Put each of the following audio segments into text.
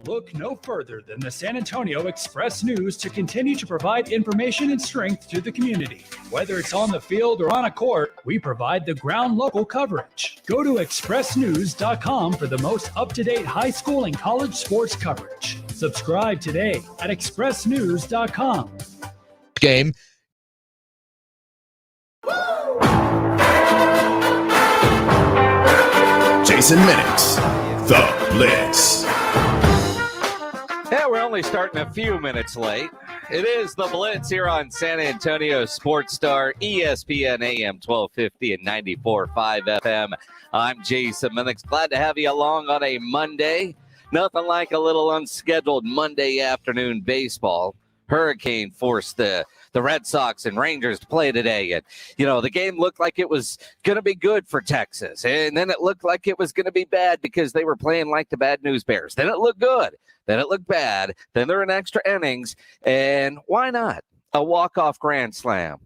Look no further than the San Antonio Express News to continue to provide information and strength to the community. Whether it's on the field or on a court, we provide the ground local coverage. Go to expressnews.com for the most up-to-date high school and college sports coverage. Subscribe today at expressnews.com. Game. Jason Minix, The Blitz. Yeah, we're only starting a few minutes late. It is The Blitz here on San Antonio Sports Star, ESPN AM 1250 and 94.5 FM. I'm Jason Minix. Glad to have you along on a Monday. Nothing like a little unscheduled Monday afternoon baseball. Hurricane forced the Red Sox and Rangers to play today. And, you know, the game looked like it was going to be good for Texas. And then it looked like it was going to be bad because they were playing like the Bad News Bears. Then it looked good. Then it looked bad. Then they're in extra innings. And why not a walk-off grand slam?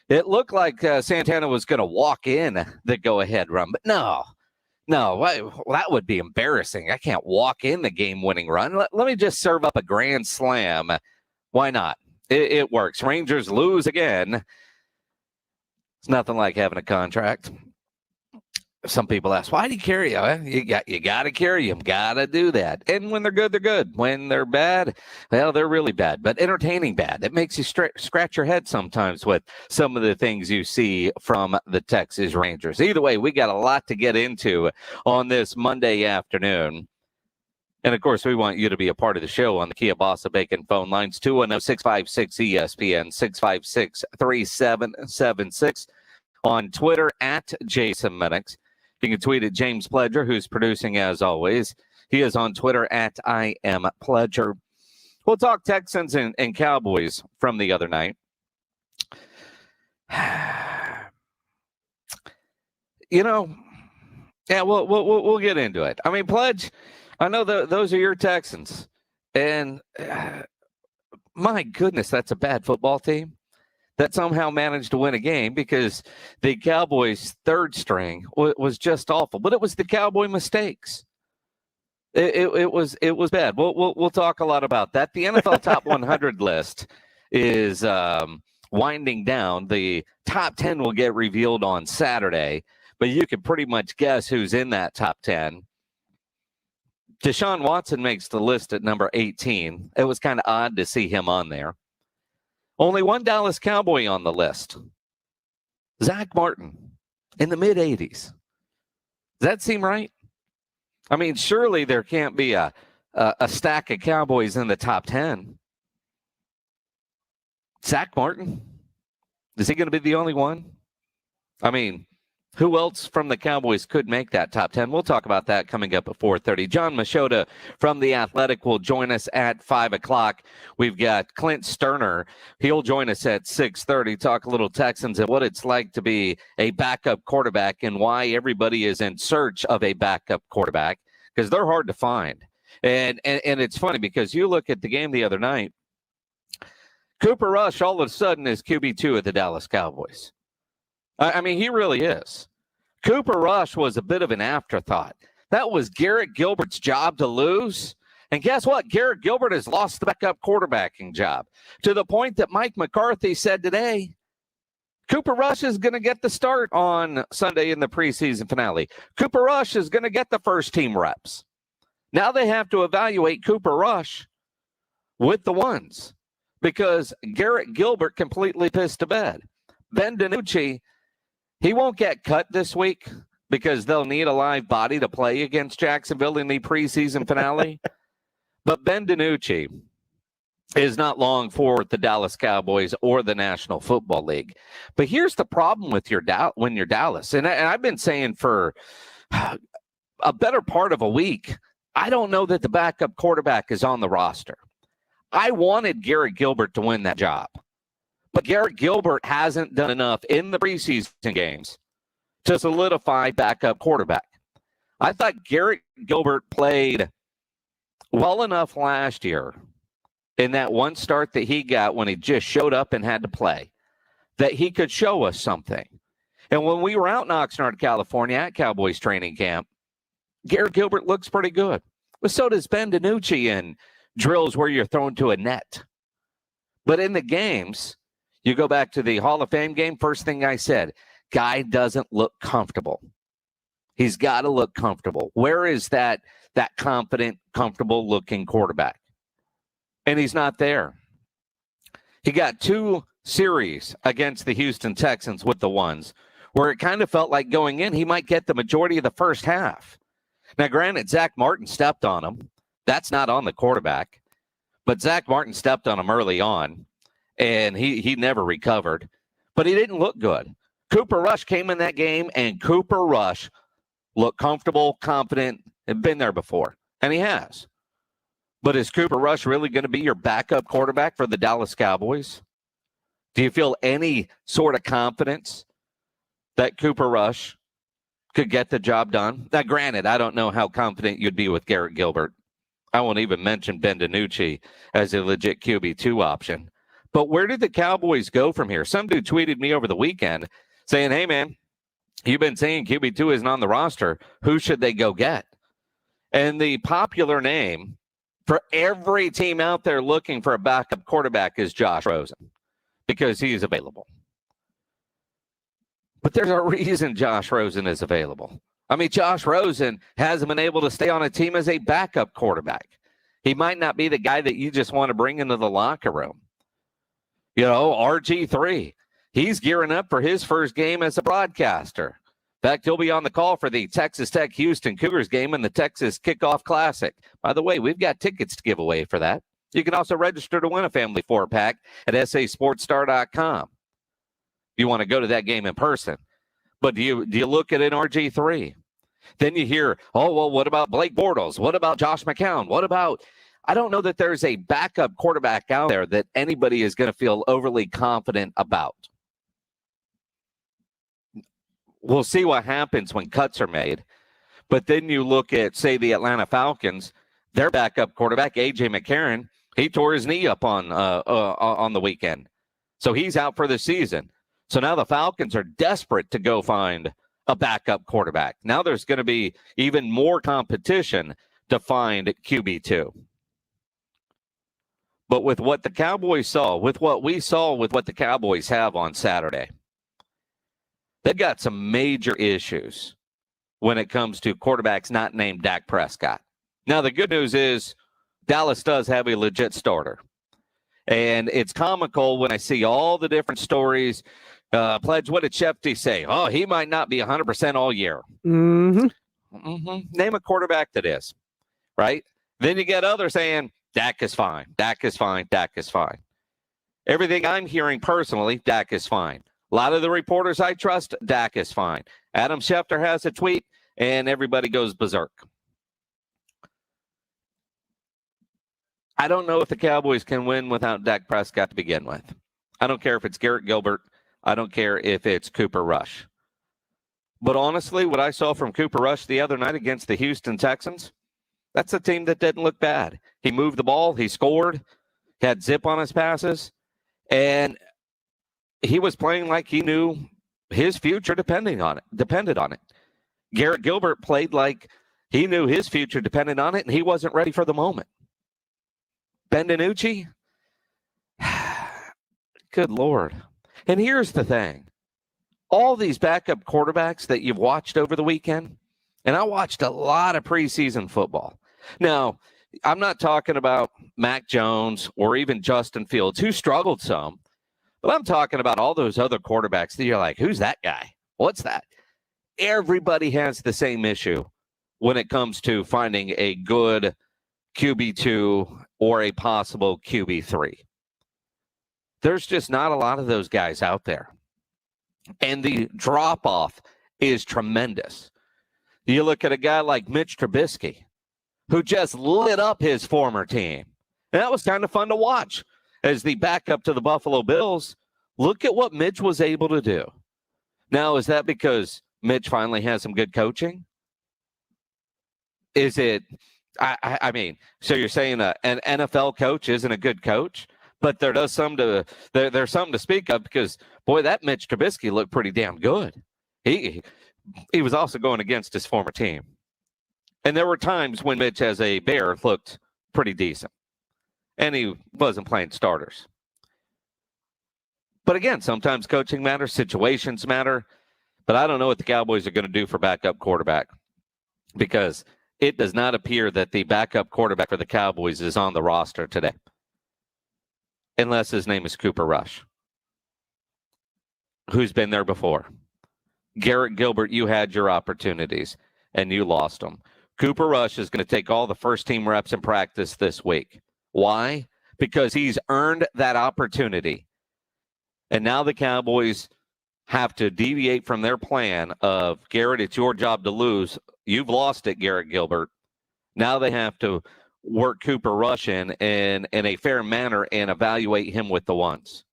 It looked like Santana was going to walk in the go-ahead run. But no, that would be embarrassing. I can't walk in the game-winning run. Let me just serve up a grand slam. Why not? It works. Rangers lose again. It's nothing like having a contract. Some people ask, why do you carry them? You got to carry them. Got to do that. And when they're good, they're good. When they're bad, well, they're really bad. But entertaining bad. It makes you scratch your head sometimes with some of the things you see from the Texas Rangers. Either way, we got a lot to get into on this Monday afternoon. And, of course, we want you to be a part of the show on the Kia Bossa Bacon phone lines, 210-656-ESPN, 656-3776. On Twitter, at Jason Minix. You can tweet at James Pledger, who's producing as always. He is on Twitter, at I am Pledger. We'll talk Texans and Cowboys from the other night. You know, yeah, we'll get into it. I mean, Pledge, I know those are your Texans, and my goodness, that's a bad football team that somehow managed to win a game because the Cowboys' third string was just awful. But it was the Cowboy mistakes. It was bad. We'll talk a lot about that. The NFL Top 100 list is winding down. The top 10 will get revealed on Saturday, but you can pretty much guess who's in that top 10. Deshaun Watson makes the list at number 18. It was kind of odd to see him on there. Only one Dallas Cowboy on the list. Zack Martin in the mid-80s. Does that seem right? I mean, surely there can't be a stack of Cowboys in the top 10. Zack Martin? Is he going to be the only one? I mean, who else from the Cowboys could make that top 10? We'll talk about that coming up at 4:30. John Machota from The Athletic will join us at 5 o'clock. We've got Clint Sterner. He'll join us at 6:30, talk a little Texans and what it's like to be a backup quarterback and why everybody is in search of a backup quarterback because they're hard to find. And it's funny because you look at the game the other night, Cooper Rush all of a sudden is QB2 of the Dallas Cowboys. I mean, he really is. Cooper Rush was a bit of an afterthought. That was Garrett Gilbert's job to lose. And guess what? Garrett Gilbert has lost the backup quarterbacking job to the point that Mike McCarthy said today, Cooper Rush is going to get the start on Sunday in the preseason finale. Cooper Rush is going to get the first team reps. Now they have to evaluate Cooper Rush with the ones because Garrett Gilbert completely pissed to bed. Ben DiNucci, he won't get cut this week because they'll need a live body to play against Jacksonville in the preseason finale. But Ben DiNucci is not long for the Dallas Cowboys or the National Football League. But here's the problem with when you're Dallas. And I've been saying for a better part of a week, I don't know that the backup quarterback is on the roster. I wanted Garrett Gilbert to win that job. But Garrett Gilbert hasn't done enough in the preseason games to solidify backup quarterback. I thought Garrett Gilbert played well enough last year in that one start that he got when he just showed up and had to play that he could show us something. And when we were out in Oxnard, California at Cowboys training camp, Garrett Gilbert looks pretty good. Well, so does Ben DiNucci in drills where you're thrown to a net. But in the games, you go back to the Hall of Fame game, first thing I said, guy doesn't look comfortable. He's got to look comfortable. Where is that confident, comfortable-looking quarterback? And he's not there. He got 2 series against the Houston Texans with the ones where it kind of felt like going in, he might get the majority of the first half. Now, granted, Zack Martin stepped on him. That's not on the quarterback. But Zack Martin stepped on him early on, and he never recovered. But he didn't look good. Cooper Rush came in that game, and Cooper Rush looked comfortable, confident, had been there before, and he has. But is Cooper Rush really going to be your backup quarterback for the Dallas Cowboys? Do you feel any sort of confidence that Cooper Rush could get the job done? Now, granted, I don't know how confident you'd be with Garrett Gilbert. I won't even mention Ben DiNucci as a legit QB2 option. But where did the Cowboys go from here? Some dude tweeted me over the weekend saying, hey, man, you've been saying QB2 isn't on the roster. Who should they go get? And the popular name for every team out there looking for a backup quarterback is Josh Rosen because he's available. But there's a reason Josh Rosen is available. I mean, Josh Rosen hasn't been able to stay on a team as a backup quarterback. He might not be the guy that you just want to bring into the locker room. You know, RG3, he's gearing up for his first game as a broadcaster. In fact, he'll be on the call for the Texas Tech Houston Cougars game in the Texas Kickoff Classic. By the way, we've got tickets to give away for that. You can also register to win a family 4-pack at sasportstar.com. You want to go to that game in person. But do you look at an RG3? Then you hear, oh, well, what about Blake Bortles? What about Josh McCown? What about, I don't know that there's a backup quarterback out there that anybody is going to feel overly confident about. We'll see what happens when cuts are made. But then you look at, say, the Atlanta Falcons, their backup quarterback, A.J. McCarron, he tore his knee up on the weekend. So he's out for the season. So now the Falcons are desperate to go find a backup quarterback. Now there's going to be even more competition to find QB2. But with what the Cowboys saw, with what we saw with what the Cowboys have on Saturday, they've got some major issues when it comes to quarterbacks not named Dak Prescott. Now, the good news is Dallas does have a legit starter. And it's comical when I see all the different stories. Pledge, what did Shefty say? Oh, he might not be 100% all year. Name a quarterback that is, right? Then you get others saying, Dak is fine. Dak is fine. Dak is fine. Everything I'm hearing personally, Dak is fine. A lot of the reporters I trust, Dak is fine. Adam Schefter has a tweet, and everybody goes berserk. I don't know if the Cowboys can win without Dak Prescott to begin with. I don't care if it's Garrett Gilbert. I don't care if it's Cooper Rush. But honestly, what I saw from Cooper Rush the other night against the Houston Texans, that's a team that didn't look bad. He moved the ball. He scored. Had zip on his passes. And he was playing like he knew his future depended on it. Garrett Gilbert played like he knew his future depended on it, and he wasn't ready for the moment. Ben DiNucci? Good Lord. And here's the thing. All these backup quarterbacks that you've watched over the weekend, and I watched a lot of preseason football. Now, I'm not talking about Mac Jones or even Justin Fields, who struggled some, but I'm talking about all those other quarterbacks that you're like, who's that guy? What's that? Everybody has the same issue when it comes to finding a good QB2 or a possible QB3. There's just not a lot of those guys out there. And the drop-off is tremendous. You look at a guy like Mitch Trubisky, who just lit up his former team. And that was kind of fun to watch. As the backup to the Buffalo Bills, look at what Mitch was able to do. Now, is that because Mitch finally has some good coaching? Is it, I mean, so you're saying an NFL coach isn't a good coach? But there's something to speak of because, boy, that Mitch Trubisky looked pretty damn good. He was also going against his former team. And there were times when Mitch, as a Bear, looked pretty decent. And he wasn't playing starters. But again, sometimes coaching matters, situations matter. But I don't know what the Cowboys are going to do for backup quarterback, because it does not appear that the backup quarterback for the Cowboys is on the roster today, unless his name is Cooper Rush, who's been there before. Garrett Gilbert, you had your opportunities, and you lost them. Cooper Rush is going to take all the first-team reps in practice this week. Why? Because he's earned that opportunity. And now the Cowboys have to deviate from their plan of, Garrett, it's your job to lose. You've lost it, Garrett Gilbert. Now they have to work Cooper Rush in a fair manner and evaluate him with the ones,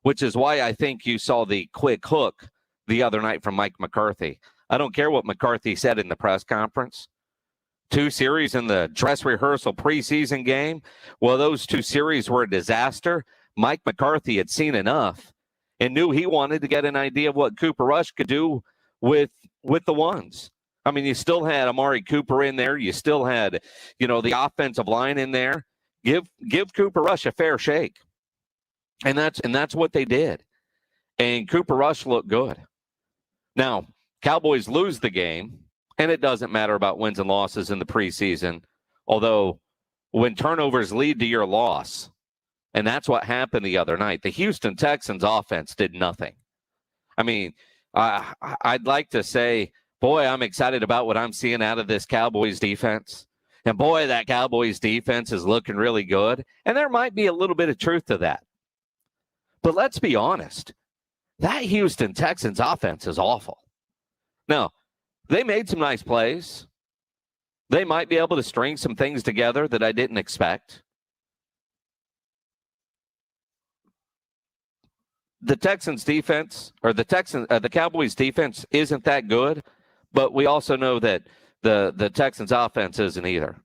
which is why I think you saw the quick hook the other night from Mike McCarthy. I don't care what McCarthy said in the press conference. 2 series in the dress rehearsal preseason game. Well, those 2 series were a disaster. Mike McCarthy had seen enough and knew he wanted to get an idea of what Cooper Rush could do with the ones. I mean, you still had Amari Cooper in there. You still had, the offensive line in there. Give Cooper Rush a fair shake. And that's what they did. And Cooper Rush looked good. Now, Cowboys lose the game, and it doesn't matter about wins and losses in the preseason, although when turnovers lead to your loss, and that's what happened the other night, the Houston Texans offense did nothing. I mean, I'd like to say, boy, I'm excited about what I'm seeing out of this Cowboys defense. And boy, that Cowboys defense is looking really good. And there might be a little bit of truth to that. But let's be honest. That Houston Texans offense is awful. Now, they made some nice plays. They might be able to string some things together that I didn't expect. The Texans defense, or the Cowboys defense isn't that good, but we also know that the Texans offense isn't either.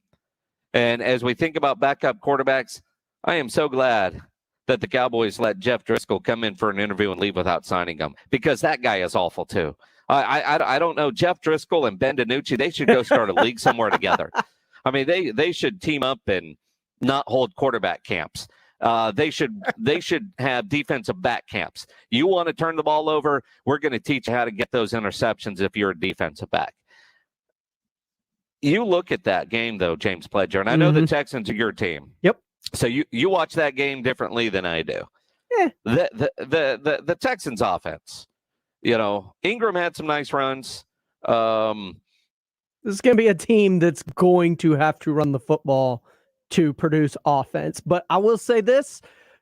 And as we think about backup quarterbacks, I am so glad that the Cowboys let Jeff Driscoll come in for an interview and leave without signing him, because that guy is awful too. I don't know. Jeff Driscoll and Ben DiNucci, they should go start a league somewhere together. I mean, they should team up and not hold quarterback camps. They should have defensive back camps. You want to turn the ball over, we're going to teach you how to get those interceptions if you're a defensive back. You look at that game, though, James Pledger, and I know the Texans are your team. Yep. So you watch that game differently than I do. Yeah. The Texans offense, Ingram had some nice runs. This is going to be a team that's going to have to run the football to produce offense. But I will say this,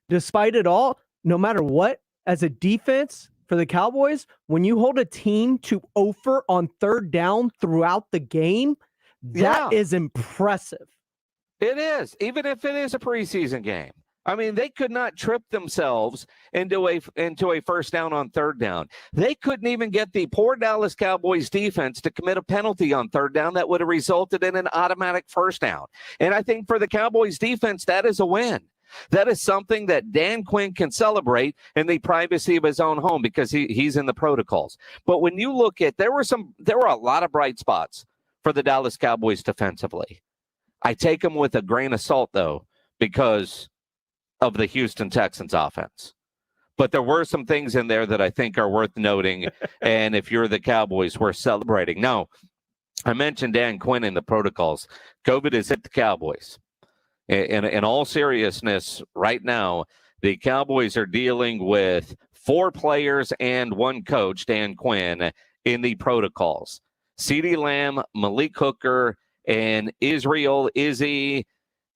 despite it all, no matter what, as a defense for the Cowboys, when you hold a team to over on third down throughout the game, that is impressive. It is, even if it is a preseason game. I mean, they could not trip themselves into a first down on third down. They couldn't even get the poor Dallas Cowboys defense to commit a penalty on third down that would have resulted in an automatic first down. And I think for the Cowboys defense, that is a win. That is something that Dan Quinn can celebrate in the privacy of his own home, because he's in the protocols. But when you look at, there were a lot of bright spots for the Dallas Cowboys defensively. I take them with a grain of salt, though, because of the Houston Texans offense. But there were some things in there that I think are worth noting. And if you're the Cowboys, we're celebrating. Now, I mentioned Dan Quinn in the protocols. COVID has hit the Cowboys. In all seriousness, right now, the Cowboys are dealing with 4 players and 1 coach, Dan Quinn, in the protocols. CeeDee Lamb, Malik Hooker, and Israel Izzy,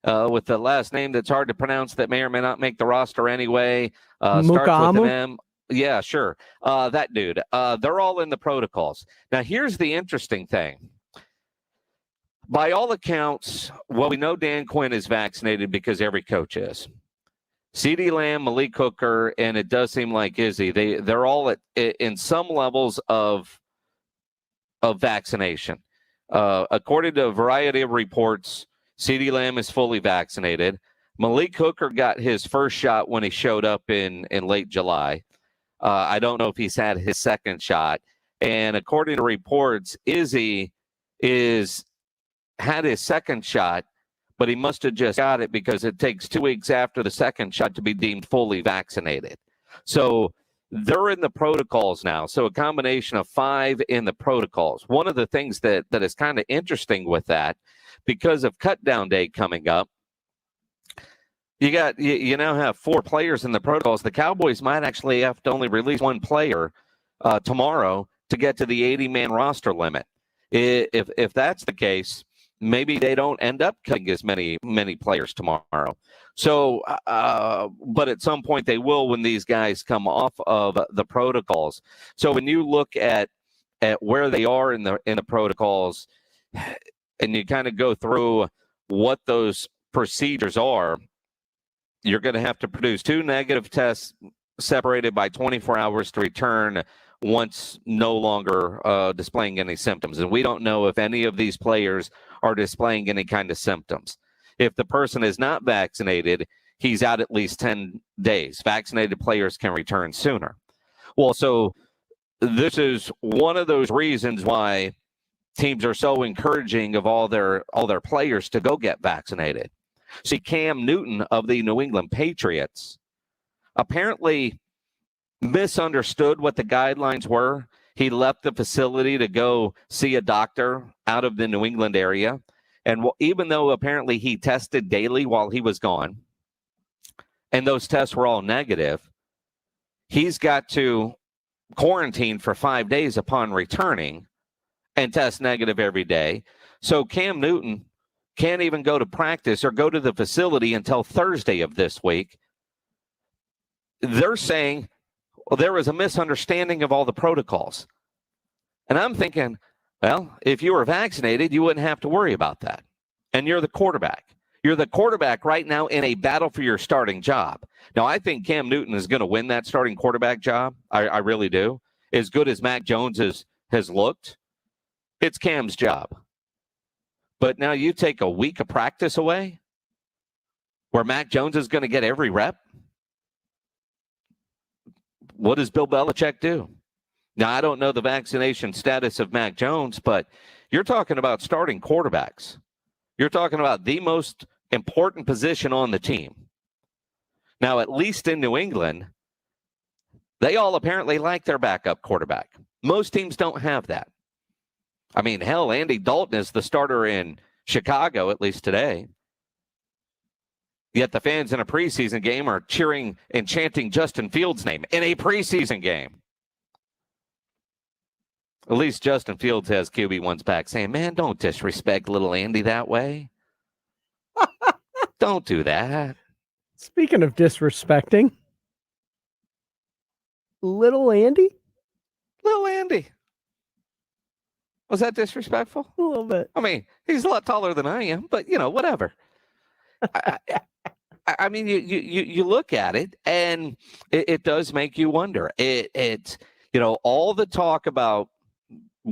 with the last name that's hard to pronounce that may or may not make the roster anyway. Starts with an M. Yeah, sure. That dude. They're all in the protocols. Now, here's the interesting thing. By all accounts, well, we know Dan Quinn is vaccinated because every coach is. CeeDee Lamb, Malik Hooker, and it does seem like Izzy. They're all in some levels of vaccination. According to a variety of reports, CeeDee Lamb is fully vaccinated. Malik Hooker got his first shot when he showed up in late July. I don't know if he's had his second shot. And according to reports, Izzy is had his second shot, but he must have just got it because it takes 2 weeks after the second shot to be deemed fully vaccinated. So they're in the protocols now. So a combination of 5 in the protocols. One of the things that is kind of interesting with that, because of cut down day coming up, you now have 4 players in the protocols. The Cowboys might actually have to only release 1 player tomorrow to get to the 80-man roster limit. If that's the case, maybe they don't end up cutting as many players tomorrow. So, but at some point they will when these guys come off of the protocols. So when you look at where they are in the protocols, and you kind of go through what those procedures are, you're going to have to produce 2 negative tests separated by 24 hours to return once no longer displaying any symptoms. And we don't know if any of these players are displaying any kind of symptoms. If the person is not vaccinated, he's out at least 10 days. Vaccinated players can return sooner. Well, so this is one of those reasons why teams are so encouraging of all their players to go get vaccinated. See, Cam Newton of the New England Patriots apparently misunderstood what the guidelines were. He left the facility to go see a doctor out of the New England area. And even though apparently he tested daily while he was gone, and those tests were all negative, he's got to quarantine for 5 days upon returning and test negative every day. So Cam Newton can't even go to practice or go to the facility until Thursday of this week. They're saying, well, there was a misunderstanding of all the protocols. And I'm thinking, well, if you were vaccinated, you wouldn't have to worry about that. And you're the quarterback. You're the quarterback right now in a battle for your starting job. Now, I think Cam Newton is going to win that starting quarterback job. I really do. As good as Mac Jones has looked, it's Cam's job. But now you take a week of practice away where Mac Jones is going to get every rep. What does Bill Belichick do? Now, I don't know the vaccination status of Mac Jones, but you're talking about starting quarterbacks. You're talking about the most important position on the team. Now, at least in New England, they all apparently like their backup quarterback. Most teams don't have that. I mean, hell, Andy Dalton is the starter in Chicago, at least today. Yet the fans in a preseason game are cheering and chanting Justin Fields' name in a preseason game. At least Justin Fields has QB1's back saying, man, don't disrespect little Andy that way. Don't do that. Speaking of disrespecting, little Andy? Little Andy. Was that disrespectful? A little bit. I mean, he's a lot taller than I am, but, whatever. I mean, you look at it, and it does make you wonder. It's all the talk about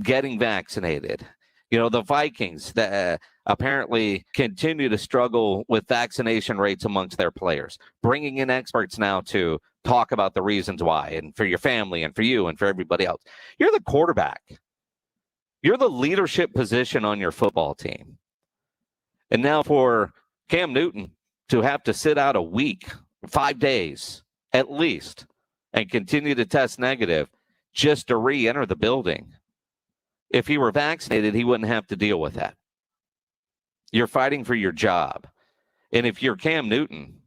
getting vaccinated. The Vikings that apparently continue to struggle with vaccination rates amongst their players, bringing in experts now to talk about the reasons why, and for your family and for you and for everybody else. You're the quarterback. You're the leadership position on your football team. And now for Cam Newton to have to sit out a week, 5 days at least, and continue to test negative just to re-enter the building. If he were vaccinated, he wouldn't have to deal with that. You're fighting for your job. And if you're Cam Newton,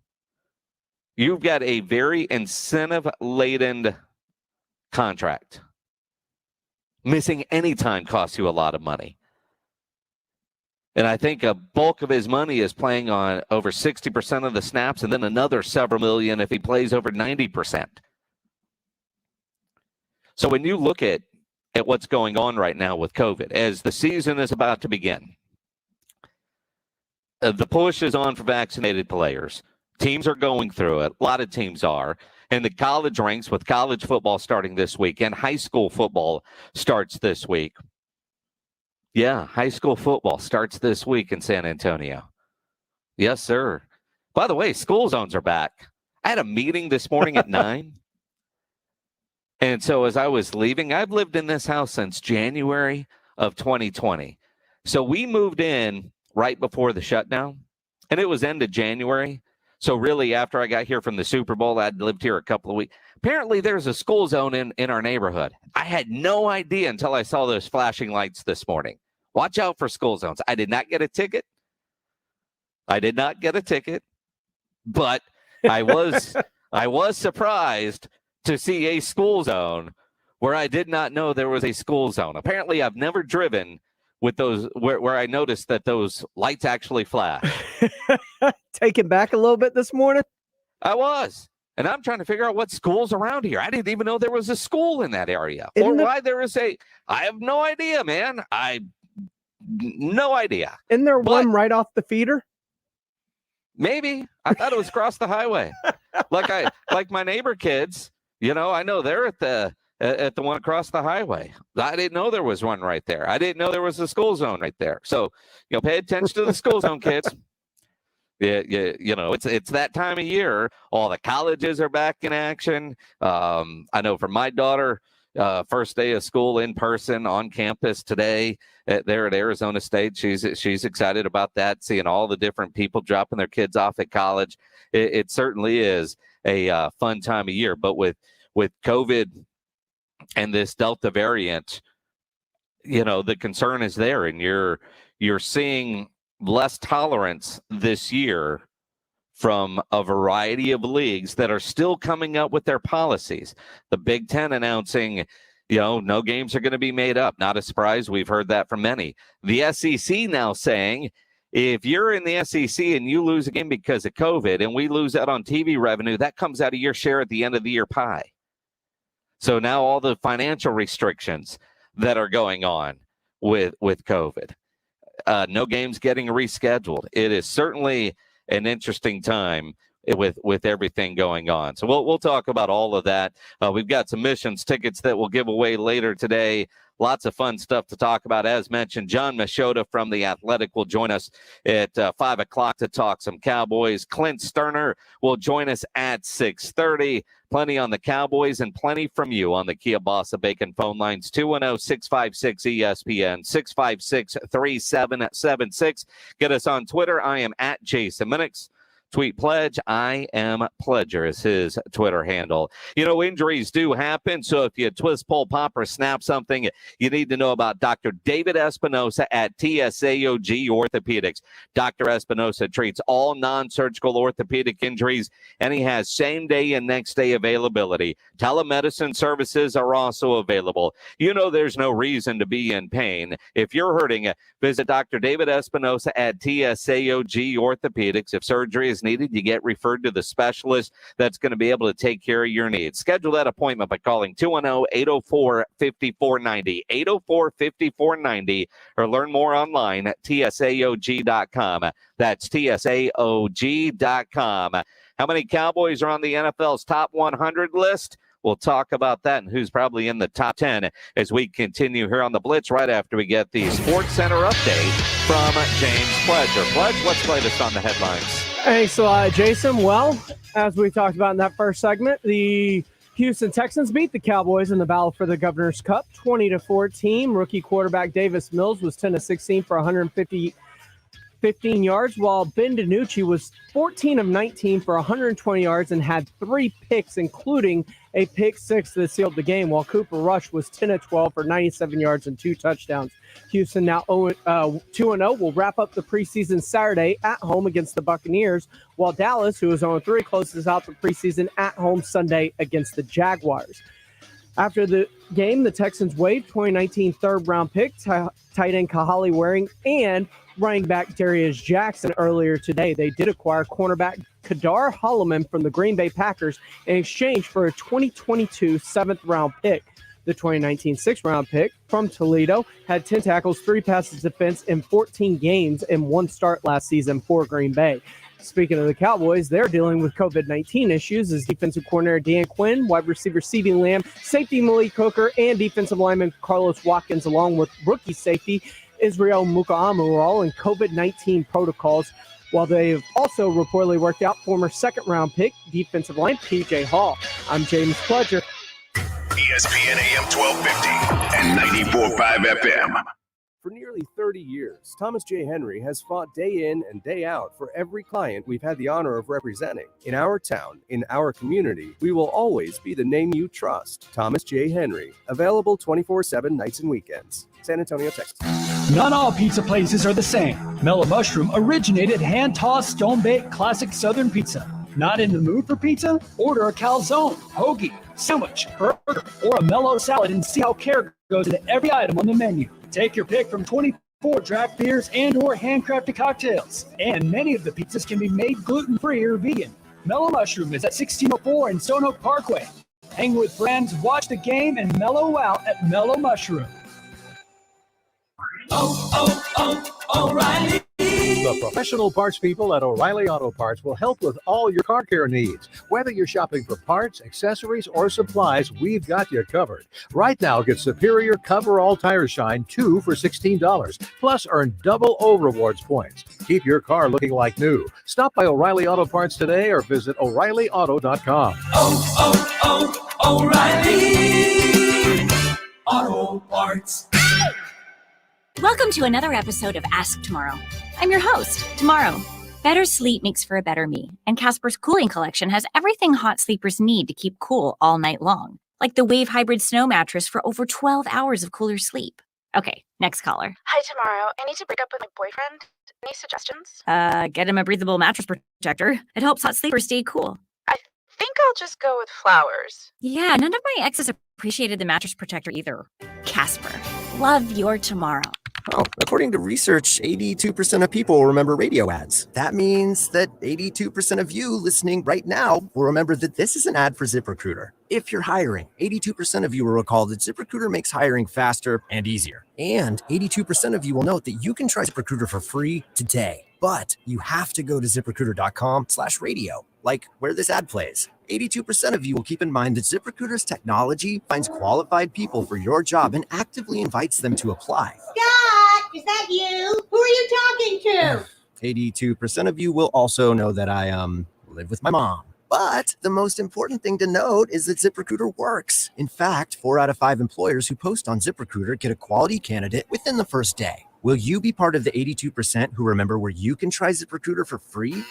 you've got a very incentive-laden contract. Missing any time costs you a lot of money. And I think a bulk of his money is playing on over 60% of the snaps, and then another several million if he plays over 90%. So when you look at what's going on right now with COVID, as the season is about to begin, the push is on for vaccinated players. Teams are going through it. A lot of teams are. And the college ranks, with college football starting this week and high school football starts this week. Yeah, high school football starts this week in San Antonio. Yes, sir. By the way, school zones are back. I had a meeting this morning at 9. And so as I was leaving, I've lived in this house since January of 2020. So we moved in right before the shutdown, and it was end of January. So really, after I got here from the Super Bowl, I'd lived here a couple of weeks. Apparently, there's a school zone in our neighborhood. I had no idea until I saw those flashing lights this morning. Watch out for school zones. I did not get a ticket. But I was surprised to see a school zone where I did not know there was a school zone. Apparently, I've never driven with those where I noticed that those lights actually flash. Taken back a little bit this morning? I was. And I'm trying to figure out what school's around here. I didn't even know there was a school in that area. Why there is I have no idea, man. No idea. Isn't there one right off the feeder? Maybe. I thought it was across the highway. Like my neighbor kids, I know they're at the one across the highway. I didn't know there was one right there. I didn't know there was a school zone right there. So, pay attention to the school zone, kids. Yeah, it's that time of year. All the colleges are back in action. I know for my daughter, first day of school in person on campus today there at Arizona State. She's excited about that, seeing all the different people dropping their kids off at college. It certainly is a fun time of year. But with COVID and this Delta variant, the concern is there, and you're seeing less tolerance this year from a variety of leagues that are still coming up with their policies. The Big Ten announcing, no games are going to be made up. Not a surprise. We've heard that from many. The SEC now saying, if you're in the SEC and you lose a game because of COVID and we lose out on TV revenue, that comes out of your share at the end of the year pie. So now all the financial restrictions that are going on with COVID. No games getting rescheduled. It is certainly an interesting time with everything going on. So we'll talk about all of that. We've got some missions tickets that we'll give away later today. Lots of fun stuff to talk about. As mentioned, John Machota from The Athletic will join us at 5 o'clock to talk some Cowboys. Clint Sterner will join us at 6:30. Plenty on the Cowboys and plenty from you on the Kia Bossa Bacon phone lines, 210-656-ESPN, 656-3776. Get us on Twitter. I am at Jason Minix. Tweet Pledge, I am Pledger is his Twitter handle. Injuries do happen, so if you twist, pull, pop, or snap something, you need to know about Dr. David Espinosa at TSAOG Orthopedics. Dr. Espinosa treats all non-surgical orthopedic injuries, and he has same-day and next-day availability. Telemedicine services are also available. There's no reason to be in pain. If you're hurting, visit Dr. David Espinosa at TSAOG Orthopedics. If surgery is needed, you get referred to the specialist that's going to be able to take care of your needs. Schedule that appointment by calling 210-804-5490, 804-5490, or learn more online at tsaog.com. That's tsaog.com. How many Cowboys are on the NFL's top 100 list? We'll talk about that and who's probably in the top 10 as we continue here on the Blitz right after we get the Sportscenter update from James Pledger. Pledge, what's latest on the headlines? Thanks a lot, Jason. Well, as we talked about in that first segment, the Houston Texans beat the Cowboys in the battle for the Governor's Cup 20-14. Rookie quarterback Davis Mills was 10-16 for 115 yards, while Ben DiNucci was 14 of 19 for 120 yards and had 3 picks, including a pick 6 that sealed the game, while Cooper Rush was 10 of 12 for 97 yards and 2 touchdowns. Houston now 2-0 will wrap up the preseason Saturday at home against the Buccaneers, while Dallas, who is 0-3, closes out the preseason at home Sunday against the Jaguars. After the game, the Texans waived 2019 third-round pick tight end Kahale Waring and running back Darius Jackson earlier today. They did acquire cornerback Kadar Holloman from the Green Bay Packers in exchange for a 2022 7th-round pick. The 2019 6th-round pick from Toledo had 10 tackles, 3 passes defense in 14 games and 1 start last season for Green Bay. Speaking of the Cowboys, they're dealing with COVID-19 issues as defensive coordinator Dan Quinn, wide receiver CeeDee Lamb, safety Malik Hooker, and defensive lineman Carlos Watkins, along with rookie safety Israel Mccarron, are all in COVID-19 protocols, while they have also reportedly worked out former second-round pick defensive line P.J. Hall. I'm James Pledger. ESPN AM 1250 and 94.5 FM. For nearly 30 years, Thomas J. Henry has fought day in and day out for every client we've had the honor of representing. In our town, in our community, we will always be the name you trust. Thomas J. Henry. Available 24/7 nights and weekends. San Antonio, Texas. Not all pizza places are the same. Mellow Mushroom originated hand-tossed, stone-baked classic Southern pizza. Not in the mood for pizza? Order a calzone, hoagie, sandwich, burger, or a mellow salad and see how care goes into every item on the menu. Take your pick from 24 draft beers and or handcrafted cocktails. And many of the pizzas can be made gluten-free or vegan. Mellow Mushroom is at 1604 in Stone Oak Parkway. Hang with friends, watch the game, and mellow out at Mellow Mushroom. O'Reilly. The professional parts people at O'Reilly Auto Parts will help with all your car care needs. Whether you're shopping for parts, accessories, or supplies, we've got you covered. Right now, get Superior Cover-All Tire Shine 2 for $16. Plus, earn double O Rewards points. Keep your car looking like new. Stop by O'Reilly Auto Parts today or visit O'ReillyAuto.com. O'Reilly Auto Parts. Welcome to another episode of Ask Tomorrow. I'm your host, Tomorrow. Better sleep makes for a better me, and Casper's Cooling Collection has everything hot sleepers need to keep cool all night long, like the Wave Hybrid Snow Mattress for over 12 hours of cooler sleep. Okay, next caller. Hi, Tomorrow. I need to break up with my boyfriend. Any suggestions? Get him a breathable mattress protector. It helps hot sleepers stay cool. I think I'll just go with flowers. Yeah, none of my exes appreciated the mattress protector either. Casper, love your tomorrow. Oh, according to research, 82% of people remember radio ads. That means that 82% of you listening right now will remember that this is an ad for ZipRecruiter. If you're hiring, 82% of you will recall that ZipRecruiter makes hiring faster and easier. And 82% of you will note that you can try ZipRecruiter for free today. But you have to go to ZipRecruiter.com/radio, like where this ad plays. 82% of you will keep in mind that ZipRecruiter's technology finds qualified people for your job and actively invites them to apply. Scott, is that you? Who are you talking to? 82% of you will also know that I live with my mom. But the most important thing to note is that ZipRecruiter works. In fact, 4 out of 5 employers who post on ZipRecruiter get a quality candidate within the first day. Will you be part of the 82% who remember where you can try ZipRecruiter for free?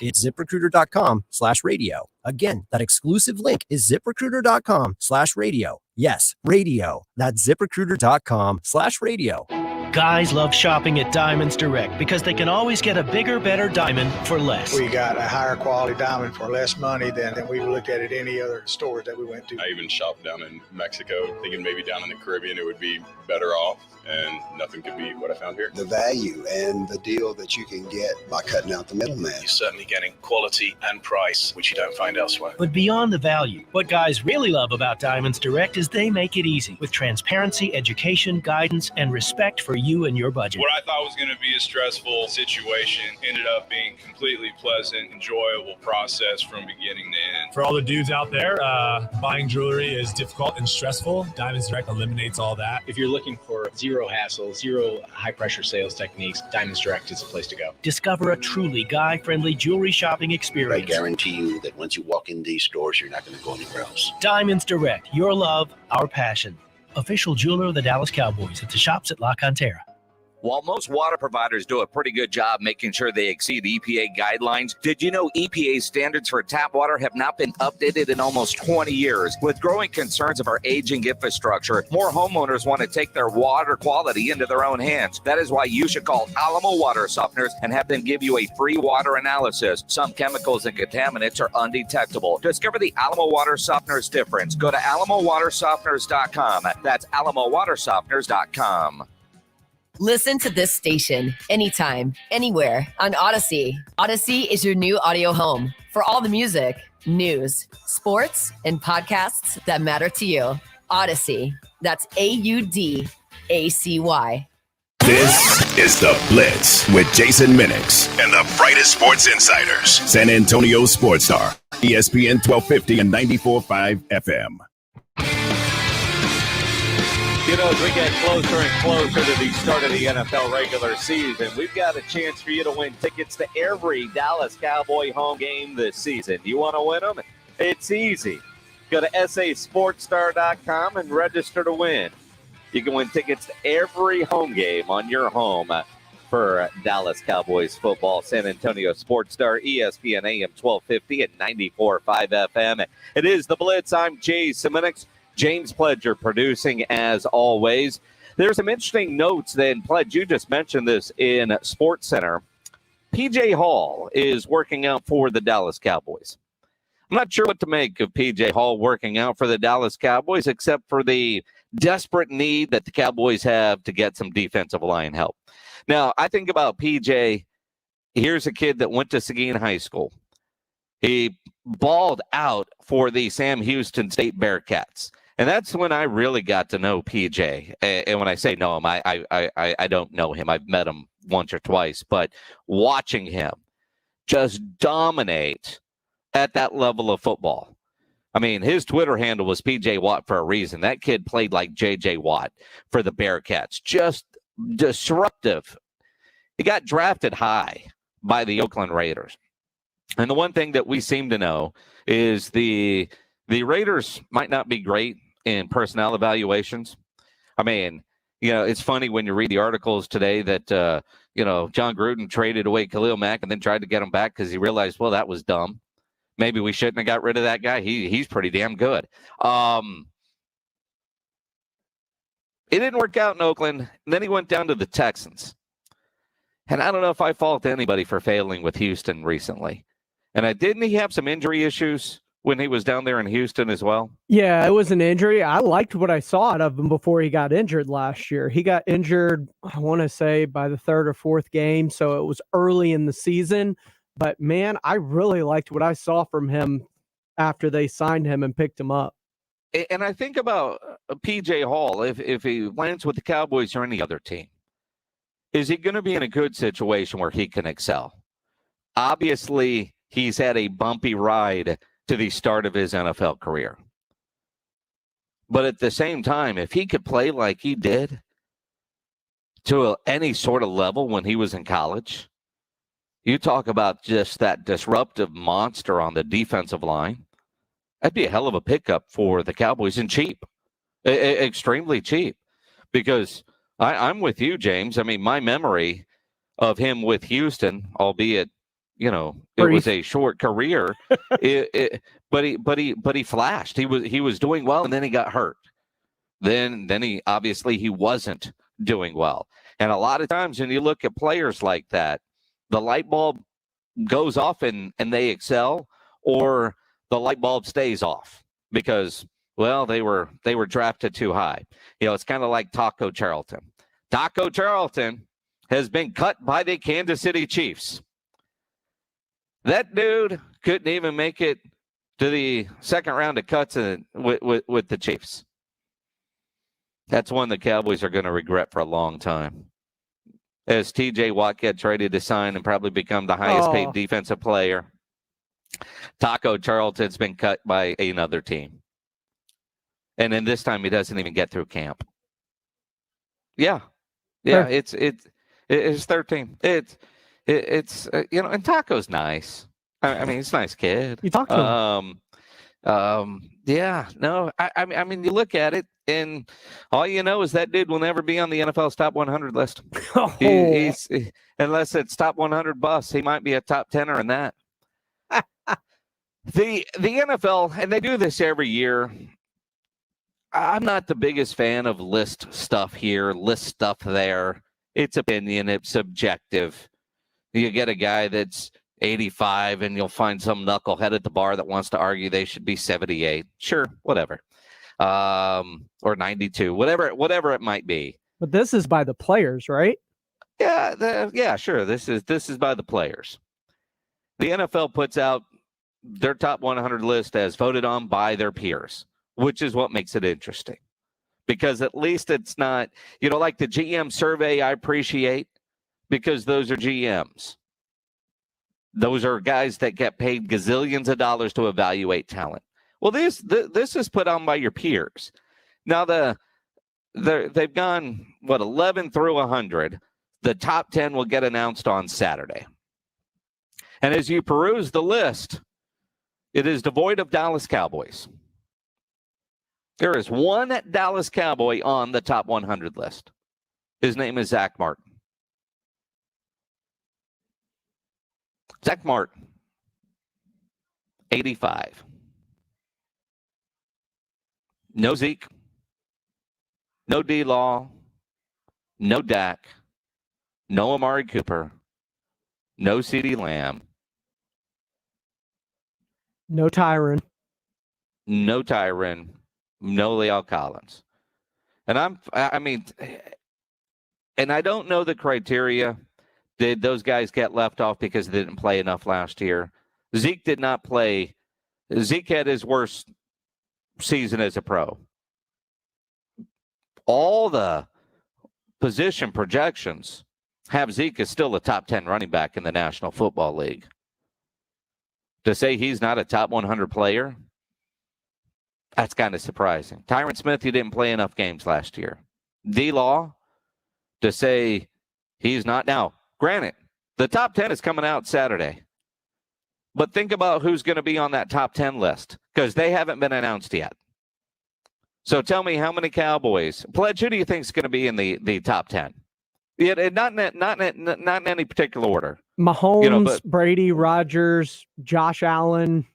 It's ZipRecruiter.com/radio. Again, that exclusive link is ZipRecruiter.com/radio. Yes, radio. That's ZipRecruiter.com/radio. Guys love shopping at Diamonds Direct because they can always get a bigger, better diamond for less. We got a higher quality diamond for less money than we looked at any other stores that we went to. I even shopped down in Mexico, thinking maybe down in the Caribbean it would be better off, and nothing could beat what I found here. The value and the deal that you can get by cutting out the middleman. You're certainly getting quality and price, which you don't find elsewhere. But beyond the value, what guys really love about Diamonds Direct is they make it easy with transparency, education, guidance, and respect for you and your budget. What I thought was going to be a stressful situation ended up being completely pleasant, enjoyable process from beginning to end. For all the dudes out there, buying jewelry is difficult and stressful. Diamonds Direct eliminates all that. If you're looking for zero hassle, zero high-pressure sales techniques, Diamonds Direct is the place to go. Discover a truly guy-friendly jewelry shopping experience. I guarantee you that once you walk in these stores, you're not going to go anywhere else. Diamonds Direct, your love, our passion. Official jeweler of the Dallas Cowboys at the shops at La Cantera. While most water providers do a pretty good job making sure they exceed EPA guidelines, did you know EPA's standards for tap water have not been updated in almost 20 years? With growing concerns of our aging infrastructure, more homeowners want to take their water quality into their own hands. That is why you should call Alamo Water Softeners and have them give you a free water analysis. Some chemicals and contaminants are undetectable. Discover the Alamo Water Softeners difference. Go to alamowatersofteners.com. That's alamowatersofteners.com. Listen to this station anytime, anywhere on Odyssey. Odyssey is your new audio home for all the music, news, sports, and podcasts that matter to you. Odyssey. That's AUDACY. This is The Blitz with Jason Minix and the brightest sports insiders. San Antonio Sports Star, ESPN 1250 and 94.5 FM. You know, as we get closer and closer to the start of the NFL regular season, we've got a chance for you to win tickets to every Dallas Cowboy home game this season. You want to win them? It's easy. Go to sasportstar.com and register to win. You can win tickets to every home game on your home for Dallas Cowboys football. San Antonio Sports Star, ESPN AM 1250 and 94.5 FM. It is the Blitz. I'm Jason Minix. James Pledger producing as always. There's some interesting notes then. Pledge, you just mentioned this in Sportscenter. P.J. Hall is working out for the Dallas Cowboys. I'm not sure what to make of P.J. Hall working out for the Dallas Cowboys, except for the desperate need that the Cowboys have to get some defensive line help. Now, I think about P.J. Here's a kid that went to Seguin High School. He balled out for the Sam Houston State Bearcats. And that's when I really got to know P.J. And when I say know him, I don't know him. I've met him once or twice. But watching him just dominate at that level of football. I mean, his Twitter handle was PJ Watt for a reason. That kid played like J.J. Watt for the Bearcats. Just disruptive. He got drafted high by the Oakland Raiders. And the one thing that we seem to know is the Raiders might not be great in personnel evaluations. I mean, it's funny when you read the articles today that, John Gruden traded away Khalil Mack and then tried to get him back because he realized, well, that was dumb. Maybe we shouldn't have got rid of that guy. He's pretty damn good. It didn't work out in Oakland. And then he went down to the Texans. And I don't know if I fault anybody for failing with Houston recently. And didn't he have some injury issues when he was down there in Houston as well? Yeah, it was an injury. I liked what I saw out of him before he got injured last year. He got injured, I want to say, by the third or fourth game, so it was early in the season. But, man, I really liked what I saw from him after they signed him and picked him up. And I think about P.J. Hall, if he lands with the Cowboys or any other team, is he going to be in a good situation where he can excel? Obviously, he's had a bumpy ride to the start of his NFL career. But at the same time, if he could play like he did to any sort of level when he was in college, you talk about just that disruptive monster on the defensive line, that'd be a hell of a pickup for the Cowboys, and cheap, extremely cheap. Because I'm with you, James. I mean, my memory of him with Houston, albeit it was a short career, but he flashed. He was doing well, and then he got hurt. Then he wasn't doing well. And a lot of times when you look at players like that, the light bulb goes off and they excel, or the light bulb stays off because, well, they were drafted too high. It's kind of like Taco Charlton. Taco Charlton has been cut by the Kansas City Chiefs. That dude couldn't even make it to the second round of cuts with the Chiefs. That's one the Cowboys are going to regret for a long time. As T.J. Watt gets ready to sign and probably become the highest paid defensive player, Taco Charlton's been cut by another team. And then this time he doesn't even get through camp. Yeah, it's their team. It's and Taco's nice. I mean, he's a nice kid. You talk to him. Yeah, no, I mean, you look at it, and all you know is that dude will never be on the NFL's top 100 list. Unless it's top 100 bust, he might be a top 10er in that. The NFL, and they do this every year. I'm not the biggest fan of list stuff here, list stuff there. It's opinion, it's subjective. You get a guy that's 85 and you'll find some knucklehead at the bar that wants to argue they should be 78. Sure, whatever. Or 92, whatever it might be. But this is by the players, right? Yeah, sure. This is by the players. The NFL puts out their top 100 list as voted on by their peers, which is what makes it interesting. Because at least it's not, like the GM survey, I appreciate, because those are GMs. Those are guys that get paid gazillions of dollars to evaluate talent. Well, this is put on by your peers. Now, they've gone, 11 through 100. The top 10 will get announced on Saturday. And as you peruse the list, it is devoid of Dallas Cowboys. There is one Dallas Cowboy on the top 100 list. His name is Zack Martin. Zack Martin, 85. No Zeke, no D-Law, no Dak, no Amari Cooper, no CeeDee Lamb, no Tyron, no Leo Collins. And and I don't know the criteria. Did those guys get left off because they didn't play enough last year? Zeke did not play. Zeke had his worst season as a pro. All the position projections have Zeke as still a top 10 running back in the National Football League. To say he's not a top 100 player, that's kind of surprising. Tyron Smith, he didn't play enough games last year. D-Law, to say he's not. Now, granted, the top 10 is coming out Saturday. But think about who's going to be on that top 10 list, because they haven't been announced yet. So tell me how many Cowboys. Pledge, who do you think is going to be in the top 10? Yeah, not in any particular order. Mahomes, Brady, Rodgers, Josh Allen.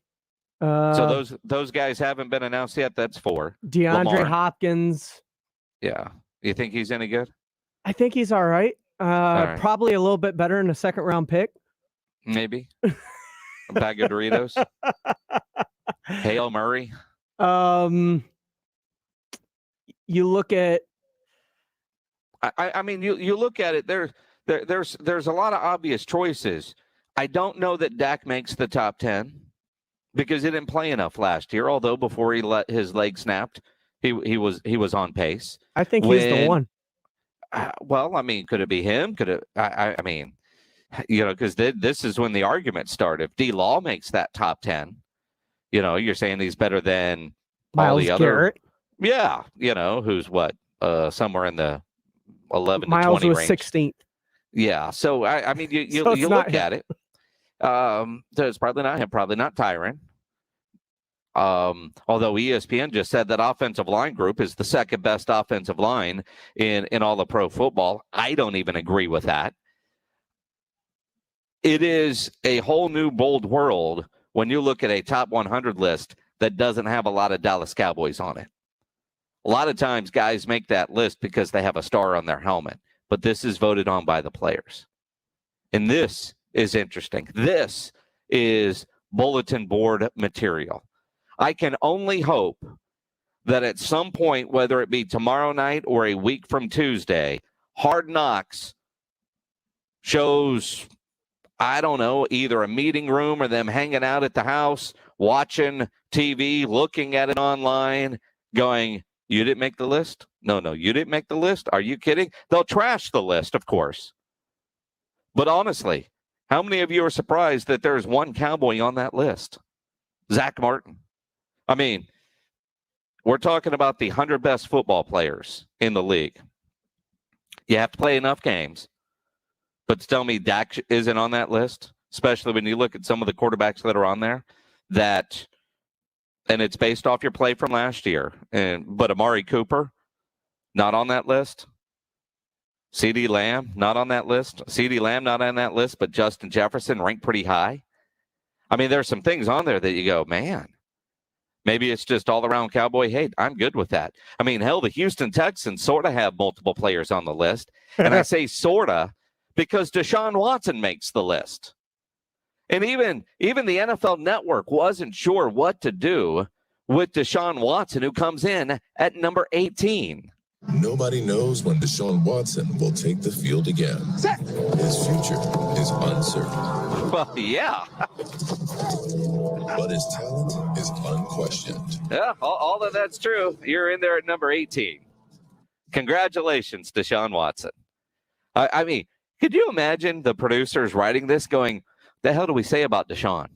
So those guys haven't been announced yet. That's 4. DeAndre Lamar. Hopkins. Yeah. You think he's any good? I think he's all right. Right. Probably a little bit better in a second-round pick. Maybe. A bag of Doritos. Hail Murray. You look at. I mean, you look at it. There's a lot of obvious choices. I don't know that Dak makes the top 10 because he didn't play enough last year. Although before he let his leg snapped, he was on pace. I think he's the one. Well, I mean, could it be him? Could it? I mean, because this is when the argument started. If D-Law makes that top 10, you're saying he's better than all Myles the other. Garrett. Yeah, who's what? Somewhere in the 11 Miles to 20 was range. 16th. Yeah, so I mean, you So it's look not at it. So it's probably not him, probably not Tyron. Although ESPN just said that offensive line group is the second best offensive line in all of pro football. I don't even agree with that. It is a whole new bold world when you look at a top 100 list that doesn't have a lot of Dallas Cowboys on it. A lot of times guys make that list because they have a star on their helmet, but this is voted on by the players. And this is interesting. This is bulletin board material. I can only hope that at some point, whether it be tomorrow night or a week from Tuesday, Hard Knocks shows, I don't know, either a meeting room or them hanging out at the house, watching TV, looking at it online, going, you didn't make the list? No, you didn't make the list? Are you kidding? They'll trash the list, of course. But honestly, how many of you are surprised that there's one Cowboy on that list? Zack Martin. I mean, we're talking about the 100 best football players in the league. You have to play enough games. But to tell me Dak isn't on that list, especially when you look at some of the quarterbacks that are on there, and it's based off your play from last year. But Amari Cooper, not on that list. CeeDee Lamb, not on that list. CeeDee Lamb, not on that list, but Justin Jefferson ranked pretty high. I mean, there's some things on there that you go, man, maybe it's just all-around Cowboy hate. I'm good with that. I mean, hell, the Houston Texans sort of have multiple players on the list. And I say sort of because Deshaun Watson makes the list. And even the NFL Network wasn't sure what to do with Deshaun Watson, who comes in at number 18. Nobody knows when Deshaun Watson will take the field again. His future is uncertain. Well, yeah. But his talent is unquestioned. Yeah, all of that's true. You're in there at number 18. Congratulations, Deshaun Watson. I mean, could you imagine the producers writing this going, the hell do we say about Deshaun?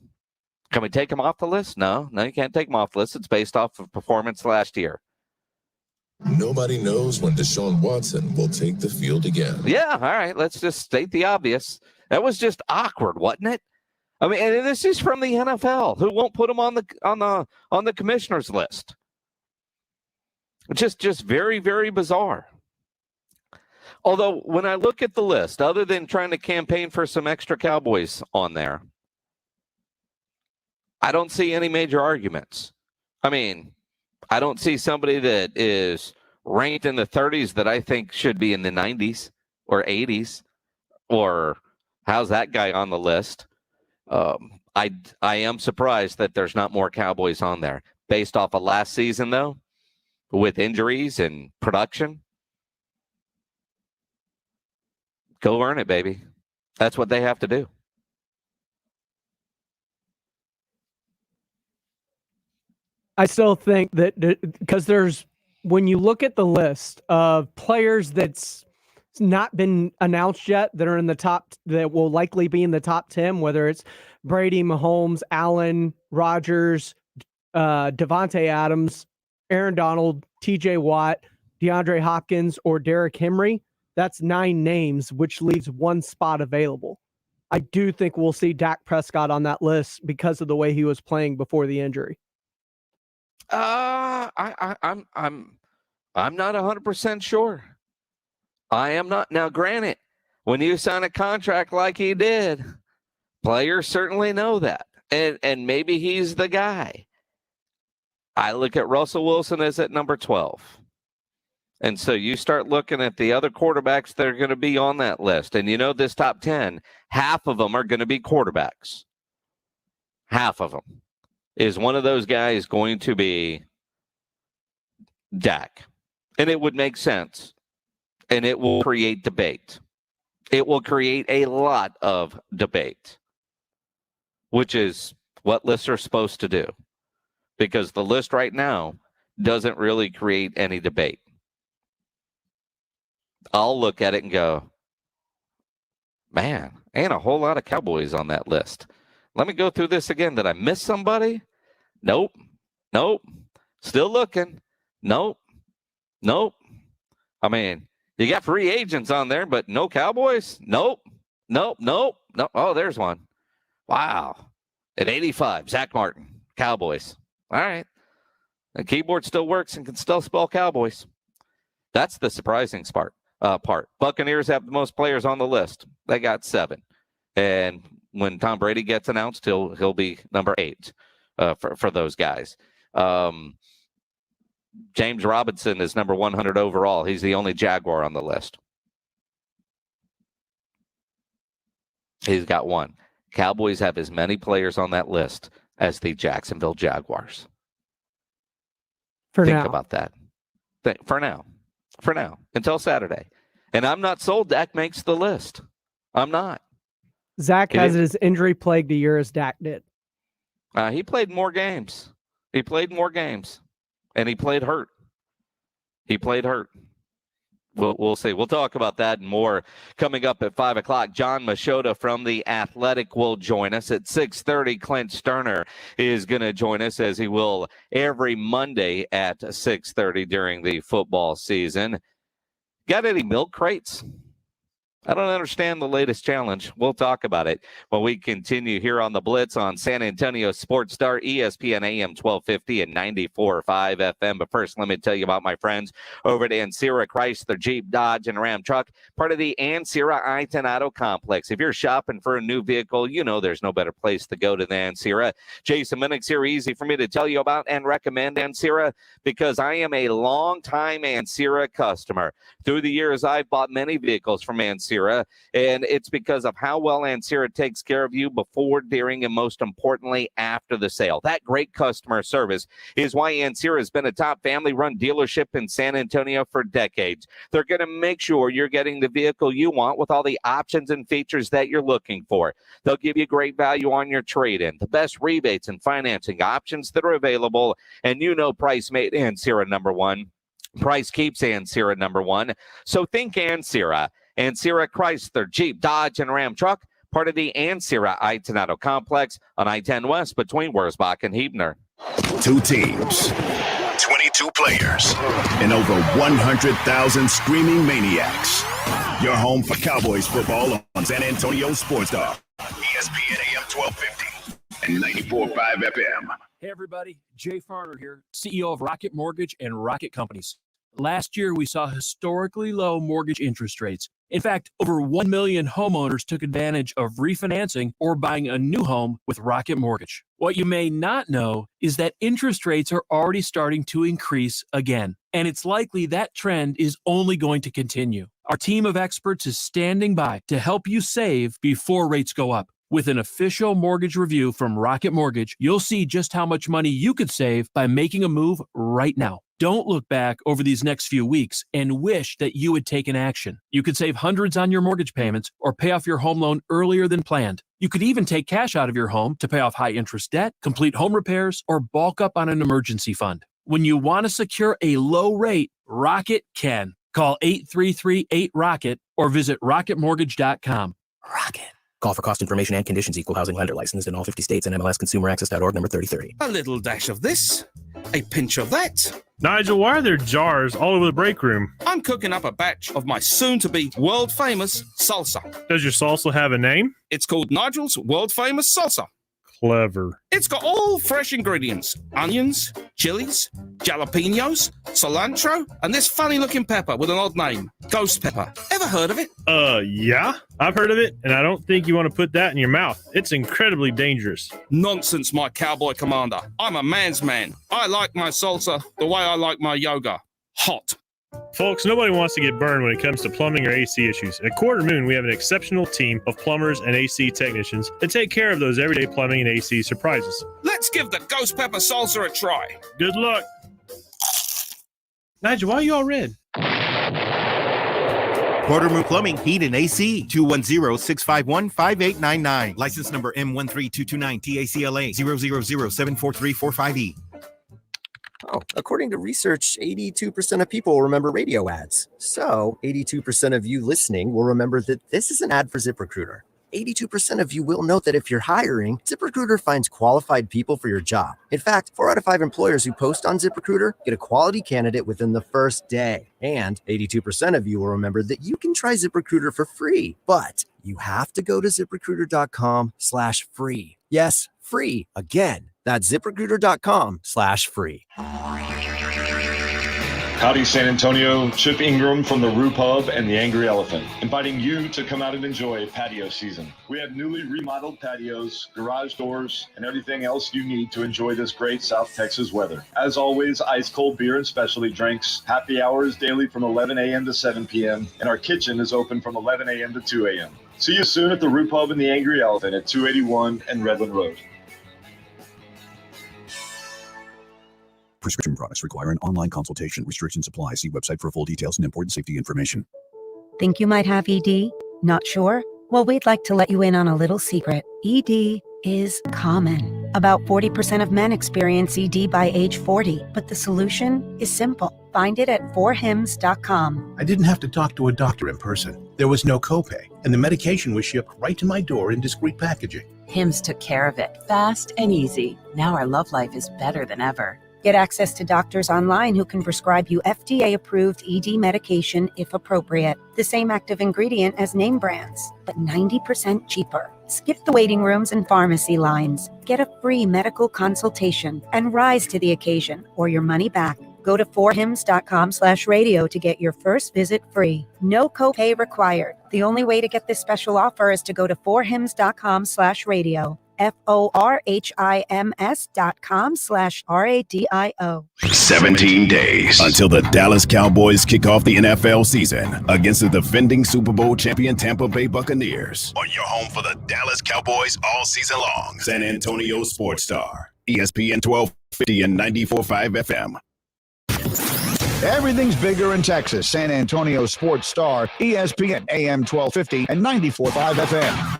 Can we take him off the list? No, you can't take him off the list. It's based off of performance last year. Nobody knows when Deshaun Watson will take the field again. Yeah, all right. Let's just state the obvious. That was just awkward, wasn't it? I mean, and this is from the NFL, who won't put him on the commissioner's list. Just very, very bizarre. Although when I look at the list, other than trying to campaign for some extra Cowboys on there, I don't see any major arguments. I mean, I don't see somebody that is ranked in the 30s that I think should be in the 90s or 80s, or how's that guy on the list? I am surprised that there's not more Cowboys on there. Based off of last season, though, with injuries and production, go earn it, baby. That's what they have to do. I still think that because when you look at the list of players that's not been announced yet that are in the top, that will likely be in the top 10, whether it's Brady, Mahomes, Allen, Rodgers, Devontae Adams, Aaron Donald, TJ Watt, DeAndre Hopkins, or Derrick Henry, that's 9 names, which leaves 1 spot available. I do think we'll see Dak Prescott on that list because of the way he was playing before the injury. I'm not 100% sure. I am not. Now, granted, when you sign a contract like he did, players certainly know that, and maybe he's the guy. I look at Russell Wilson as at number 12. And so you start looking at the other quarterbacks that are going to be on that list. And you know, this top 10, half of them are going to be quarterbacks. Half of them. Is one of those guys going to be Dak? And it would make sense. And it will create debate. It will create a lot of debate, which is what lists are supposed to do. Because the list right now doesn't really create any debate. I'll look at it and go, man, ain't a whole lot of Cowboys on that list. Let me go through this again. Did I miss somebody? Nope. Still looking. Nope. I mean, you got free agents on there, but no Cowboys? Nope. Oh, there's one. Wow. At 85, Zack Martin, Cowboys. All right. The keyboard still works and can still spell Cowboys. That's the surprising part. Buccaneers have the most players on the list. They got 7. And when Tom Brady gets announced, he'll be number 8 for those guys. James Robinson is number 100 overall. He's the only Jaguar on the list. He's got 1. Cowboys have as many players on that list as the Jacksonville Jaguars. Think about that. For now, until Saturday. And I'm not sold Dak makes the list. I'm not. Zach has his injury-plagued year as Dak did. He played more games. And he played hurt. We'll see. We'll talk about that and more coming up at 5 o'clock. John Machota from The Athletic will join us at 6:30. Clint Sterner is going to join us, as he will every Monday at 6:30 during the football season. Got any milk crates? I don't understand the latest challenge. We'll talk about it when we continue here on the Blitz on San Antonio Sports Star, ESPN AM 1250 and 94.5 FM. But first, let me tell you about my friends over at Ancira Chrysler, Jeep, Dodge, and Ram Truck, part of the Ancira I-10 Auto Complex. If you're shopping for a new vehicle, you know there's no better place to go than Ancira. Jason Minnick's here. Easy for me to tell you about and recommend Ancira because I am a long-time Ancira customer. Through the years, I've bought many vehicles from Ancira. And it's because of how well Ancira takes care of you before, during, and most importantly, after the sale. That great customer service is why Ancira has been a top family-run dealership in San Antonio for decades. They're going to make sure you're getting the vehicle you want with all the options and features that you're looking for. They'll give you great value on your trade-in, the best rebates and financing options that are available, and you know price made Ancira number 1. Price keeps Ancira number 1. So think Ancira. Ancira Chrysler, Jeep, Dodge, and Ram Truck, part of the Ancira I-10 Auto Complex on I-10 West between Wurzbach and Huebner. 2 teams, 22 players, and over 100,000 screaming maniacs. Your home for Cowboys football on San Antonio Sports Star, ESPN AM 1250. and 94.5 FM. Hey, everybody. Jay Farner here, CEO of Rocket Mortgage and Rocket Companies. Last year, we saw historically low mortgage interest rates. In fact, over 1 million homeowners took advantage of refinancing or buying a new home with Rocket Mortgage. What you may not know is that interest rates are already starting to increase again, and it's likely that trend is only going to continue. Our team of experts is standing by to help you save before rates go up. With an official mortgage review from Rocket Mortgage, you'll see just how much money you could save by making a move right now. Don't look back over these next few weeks and wish that you had taken action. You could save hundreds on your mortgage payments or pay off your home loan earlier than planned. You could even take cash out of your home to pay off high-interest debt, complete home repairs, or bulk up on an emergency fund. When you want to secure a low rate, Rocket can. Call 833-8ROCKET or visit rocketmortgage.com. Rocket. Call for cost information and conditions. Equal housing lender licensed in all 50 states and MLSConsumerAccess.org number 3030. A little dash of this, a pinch of that. Nigel, why are there jars all over the break room? I'm cooking up a batch of my soon-to-be world-famous salsa. Does your salsa have a name? It's called Nigel's world-famous salsa. Clever. It's got all fresh ingredients: onions, chilies, jalapenos, cilantro, and this funny-looking pepper with an odd name, ghost pepper. Ever heard of it? Yeah, I've heard of it, and I don't think you want to put that in your mouth. It's incredibly dangerous. Nonsense, my cowboy commander. I'm a man's man. I like my salsa the way I like my yoga. Hot. Folks, nobody wants to get burned when it comes to plumbing or AC issues. At Quarter Moon, we have an exceptional team of plumbers and AC technicians that take care of those everyday plumbing and AC surprises. Let's give the ghost pepper salsa a try. Good luck. Nigel, why are you all red? Quarter Moon Plumbing, Heat, and AC. 210-651-5899. License number M13229 TACLA 000743445E. Oh, according to research, 82% of people remember radio ads. So 82% of you listening will remember that this is an ad for ZipRecruiter. 82% of you will note that if you're hiring, ZipRecruiter finds qualified people for your job. In fact, 4 out of 5 employers who post on ZipRecruiter get a quality candidate within the first day. And 82% of you will remember that you can try ZipRecruiter for free, but you have to go to ZipRecruiter.com/free. Yes, free. Again, that's ZipRecruiter.com/free. Howdy, San Antonio. Chip Ingram from the Roo Pub and the Angry Elephant, inviting you to come out and enjoy patio season. We have newly remodeled patios, garage doors, and everything else you need to enjoy this great South Texas weather. As always, ice cold beer and specialty drinks. Happy hours daily from 11 a.m. to 7 p.m. And our kitchen is open from 11 a.m. to 2 a.m. See you soon at the Roo Pub and the Angry Elephant at 281 and Redland Road. Prescription products require an online consultation. Restrictions apply. See website for full details and important safety information. Think you might have ED? Not sure? Well, we'd like to let you in on a little secret. ED is common. About 40% of men experience ED by age 40, but the solution is simple. Find it at forhims.com. I didn't have to talk to a doctor in person. There was no copay, and the medication was shipped right to my door in discreet packaging. Hims took care of it, fast and easy. Now our love life is better than ever. Get access to doctors online who can prescribe you FDA-approved ED medication if appropriate. The same active ingredient as name brands, but 90% cheaper. Skip the waiting rooms and pharmacy lines. Get a free medical consultation and rise to the occasion or your money back. Go to forhims.com/radio to get your first visit free. No copay required. The only way to get this special offer is to go to forhims.com/radio. forhims.com/radio. 17 days until the Dallas Cowboys kick off the NFL season against the defending Super Bowl champion Tampa Bay Buccaneers. On your home for the Dallas Cowboys all season long. San Antonio Sports Star, ESPN 1250 and 94.5 FM. Everything's bigger in Texas. San Antonio Sports Star, ESPN AM 1250 and 94.5 FM.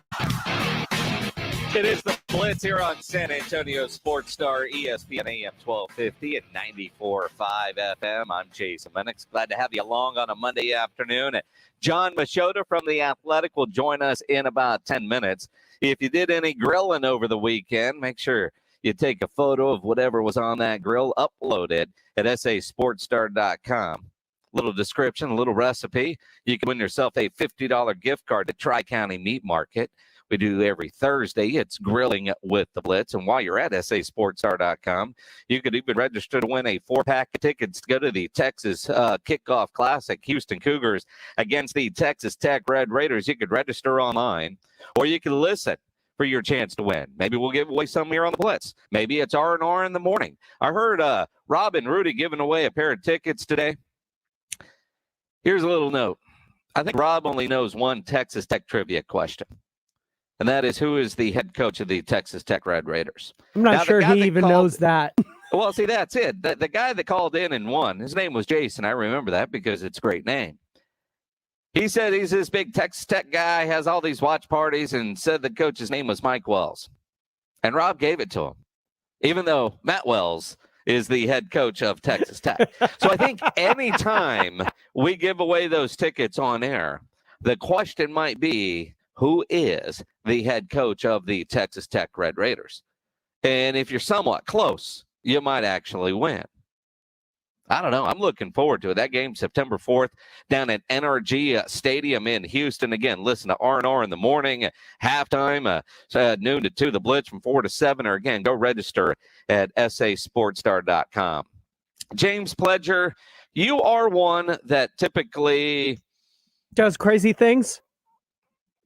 It is the Blitz here on San Antonio Sports Star, ESPN AM 1250 and 94.5 FM. I'm Jason Minix. Glad to have you along on a Monday afternoon. John Machota from The Athletic will join us in about 10 minutes. If you did any grilling over the weekend, make sure you take a photo of whatever was on that grill, upload it at sasportstar.com. Little description, a little recipe. You can win yourself a $50 gift card to Tri-County Meat Market. we do every Thursday. It's Grilling with the Blitz. And while you're at sasportsr.com, you could even register to win a 4-pack of tickets to go to the Texas Kickoff Classic, Houston Cougars against the Texas Tech Red Raiders. You could register online, or you can listen for your chance to win. Maybe we'll give away some here on the Blitz. Maybe it's R&R in the morning. I heard Rob and Rudy giving away a pair of tickets today. Here's a little note. I think Rob only knows one Texas Tech trivia question, and that is, who is the head coach of the Texas Tech Red Raiders? I'm not sure he even knows that. Well, see, that's it. The guy that called in and won, his name was Jason. I remember that because it's a great name. He said he's this big Texas Tech guy, has all these watch parties, and said the coach's name was Mike Wells. And Rob gave it to him, even though Matt Wells is the head coach of Texas Tech. So I think anytime we give away those tickets on air, the question might be, who is the head coach of the Texas Tech Red Raiders? And if you're somewhat close, you might actually win. I don't know. I'm looking forward to it. That game, September 4th, down at NRG Stadium in Houston. Again, listen to R&R in the morning, halftime, noon to 2, the Blitz from 4 to 7. Or again, go register at sasportstar.com. James Pledger, you are one that typically does crazy things.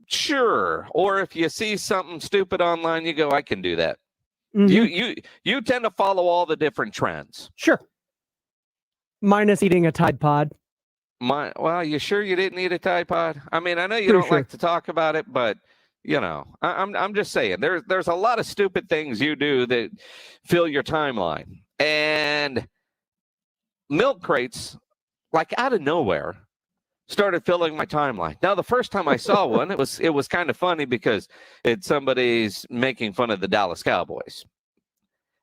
Sure. Or if you see something stupid online, you go, I can do that. Mm-hmm. You tend to follow all the different trends. Sure. Minus eating a Tide Pod. Well, you sure you didn't eat a Tide Pod? I mean, I know you don't like to talk about it, but you know, I'm just saying there's a lot of stupid things you do that fill your timeline. And milk crates, like out of nowhere, started filling my timeline. Now, the first time I saw one, it was kind of funny because it's somebody's making fun of the Dallas Cowboys.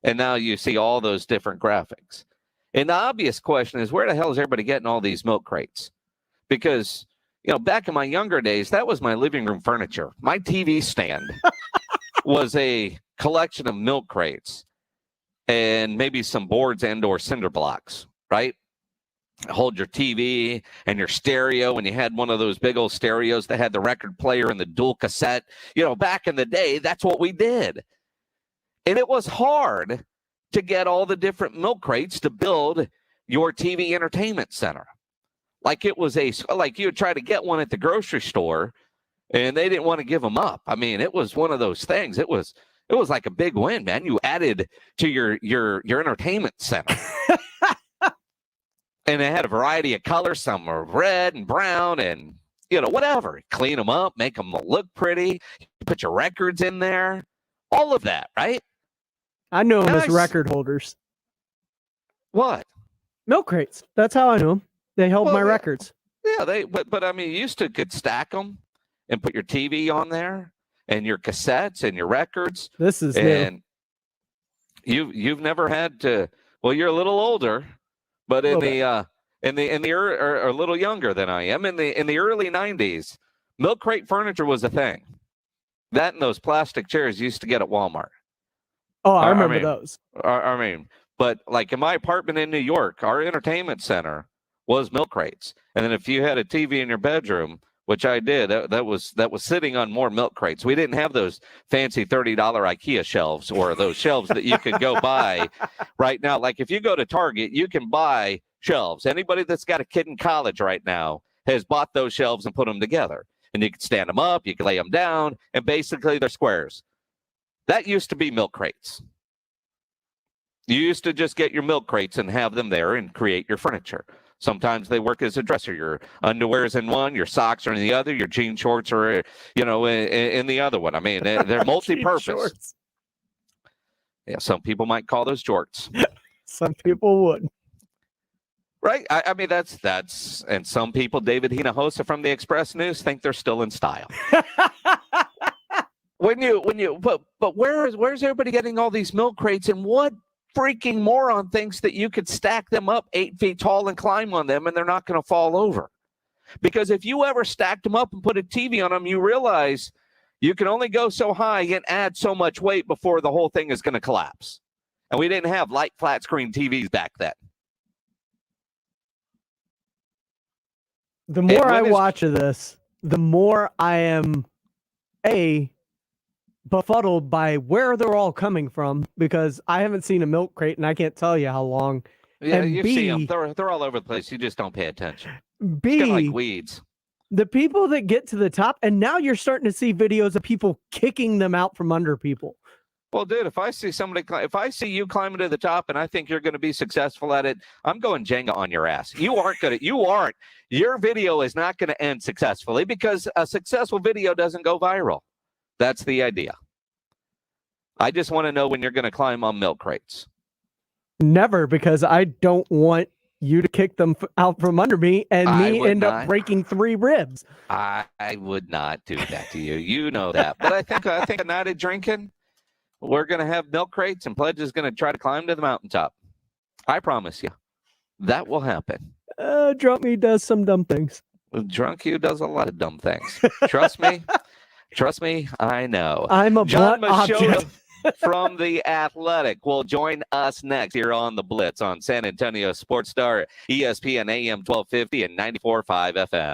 And now you see all those different graphics. And the obvious question is, where the hell is everybody getting all these milk crates? Because, you know, back in my younger days, that was my living room furniture. My TV stand was a collection of milk crates and maybe some boards and or cinder blocks, right? Hold your TV and your stereo, and you had one of those big old stereos that had the record player and the dual cassette. You know, back in the day, that's what we did. And it was hard to get all the different milk crates to build your TV entertainment center. Like it was like you would try to get one at the grocery store and they didn't want to give them up. I mean, it was one of those things. It was like a big win, man. You added to your entertainment center. And they had a variety of colors. Some were red and brown and, you know, whatever. Clean them up, make them look pretty. You put your records in there. All of that, right? I know them as record holders. What? Milk crates. That's how I know them. They held my records. Yeah, but I mean, you used to could stack them and put your TV on there and your cassettes and your records. This is and new. You've never had to. Well, you're a little older, but in the or a little younger than I am. In the early 90s, milk crate furniture was a thing. That and those plastic chairs you used to get at Walmart. Oh, I remember those. I mean, but like in my apartment in New York, our entertainment center was milk crates. And then if you had a TV in your bedroom, which I did, that was sitting on more milk crates. We didn't have those fancy $30 IKEA shelves or those shelves that you could go buy right now. Like if you go to Target, you can buy shelves. Anybody that's got a kid in college right now has bought those shelves and put them together. And you can stand them up, you can lay them down, and basically they're squares. That used to be milk crates. You used to just get your milk crates and have them there and create your furniture. Sometimes they work as a dresser. Your underwear is in one, your socks are in the other, your jean shorts are, you know, in the other one. I mean, they're multi-purpose. Yeah, some people might call those jorts. Some people would. Right? I mean, that's, and some people, David Hinojosa from the Express News, think they're still in style. But where's everybody getting all these milk crates, and what freaking moron thinks that you could stack them up 8 feet tall and climb on them and they're not going to fall over? Because if you ever stacked them up and put a TV on them, you realize you can only go so high and add so much weight before the whole thing is going to collapse. And we didn't have light flat screen TVs back then. The more I watch of this, the more I am befuddled by where they're all coming from because I haven't seen a milk crate and I can't tell you how long. Yeah, and you see them. They're all over the place. You just don't pay attention. B, it's kind of like weeds. The people that get to the top, and now you're starting to see videos of people kicking them out from under people. Well, dude, if I see you climbing to the top and I think you're going to be successful at it, I'm going Jenga on your ass. You aren't. Your video is not going to end successfully because a successful video doesn't go viral. That's the idea. I just want to know when you're going to climb on milk crates. Never, because I don't want you to kick them out from under me and me end up breaking 3 ribs. I would not do that to you. You know that. But I think a night of drinking, we're going to have milk crates and Pledge is going to try to climb to the mountaintop. I promise you. That will happen. Drunk me does some dumb things. Drunk you does a lot of dumb things. Trust me. Trust me, I know. I'm a blunt object. From The Athletic will join us next here on The Blitz on San Antonio Sports Star, ESPN AM 1250 and 94.5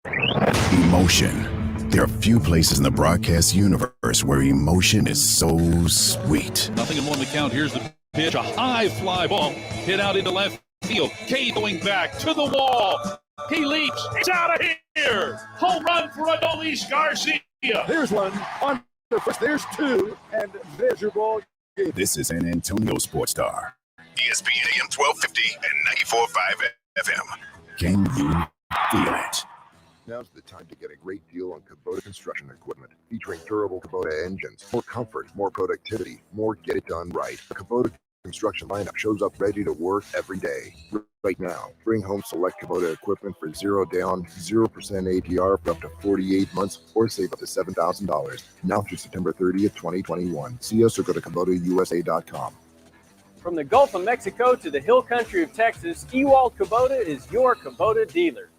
FM. Emotion. There are few places in the broadcast universe where emotion is so sweet. Nothing in one to count. Here's the pitch. A high fly ball hit out into left field. K going back to the wall. He leaps. It's out of here. Home run for Adolis Garcia. There's one. On the first, there's 2. And there's your ball. This is San Antonio Sports Star. ESPN AM 1250 and 94.5 FM. Can you feel it? Now's the time to get a great deal on Kubota construction equipment, featuring durable Kubota engines, more comfort, more productivity, more get it done right. The Kubota construction lineup shows up ready to work every day. Right now, bring home select Kubota equipment for 0 down, 0% APR for up to 48 months, or save up to $7,000. Now through September 30th, 2021. See us or go to KubotaUSA.com. From the Gulf of Mexico to the hill country of Texas, Ewald Kubota is your Kubota dealer.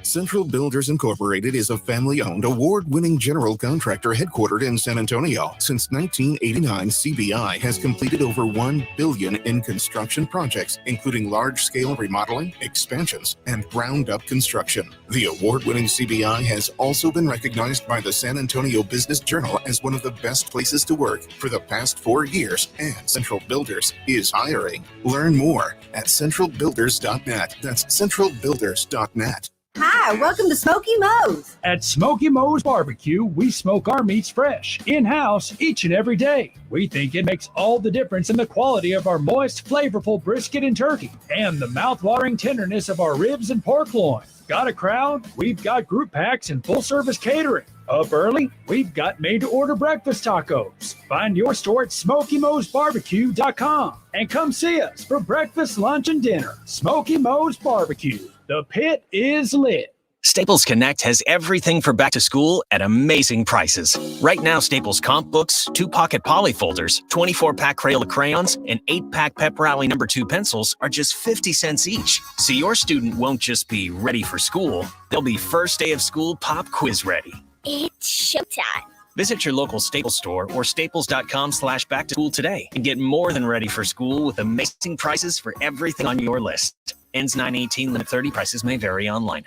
Central Builders Incorporated is a family-owned, award-winning general contractor headquartered in San Antonio. Since 1989, CBI has completed over $1 billion in construction projects, including large-scale remodeling, expansions, and ground-up construction. The award-winning CBI has also been recognized by the San Antonio Business Journal as one of the best places to work for the past 4 years, and Central Builders is hiring. Learn more at centralbuilders.net. That's centralbuilders.net. Hi, welcome to Smoky Mo's. At Smoky Mo's Barbecue, we smoke our meats fresh, in-house, each and every day. We think it makes all the difference in the quality of our moist, flavorful brisket and turkey, and the mouth-watering tenderness of our ribs and pork loin. Got a crowd? We've got group packs and full-service catering. Up early? We've got made-to-order breakfast tacos. Find your store at SmokyMo'sBarbecue.com and come see us for breakfast, lunch, and dinner. Smoky Mo's Barbecue. The pit is lit. Staples Connect has everything for back to school at amazing prices. Right now, Staples comp books, 2-pocket poly folders, 24-pack Crayola crayons, and 8-pack Pep Rally No. 2 pencils are just 50 cents each. So your student won't just be ready for school, they'll be first day of school pop quiz ready. It's showtime. Visit your local Staples store or staples.com/back to school today and get more than ready for school with amazing prices for everything on your list. Ends 9/18, limit 30, prices may vary online.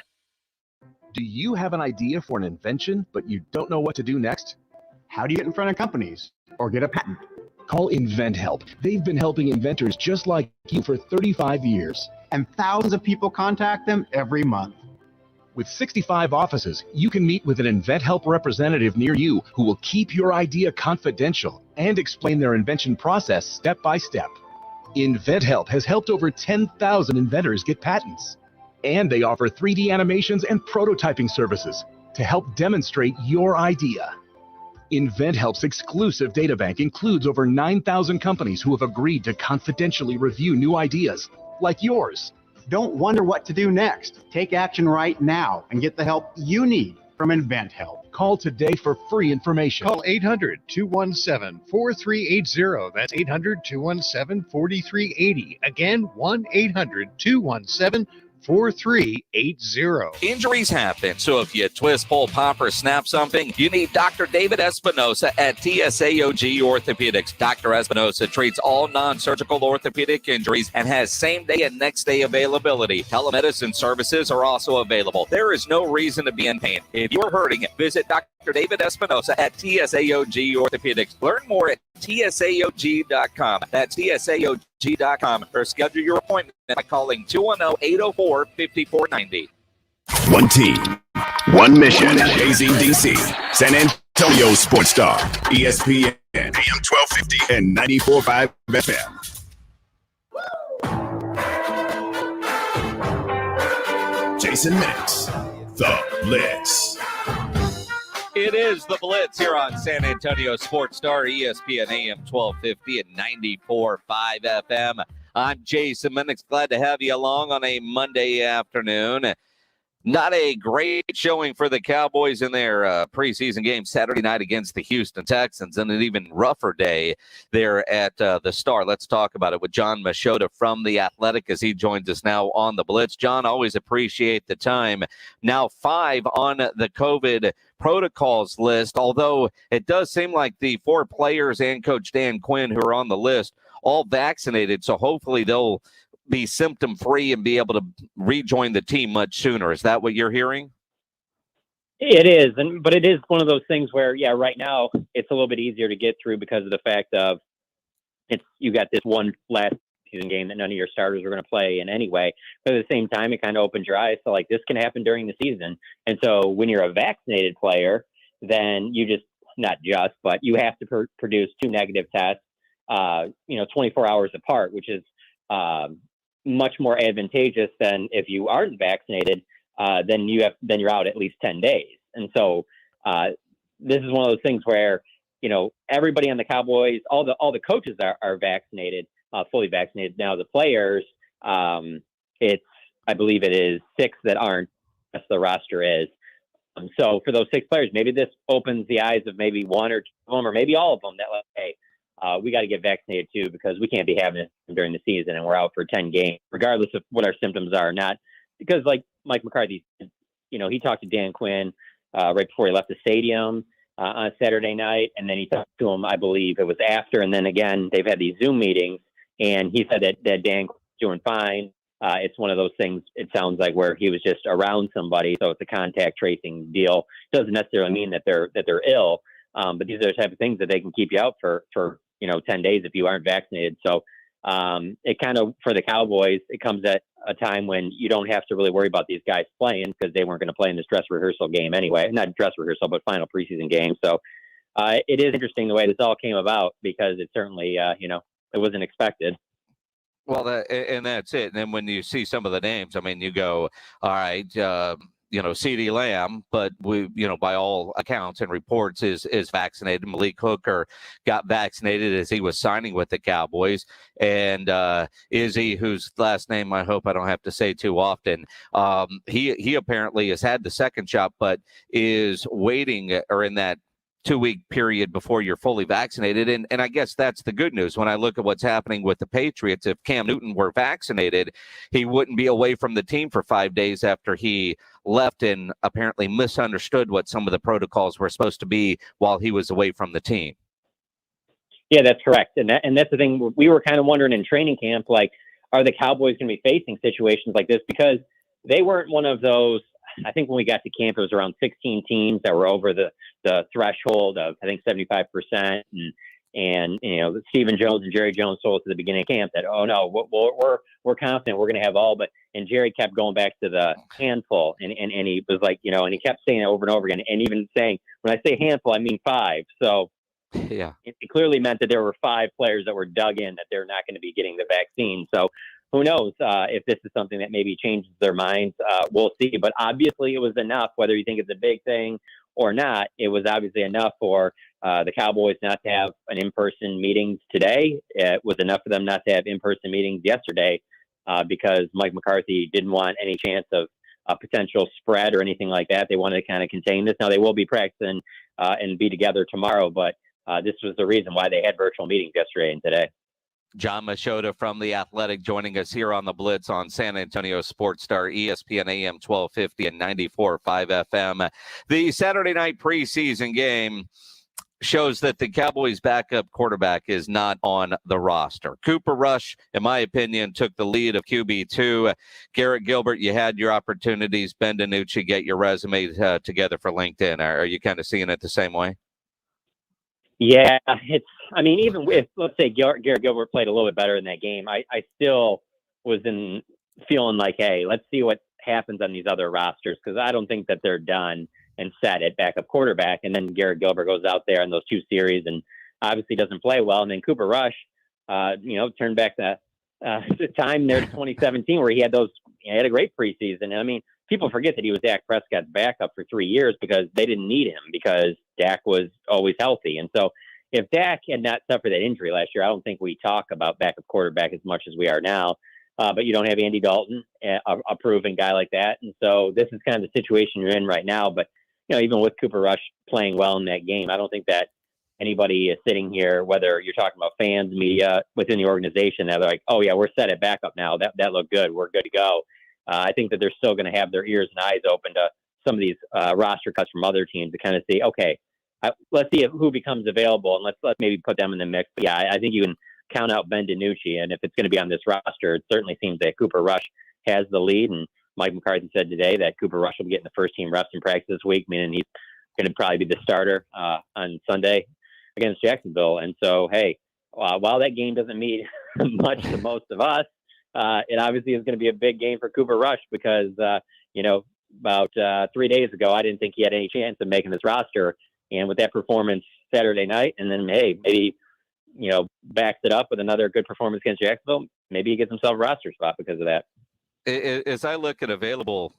Do you have an idea for an invention, but you don't know what to do next? How do you get in front of companies or get a patent? Call InventHelp. They've been helping inventors just like you for 35 years. And thousands of people contact them every month. With 65 offices, you can meet with an InventHelp representative near you who will keep your idea confidential and explain their invention process step by step. InventHelp has helped over 10,000 inventors get patents. And they offer 3D animations and prototyping services to help demonstrate your idea. InventHelp's exclusive databank includes over 9,000 companies who have agreed to confidentially review new ideas, like yours. Don't wonder what to do next. Take action right now and get the help you need from InventHelp. Call today for free information. Call 800-217-4380. That's 800-217-4380. Again, 1-800-217-4380. 4380. Injuries happen, so if you twist, pull, pop, or snap something, you need Dr. David Espinosa at TSAOG Orthopedics. Dr. Espinosa treats all non-surgical orthopedic injuries and has same-day and next-day availability. Telemedicine services are also available. There is no reason to be in pain. If you're hurting, visit Dr. David Espinosa at TSAOG Orthopedics. Learn more at TSAOG.com. That's TSAOG.com, or schedule your appointment by calling 210-804-5490. One team, one mission. AZDC, San Antonio Sports Star, ESPN, AM 1250 and 94.5 FM. Jason Minix, the Blitz. It is the Blitz here on San Antonio Sports Star, ESPN AM 1250 and 94.5 FM. I'm Jason Minix. Glad to have you along on a Monday afternoon. Not a great showing for the Cowboys in their preseason game Saturday night against the Houston Texans, and an even rougher day there at the Star. Let's talk about it with John Machota from The Athletic as he joins us now on the Blitz. John, always appreciate the time. Now 5 on the COVID protocols list, although it does seem like the 4 players and Coach Dan Quinn who are on the list all vaccinated, so hopefully they'll be symptom-free and be able to rejoin the team much sooner. Is that what you're hearing? It is, but it is one of those things where, yeah, right now it's a little bit easier to get through because of the fact of you got this one last season game that none of your starters are going to play in anyway. But at the same time, it kind of opens your eyes to like this can happen during the season. And so when you're a vaccinated player, then you but you have to produce 2 negative tests, 24 hours apart, which is much more advantageous than if you aren't vaccinated. Then you're out at least 10 days. And so this is one of those things where everybody on the Cowboys, all the coaches are vaccinated, fully vaccinated. Now the players, I believe it is 6 that aren't. That's the roster is. So for those 6 players, maybe this opens the eyes of maybe 1 or 2 of them, or maybe all of them that like, hey, we got to get vaccinated too, because we can't be having it during the season and we're out for 10 games, regardless of what our symptoms are. Not because like Mike McCarthy, he talked to Dan Quinn right before he left the stadium on Saturday night. And then he talked to him, I believe it was after. And then again, they've had these Zoom meetings and he said that Dan was doing fine. It's one of those things, it sounds like, where he was just around somebody. So it's a contact tracing deal. Doesn't necessarily mean that they're ill. But these are the type of things that they can keep you out for 10 days if you aren't vaccinated. So it kind of, for the Cowboys, it comes at a time when you don't have to really worry about these guys playing because they weren't going to play in this dress rehearsal game anyway. Not dress rehearsal, but final preseason game. So it is interesting the way this all came about because it certainly, it wasn't expected. Well, and that's it. And then when you see some of the names, I mean, you go, all right, CeeDee Lamb, but we, by all accounts and reports is vaccinated. Malik Hooker got vaccinated as he was signing with the Cowboys. And Izzy, whose last name I hope I don't have to say too often, he apparently has had the second shot, but is waiting or in that 2-week period before you're fully vaccinated. And I guess that's the good news. When I look at what's happening with the Patriots, if Cam Newton were vaccinated, he wouldn't be away from the team for 5 days after he left and apparently misunderstood what some of the protocols were supposed to be while he was away from the team. Yeah, that's correct. And that's the thing. We were kind of wondering in training camp, like, are the Cowboys going to be facing situations like this? Because they weren't one of those. I think when we got to camp, it was around 16 teams that were over the threshold of, I think, 75%. And Stephen Jones and Jerry Jones told us at the beginning of camp that, oh no, we're confident we're going to have all. And Jerry kept going back to the handful, and he was like, and he kept saying it over and over again, and even saying, when I say handful, I mean 5. So yeah, it clearly meant that there were 5 players that were dug in that they're not going to be getting the vaccine. So who knows if this is something that maybe changes their minds. We'll see. But obviously it was enough, whether you think it's a big thing or not. It was obviously enough for the Cowboys not to have an in-person meetings today. It was enough for them not to have in-person meetings yesterday because Mike McCarthy didn't want any chance of a potential spread or anything like that. They wanted to kind of contain this. Now they will be practicing and be together tomorrow, but this was the reason why they had virtual meetings yesterday and today. John Machota from The Athletic joining us here on the Blitz on San Antonio Sports Star, ESPN AM 1250 and 94.5 FM. The Saturday night preseason game shows that the Cowboys' backup quarterback is not on the roster. Cooper Rush, in my opinion, took the lead of QB2. Garrett Gilbert, you had your opportunities. Ben DiNucci, get your resume together for LinkedIn. Are you kind of seeing it the same way? Yeah, even if, let's say, Garrett Gilbert played a little bit better in that game, I still was feeling like, hey, let's see what happens on these other rosters, because I don't think that they're done and set at backup quarterback. And then Garrett Gilbert goes out there in those 2 series and obviously doesn't play well. And then Cooper Rush, turned back the time there to 2017 where he had a great preseason. I mean, people forget that he was Dak Prescott's backup for 3 years because they didn't need him because Dak was always healthy. And so if Dak had not suffered that injury last year, I don't think we talk about backup quarterback as much as we are now. But you don't have Andy Dalton, a proven guy like that. And so this is kind of the situation you're in right now. But, even with Cooper Rush playing well in that game, I don't think that anybody is sitting here, whether you're talking about fans, media, within the organization, that they're like, oh, yeah, we're set at backup now. That looked good. We're good to go. I think that they're still going to have their ears and eyes open to some of these roster cuts from other teams to kind of see, okay, let's see who becomes available, and let's maybe put them in the mix. But yeah, I think you can count out Ben DiNucci, and if it's going to be on this roster, it certainly seems that Cooper Rush has the lead. And Mike McCarthy said today that Cooper Rush will be getting the first team reps in practice this week, meaning he's going to probably be the starter on Sunday against Jacksonville. And so, hey, while that game doesn't mean much to most of us, it obviously is going to be a big game for Cooper Rush because, about 3 days ago, I didn't think he had any chance of making this roster. And with that performance Saturday night, and then, hey, maybe, backs it up with another good performance against Jacksonville, maybe he gets himself a roster spot because of that. As I look at available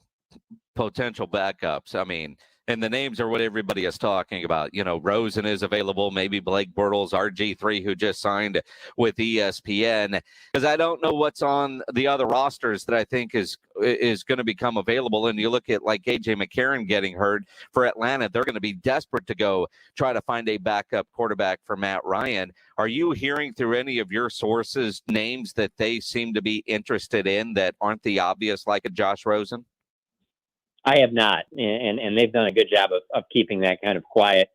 potential backups, I mean, and the names are what everybody is talking about. Rosen is available, maybe Blake Bortles, RG3, who just signed with ESPN. Because I don't know what's on the other rosters that I think is going to become available. And you look at like AJ McCarron getting hurt for Atlanta, they're going to be desperate to go try to find a backup quarterback for Matt Ryan. Are you hearing through any of your sources names that they seem to be interested in that aren't the obvious, like a Josh Rosen? I have not, and they've done a good job of keeping that kind of quiet,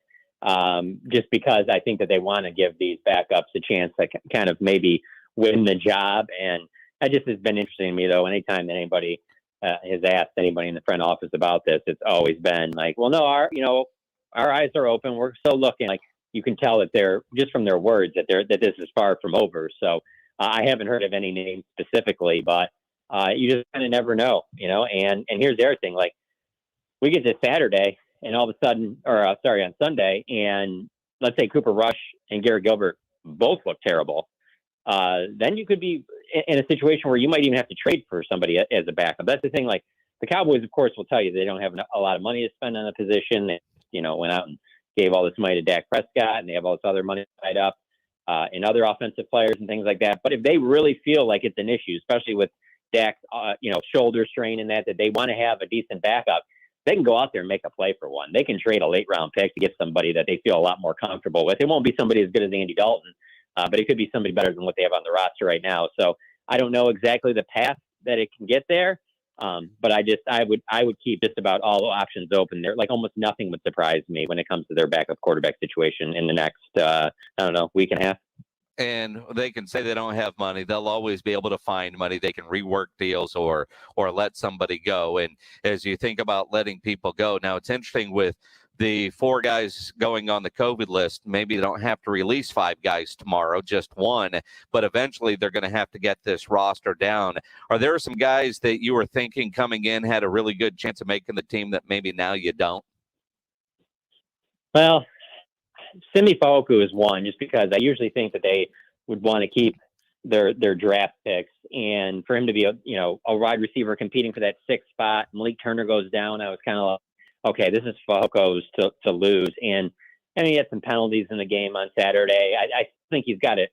just because I think that they want to give these backups a chance to kind of maybe win the job. And that just has been interesting to me, though. Anytime that anybody has asked anybody in the front office about this, it's always been like, well, no, our eyes are open. We're still looking. Like, you can tell that they're just from their words that this is far from over. So I haven't heard of any names specifically, but you just kind of never know, and here's the other thing, like we get to Saturday and all of a sudden, on Sunday, and let's say Cooper Rush and Garrett Gilbert both look terrible. Then you could be in a situation where you might even have to trade for somebody as a backup. That's the thing. Like the Cowboys, of course, will tell you they don't have a lot of money to spend on a position. They, went out and gave all this money to Dak Prescott, and they have all this other money tied up in other offensive players and things like that. But if they really feel like it's an issue, especially with Dak's, shoulder strain and that they want to have a decent backup, they can go out there and make a play for one. They can trade a late round pick to get somebody that they feel a lot more comfortable with. It won't be somebody as good as Andy Dalton, but it could be somebody better than what they have on the roster right now. So I don't know exactly the path that it can get there. But I would keep just about all the options open there. Like almost nothing would surprise me when it comes to their backup quarterback situation in the next, week and a half. And they can say they don't have money. They'll always be able to find money. They can rework deals or let somebody go. And as you think about letting people go, now it's interesting with the 4 guys going on the COVID list. Maybe they don't have to release 5 guys tomorrow, just 1, but eventually they're going to have to get this roster down. Are there some guys that you were thinking coming in had a really good chance of making the team that maybe now you don't? Well, Simi Fehoko is one, just because I usually think that they would want to keep their draft picks, and for him to be a wide receiver competing for that 6th spot, Malik Turner goes down. I was kind of like, okay, this is Fehoko's to lose, and he had some penalties in the game on Saturday. I think he's got a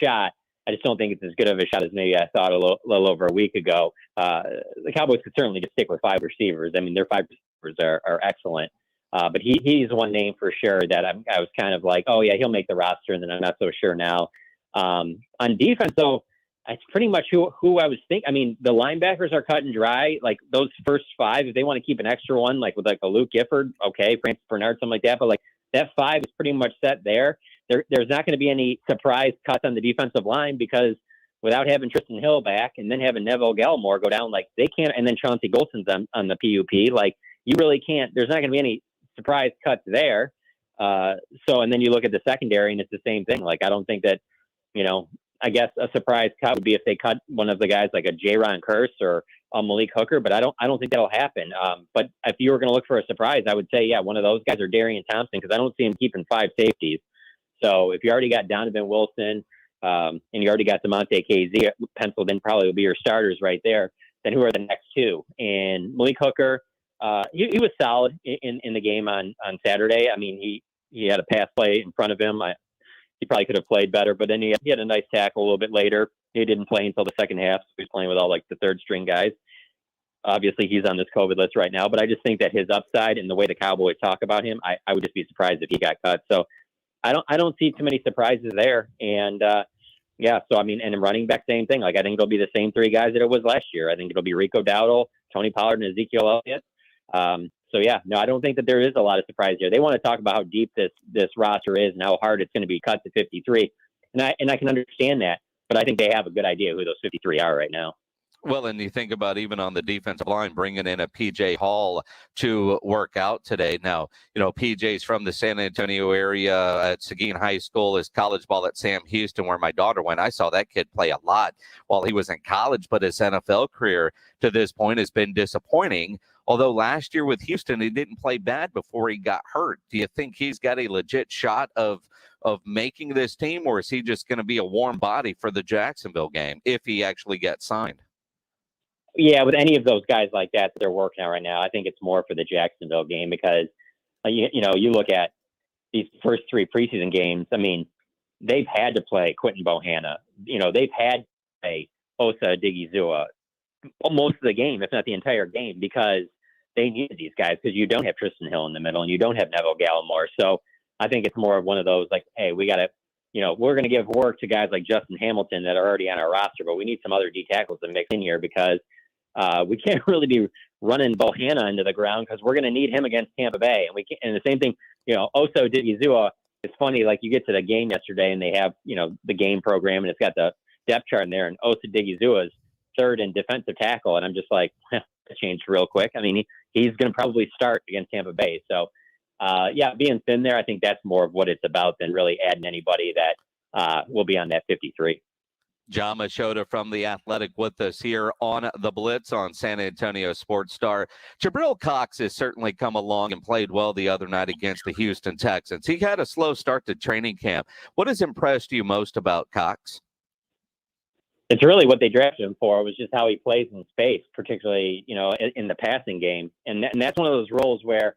shot. I just don't think it's as good of a shot as maybe I thought a little over a week ago. The Cowboys could certainly just stick with 5 receivers. I mean, their 5 receivers are excellent. But he's one name for sure that I was kind of like, oh, yeah, he'll make the roster, and then I'm not so sure now. On defense, though, that's pretty much who I was thinking. I mean, the linebackers are cut and dry. Like those first 5, if they want to keep an extra one, like with like a Luke Gifford, okay, Francis Bernard, something like that. But like that 5 is pretty much set there. There's not going to be any surprise cuts on the defensive line because without having Tristan Hill back and then having Neville Gallimore go down, like they can't, and then Chauncey Golson's on the PUP, like you really can't. There's not going to be any surprise cuts there. And then you look at the secondary and it's the same thing. Like I don't think that, I guess a surprise cut would be if they cut one of the guys like a J-Ron Curse or a Malik Hooker, but I don't think that'll happen. But if you were going to look for a surprise, I would say, yeah, one of those guys or Darian Thompson, because I don't see him keeping 5 safeties. So if you already got Donovan Wilson and you already got DeMonte KZ penciled in, probably will be your starters right there. Then who are the next 2? And Malik Hooker, he was solid in the game on Saturday. I mean, he had a pass play in front of him. He probably could have played better, but then he had a nice tackle a little bit later. He didn't play until the second half. So he's playing with all like the third string guys. Obviously he's on this COVID list right now, but I just think that his upside and the way the Cowboys talk about him, I would just be surprised if he got cut. So I don't see too many surprises there. And so I mean, and in running back, same thing. Like I think it'll be the same 3 guys that it was last year. I think it'll be Rico Dowdle, Tony Pollard, and Ezekiel Elliott. No, I don't think that there is a lot of surprise here. They want to talk about how deep this roster is and how hard it's going to be cut to 53. And I can understand that, but I think they have a good idea who those 53 are right now. Well, and you think about even on the defensive line, bringing in a PJ Hall to work out today. Now, PJ's from the San Antonio area at Seguin High School, his college ball at Sam Houston, where my daughter went. I saw that kid play a lot while he was in college, but his NFL career to this point has been disappointing. Although last year with Houston, he didn't play bad before he got hurt. Do you think he's got a legit shot of making this team, or is he just going to be a warm body for the Jacksonville game if he actually gets signed? Yeah, with any of those guys like that they're working on right now, I think it's more for the Jacksonville game because, you look at these first 3 preseason games. I mean, they've had to play Quinton Bohanna. They've had to play Osa Odighizuwa most of the game, if not the entire game, because they needed these guys because you don't have Tristan Hill in the middle and you don't have Neville Gallimore. So I think it's more of one of those like, hey, we got to, we're going to give work to guys like Justin Hamilton that are already on our roster, but we need some other D tackles to mix in here because we can't really be running Bohanna into the ground because we're going to need him against Tampa Bay. And and the same thing, Osa Odighizuwa, it's funny, like you get to the game yesterday and they have, the game program and it's got the depth chart in there and Osa Odighizuwa's 3rd in defensive tackle. And I'm just like, it changed real quick. I mean, he's going to probably start against Tampa Bay. So being thin there, I think that's more of what it's about than really adding anybody that will be on that 53. John Machota from The Athletic with us here on the Blitz on San Antonio Sports Star. Jabril Cox has certainly come along and played well the other night against the Houston Texans. He had a slow start to training camp. What has impressed you most about Cox? It's really what they drafted him for. It was just how he plays in space, particularly, in the passing game. And that's one of those roles where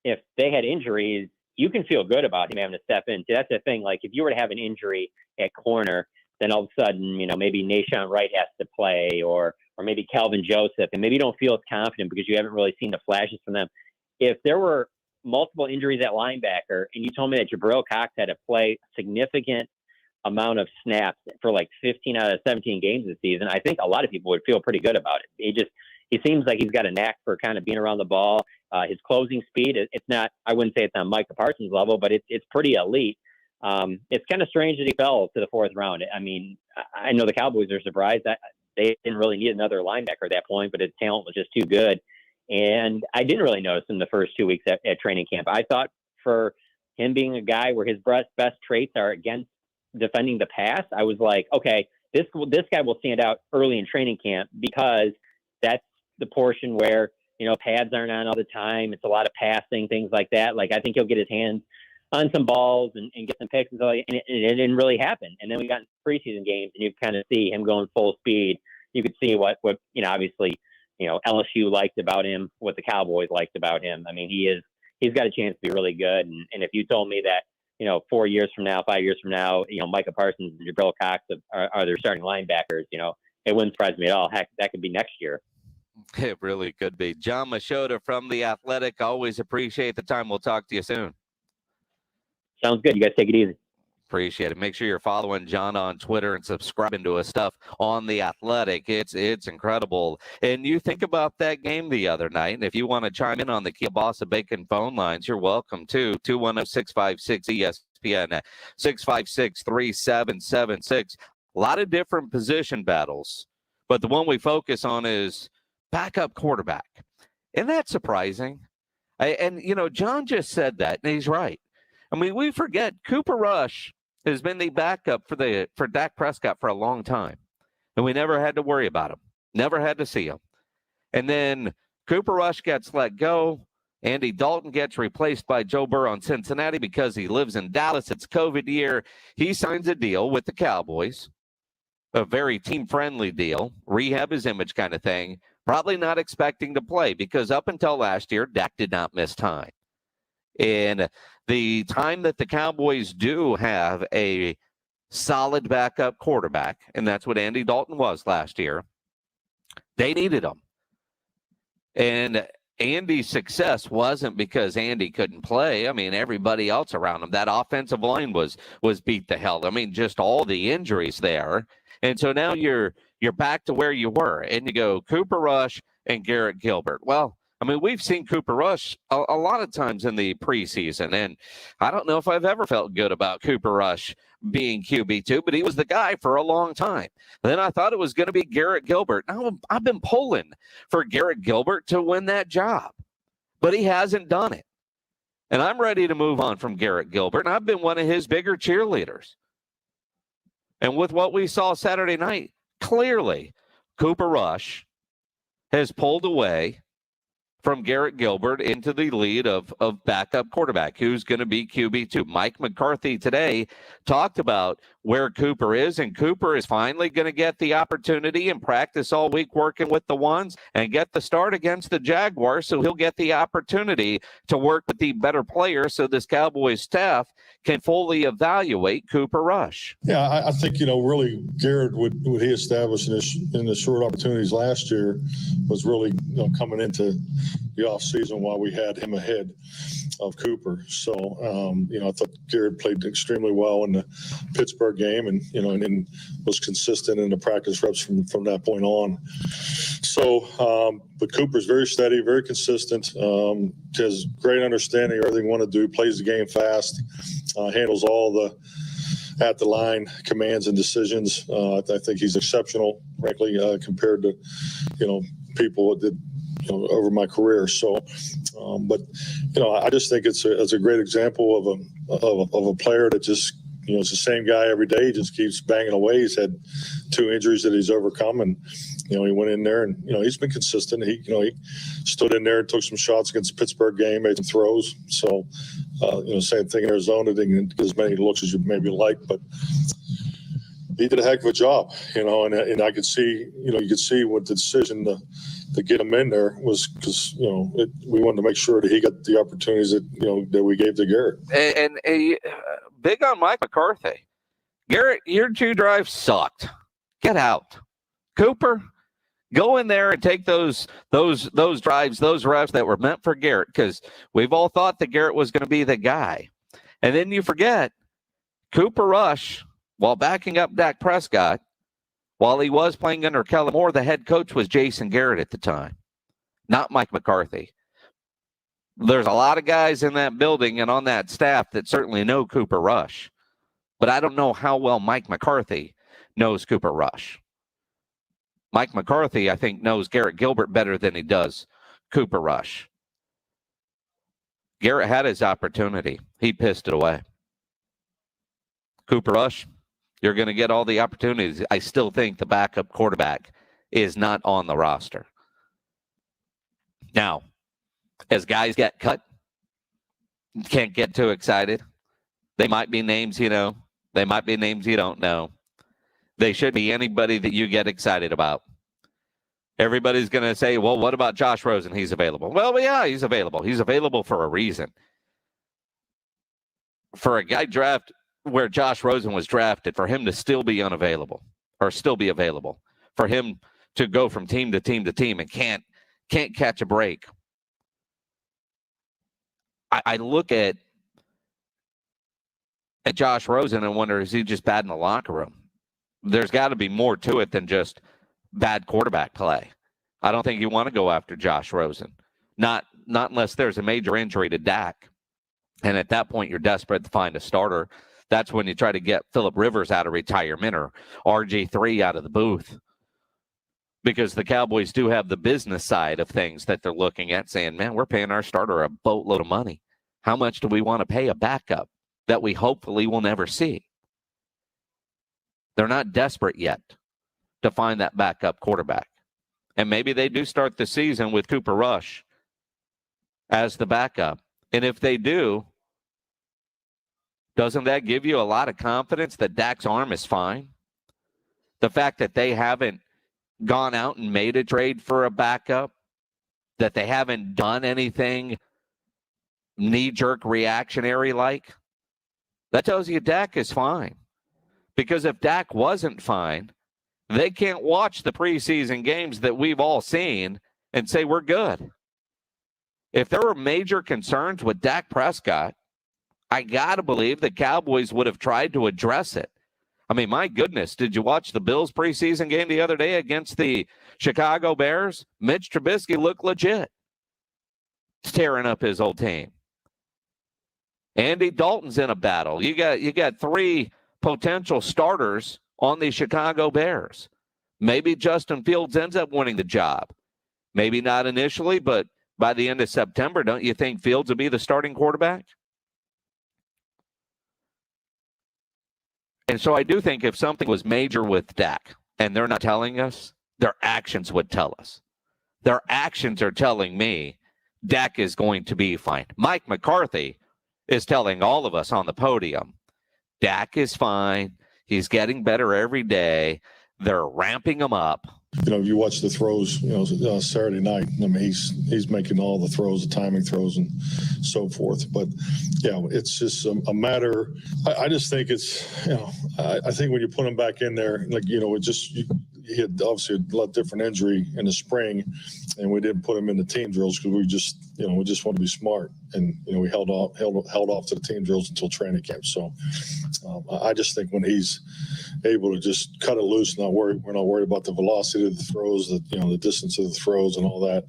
if they had injuries, you can feel good about him having to step in. That's the thing. Like if you were to have an injury at corner, then all of a sudden, maybe Nashawn Wright has to play or maybe Calvin Joseph, and maybe you don't feel as confident because you haven't really seen the flashes from them. If there were multiple injuries at linebacker and you told me that Jabril Cox had to play significant amount of snaps for like 15 out of 17 games this season, I think a lot of people would feel pretty good about it. He seems like he's got a knack for kind of being around the ball. His closing speed, it's not, I wouldn't say it's on Micah Parsons level, but it's pretty elite. It's kind of strange that he fell to the 4th round. I mean, I know the Cowboys are surprised that they didn't really need another linebacker at that point, but his talent was just too good. And I didn't really notice him the first 2 weeks at training camp. I thought for him being a guy where his best traits are against defending the pass, I was like, okay, this guy will stand out early in training camp because that's the portion where, pads aren't on all the time. It's a lot of passing, things like that. Like, I think he'll get his hands on some balls and get some picks and it didn't really happen. And then we got preseason games and you kind of see him going full speed. You could see what obviously, LSU liked about him, what the Cowboys liked about him. I mean, he's got a chance to be really good. And if you told me that, 4 years from now, 5 years from now, Micah Parsons and Jabril Cox are their starting linebackers, it wouldn't surprise me at all. Heck, that could be next year. It really could be. John Machota from The Athletic. Always appreciate the time. We'll talk to you soon. Sounds good. You guys take it easy. Appreciate it. Make sure you're following John on Twitter and subscribing to his stuff on The Athletic. It's incredible. And you think about that game the other night, and if you want to chime in on the Kielbasa Bacon phone lines, you're welcome to 210-656-ESPN, 656-3776. A lot of different position battles, but the one we focus on is backup quarterback. Isn't that surprising? And John just said that, and he's right. I mean, we forget Cooper Rush has been the backup for Dak Prescott for a long time, and we never had to worry about him, never had to see him. And then Cooper Rush gets let go. Andy Dalton gets replaced by Joe Burrow in Cincinnati because he lives in Dallas. It's COVID year. He signs a deal with the Cowboys, a very team-friendly deal, rehab his image kind of thing, probably not expecting to play because up until last year, Dak did not miss time. And the time that the Cowboys do have a solid backup quarterback, and that's what Andy Dalton was last year, they needed him. And Andy's success wasn't because Andy couldn't play. I mean, everybody else around him, that offensive line was beat to hell. I mean, just all the injuries there. And so now you're back to where you were, and you go Cooper Rush and Garrett Gilbert. Well, I mean, we've seen Cooper Rush a lot of times in the preseason, and I don't know if I've ever felt good about Cooper Rush being QB2, but he was the guy for a long time. Then I thought it was going to be Garrett Gilbert. Now, I've been pulling for Garrett Gilbert to win that job, but he hasn't done it. And I'm ready to move on from Garrett Gilbert, and I've been one of his bigger cheerleaders. And with what we saw Saturday night, clearly Cooper Rush has pulled away from Garrett Gilbert into the lead of backup quarterback. Who's going to be QB2? Mike McCarthy today talked about where Cooper is, and Cooper is finally going to get the opportunity and practice all week working with the ones and get the start against the Jaguars, so he'll get the opportunity to work with the better players so this Cowboys staff can fully evaluate Cooper Rush. Yeah, I think, really Garrett, what he established in the short opportunities last year was really coming into the offseason while we had him ahead of Cooper. So, I thought Garrett played extremely well in the Pittsburgh game and then was consistent in the practice reps from that point on. So, but Cooper's very steady, very consistent, has great understanding of everything he want to do, plays the game fast, handles all the at the line commands and decisions. I think he's exceptional, frankly, compared to, people that over my career. So, but I just think it's a great example of a player that just it's the same guy every day. He just keeps banging away. He's had 2 injuries that he's overcome, and he went in there and he's been consistent. He stood in there and took some shots against the Pittsburgh game, made some throws. So, same thing in Arizona. Didn't get as many looks as you maybe like, but he did a heck of a job. And I could see you could see what the decision to get him in there was because we wanted to make sure that he got the opportunities that we gave to Garrett. And big on Mike McCarthy. Garrett, your 2 drives sucked. Get out. Cooper, go in there and take those drives, those reps that were meant for Garrett, because we've all thought that Garrett was going to be the guy. And then you forget Cooper Rush, while backing up Dak Prescott, while he was playing under Kellen Moore, the head coach was Jason Garrett at the time, not Mike McCarthy. There's a lot of guys in that building and on that staff that certainly know Cooper Rush, but I don't know how well Mike McCarthy knows Cooper Rush. Mike McCarthy, I think, knows Garrett Gilbert better than he does Cooper Rush. Garrett had his opportunity. He pissed it away. Cooper Rush, you're going to get all the opportunities. I still think the backup quarterback is not on the roster. Now, as guys get cut, can't get too excited. They might be names they might be names you don't know. They should be anybody that you get excited about. Everybody's going to say, well, what about Josh Rosen? He's available. Well, yeah, he's available. He's available for a reason. For a guy drafted where Josh Rosen was drafted, for him to still be unavailable or still be available, for him to go from team to team to team and can't catch a break. I look at at Josh Rosen and wonder, is he just bad in the locker room? There's got to be more to it than just bad quarterback play. I don't think you want to go after Josh Rosen. Not unless there's a major injury to Dak. And at that point, you're desperate to find a starter. That's when you try to get Phillip Rivers out of retirement or RG3 out of the booth. Because the Cowboys do have the business side of things that they're looking at, saying, man, we're paying our starter a boatload of money. How much do we want to pay a backup that we hopefully will never see? They're not desperate yet to find that backup quarterback. And maybe they do start the season with Cooper Rush as the backup. And if they do, doesn't that give you a lot of confidence that Dak's arm is fine? The fact that they haven't gone out and made a trade for a backup, that they haven't done anything knee-jerk reactionary like, that tells you Dak is fine. Because if Dak wasn't fine, they can't watch the preseason games that we've all seen and say we're good. If there were major concerns with Dak Prescott, I got to believe the Cowboys would have tried to address it. I mean, my goodness, did you watch the Bills preseason game the other day against the Chicago Bears? Mitch Trubisky looked legit, tearing up his old team. Andy Dalton's in a battle. You got three potential starters on the Chicago Bears. Maybe Justin Fields ends up winning the job. Maybe not initially, but by the end of September, don't you think Fields will be the starting quarterback? And so I do think if something was major with Dak, and they're not telling us, their actions would tell us. Their actions are telling me Dak is going to be fine. Mike McCarthy is telling all of us on the podium, Dak is fine. He's getting better every day. They're ramping him up. You know, you watch the throws, Saturday night. I mean, he's making all the throws, the timing throws, and so forth. But yeah, it's just a matter. I just think it's, I think when you put him back in there, like, he had obviously a lot different injury in the spring, and we didn't put him in the team drills because we just want to be smart, and we held off to the team drills until training camp. So I just think when he's able to just cut it loose, we're not worried about the velocity of the throws, the distance of the throws, and all that.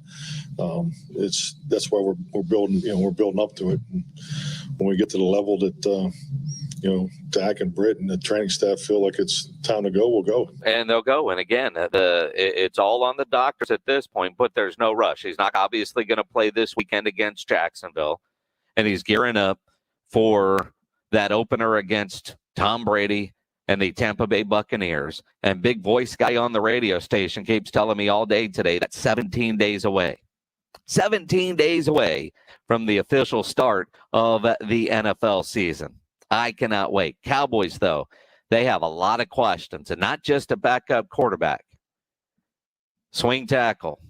That's why we're building up to it. And when we get to the level that Dak and Britt and the training staff feel like it's time to go, we'll go. And they'll go. And again, it's all on the doctors at this point, but there's no rush. He's not obviously going to play this weekend against Jacksonville, and he's gearing up for that opener against Tom Brady and the Tampa Bay Buccaneers. And big voice guy on the radio station keeps telling me all day today that's 17 days away. 17 days away from the official start of the NFL season. I cannot wait. Cowboys, though, they have a lot of questions, and not just a backup quarterback. Swing tackle,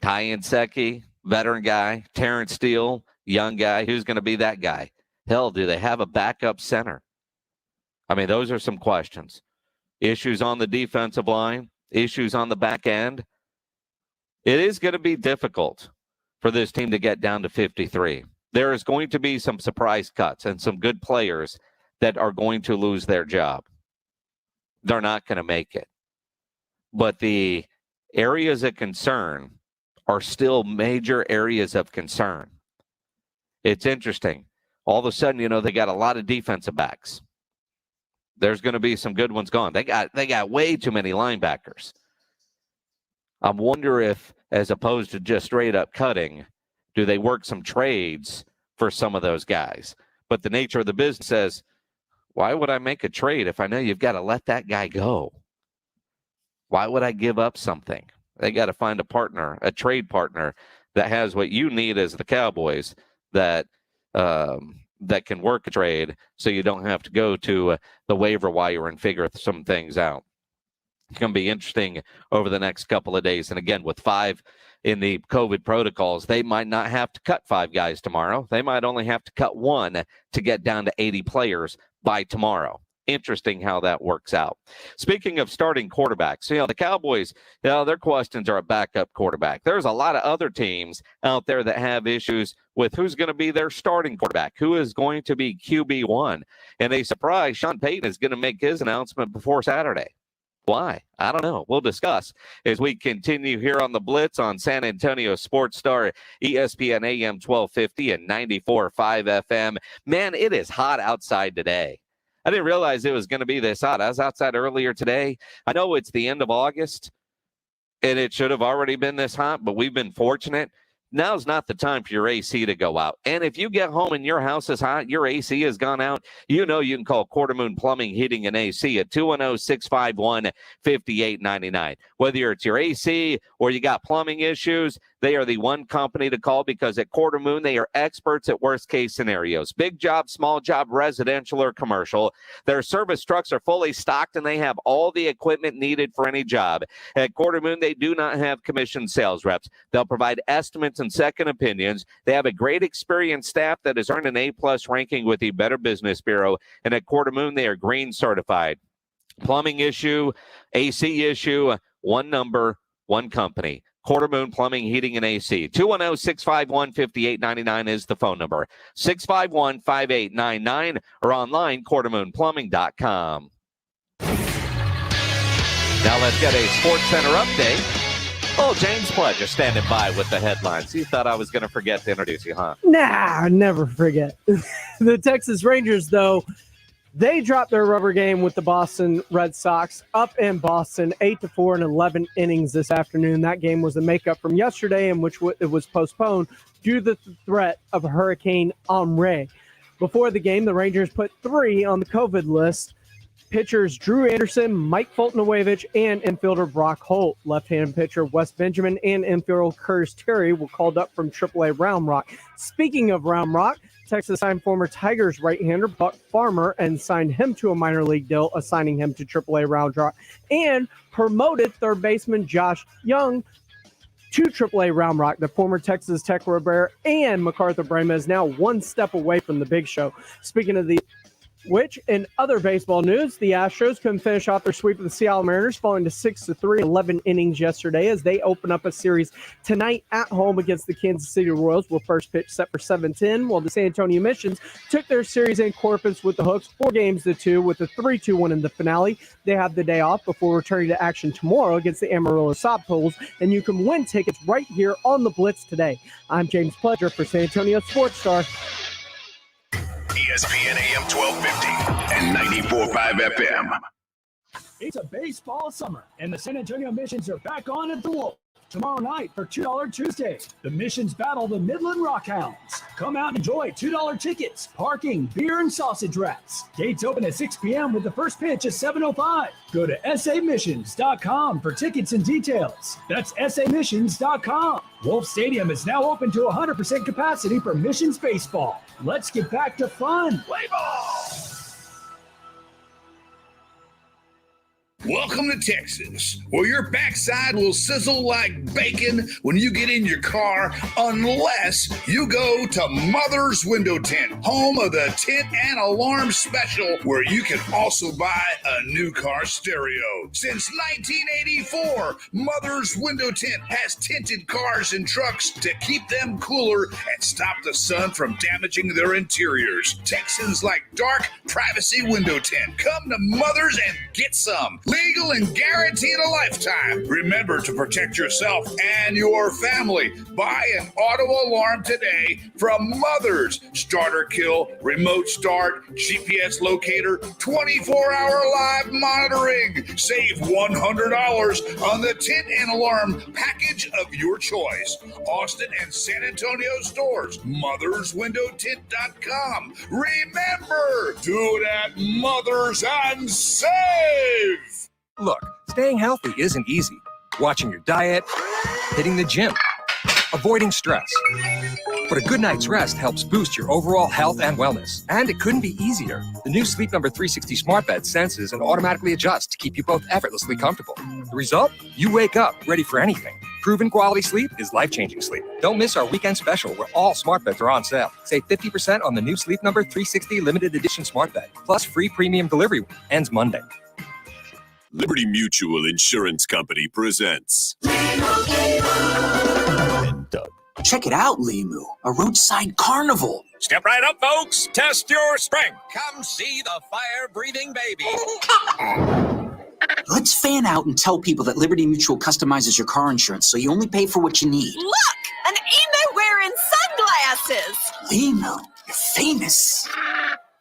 Ty Nsekhe, veteran guy, Terrence Steele, young guy. Who's going to be that guy? Hell, do they have a backup center? I mean, those are some questions. Issues on the defensive line, issues on the back end. It is going to be difficult for this team to get down to 53. There is going to be some surprise cuts and some good players that are going to lose their job. They're not going to make it. But the areas of concern are still major areas of concern. It's interesting. All of a sudden, they got a lot of defensive backs. There's going to be some good ones gone. They got way too many linebackers. I wonder if, as opposed to just straight up cutting, do they work some trades for some of those guys? But the nature of the business says, why would I make a trade if I know you've got to let that guy go? Why would I give up something? They got to find a partner, a trade partner that has what you need as the Cowboys, that can work a trade so you don't have to go to the waiver wire and figure some things out. It's going to be interesting over the next couple of days. And again, with 5 in the COVID protocols, they might not have to cut 5 guys tomorrow. They might only have to cut 1 to get down to 80 players by tomorrow. interesting how that works out. Speaking of starting quarterbacks, the Cowboys, their questions are a backup quarterback. There's a lot of other teams out there that have issues with who's going to be their starting quarterback, who is going to be QB1. And a surprise, Sean Payton is going to make his announcement before Saturday. Why? I don't know. We'll discuss as we continue here on the Blitz on San Antonio Sports Star, ESPN AM 1250 and 94.5 FM. Man, it is hot outside today. I didn't realize it was going to be this hot. I was outside earlier today. I know it's the end of August, and it should have already been this hot, but we've been fortunate. Now's not the time for your AC to go out. And if you get home and your house is hot, your AC has gone out, you can call Quarter Moon Plumbing, Heating, and AC at 210-651-5899. Whether it's your AC or you got plumbing issues, they are the one company to call because at Quarter Moon, they are experts at worst-case scenarios. Big job, small job, residential or commercial. Their service trucks are fully stocked, and they have all the equipment needed for any job. At Quarter Moon, they do not have commissioned sales reps. They'll provide estimates and second opinions. They have a great experienced staff that has earned an A-plus ranking with the Better Business Bureau, and at Quarter Moon, they are green certified. Plumbing issue, AC issue, one number, one company. Quarter Moon Plumbing, Heating, and AC. 210-651-5899 is the phone number. 651-5899 or online, quartermoonplumbing.com. Now let's get a Sportscenter update. Oh, James Pledger standing by with the headlines. You thought I was going to forget to introduce you, huh? Nah, never forget. The Texas Rangers, though, they dropped their rubber game with the Boston Red Sox up in Boston, 8-4 in 11 innings this afternoon. That game was a makeup from yesterday in which it was postponed due to the threat of Hurricane Henri. Before the game, the Rangers put 3 on the COVID list. Pitchers Drew Anderson, Mike Fulton-Awevich, and infielder Brock Holt. Left-handed pitcher Wes Benjamin and infielder Curtis Terry were called up from AAA Round Rock. Speaking of Round Rock, Texas signed former Tigers right-hander Buck Farmer and signed him to a minor league deal, assigning him to AAA Round Rock, and promoted third baseman Josh Young to AAA Round Rock. The former Texas Tech Rivera and MacArthur Brema is now one step away from the big show. Speaking of which, in other baseball news, the Astros couldn't finish off their sweep of the Seattle Mariners, falling to 6-3 11 innings yesterday as they open up a series tonight at home against the Kansas City Royals, with first pitch set for 7:10, while the San Antonio Missions took their series in Corpus with the Hooks 4-2 with a 3-2 win in the finale. They have the day off before returning to action tomorrow against the Amarillo Sappoles, and you can win tickets right here on the Blitz today. I'm James Pledger for San Antonio Sports Star. ESPN AM 1250 and 94.5 FM. It's a baseball summer, and the San Antonio Missions are back on at the Wolf tomorrow night for $2 Tuesday. The Missions battle the Midland Rockhounds. Come out and enjoy $2 tickets, parking, beer, and sausage wraps. Gates open at 6 p.m. with the first pitch at 7:05. Go to samissions.com for tickets and details. That's samissions.com. Wolf Stadium is now open to 100% capacity for Missions baseball. Let's get back to fun. Play ball! Welcome to Texas, where your backside will sizzle like bacon when you get in your car, unless you go to Mother's Window Tint, home of the Tint and Alarm Special, where you can also buy a new car stereo. Since 1984, Mother's Window Tint has tinted cars and trucks to keep them cooler and stop the sun from damaging their interiors. Texans like dark privacy window tint. Come to Mother's and get some. Legal and guaranteed a lifetime. Remember to protect yourself and your family. Buy an auto alarm today from Mother's. Starter kill, remote start, GPS locator, 24-hour live monitoring. Save $100 on the tint and alarm package of your choice. Austin and San Antonio stores. MothersWindowTint.com. Remember, do it at Mother's and save. Look, staying healthy isn't easy. Watching your diet, hitting the gym, avoiding stress. But a good night's rest helps boost your overall health and wellness. And it couldn't be easier. The new Sleep Number 360 smart bed senses and automatically adjusts to keep you both effortlessly comfortable. The result? You wake up ready for anything. Proven quality sleep is life-changing sleep. Don't miss our weekend special where all smart beds are on sale. Save 50% on the new Sleep Number 360 limited edition smart bed, plus free premium delivery. Ends Monday. Liberty Mutual Insurance Company presents Check it out, Limu, a roadside carnival. Step right up, folks. Test your strength. Come see the fire-breathing baby. Let's fan out and tell people that Liberty Mutual customizes your car insurance so you only pay for what you need. Look! An emo wearing sunglasses! Limu, you're famous.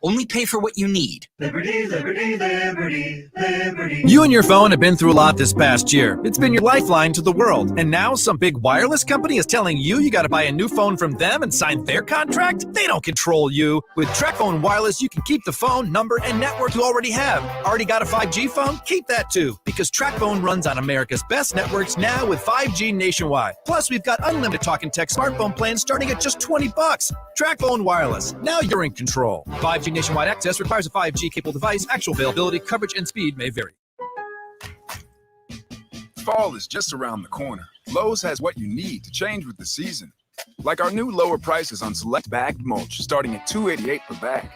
Only pay for what you need. Liberty, liberty, liberty, liberty. You and your phone have been through a lot this past year. It's been your lifeline to the world. And now some big wireless company is telling you got to buy a new phone from them and sign their contract? They don't control you. With TracFone Wireless, you can keep the phone, number, and network you already have. Already got a 5G phone? Keep that too. Because TracFone runs on America's best networks now with 5G nationwide. Plus, we've got unlimited talk and text smartphone plans starting at just $20. TracFone Wireless. Now you're in control. 5G nationwide access requires a 5G capable device. Actual availability, coverage, and speed may vary. Fall is just around the corner. Lowe's has what you need to change with the season. Like our new lower prices on select bagged mulch starting at $2.88 per bag.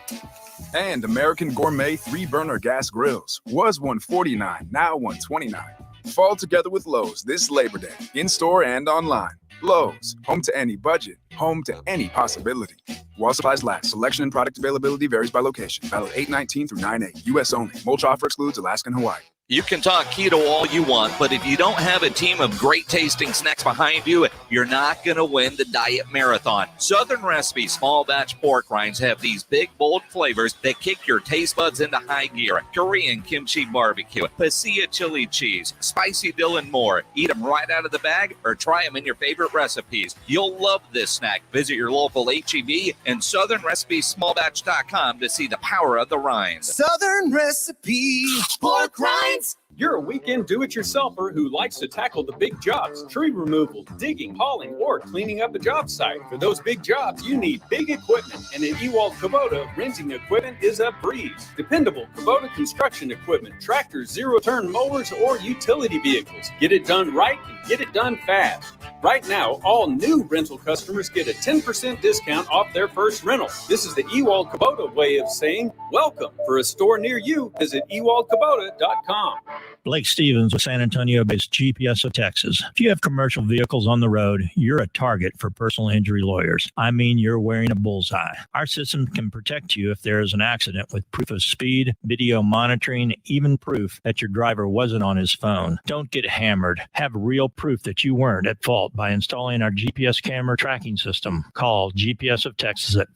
And American Gourmet 3-burner gas grills was $149, now $129. Fall together with Lowe's this Labor Day, in-store and online. Lowe's, home to any budget, home to any possibility. While supplies last, selection and product availability varies by location. Valid 8/19 through 9/8, U.S. only. Mulch offer excludes Alaska and Hawaii. You can talk keto all you want, but if you don't have a team of great tasting snacks behind you, you're not going to win the diet marathon. Southern Recipe small batch pork rinds have these big, bold flavors that kick your taste buds into high gear. Korean kimchi barbecue, pasilla chili cheese, spicy dill and more. Eat them right out of the bag or try them in your favorite recipes. You'll love this snack. Visit your local H-E-B and southernrecipesmallbatch.com to see the power of the rinds. Southern Recipe pork rinds. You're a weekend do-it-yourselfer who likes to tackle the big jobs, tree removal, digging, hauling, or cleaning up a job site. For those big jobs, you need big equipment, and at Ewald Kubota, renting equipment is a breeze. Dependable Kubota construction equipment, tractors, zero-turn mowers, or utility vehicles. Get it done right and get it done fast. Right now, all new rental customers get a 10% discount off their first rental. This is the Ewald Kubota way of saying welcome. For a store near you, visit ewaldkubota.com. Blake Stevens with San Antonio-based GPS of Texas. If you have commercial vehicles on the road, you're a target for personal injury lawyers. I mean, you're wearing a bullseye. Our system can protect you if there is an accident with proof of speed, video monitoring, even proof that your driver wasn't on his phone. Don't get hammered. Have real proof that you weren't at fault by installing our GPS camera tracking system. Call GPS of Texas at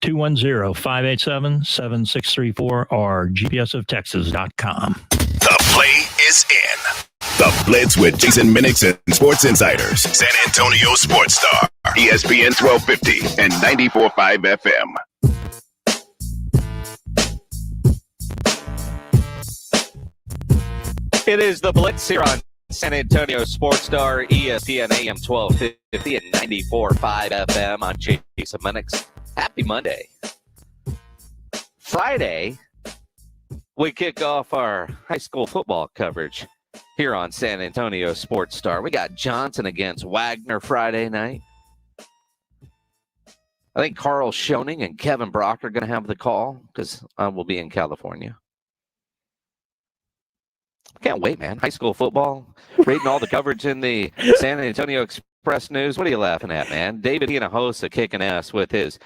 210-587-7634 or gpsoftexas.com. The play is in. The Blitz with Jason Minix and Sports Insiders. San Antonio Sports Star. ESPN 1250 and 94.5 FM. It is the Blitz here on San Antonio Sports Star, ESPN AM 1250 and 94.5 FM. I'm Jason Minix. Happy Monday. Friday, we kick off our high school football coverage here on San Antonio Sports Star. We got Johnson against Wagner Friday night. I think Carl Schoening and Kevin Brock are going to have the call because I will be in California. Can't wait, man. High school football, reading all the coverage in the San Antonio Express News. What are you laughing at, man? David Hinojosa kicking ass with his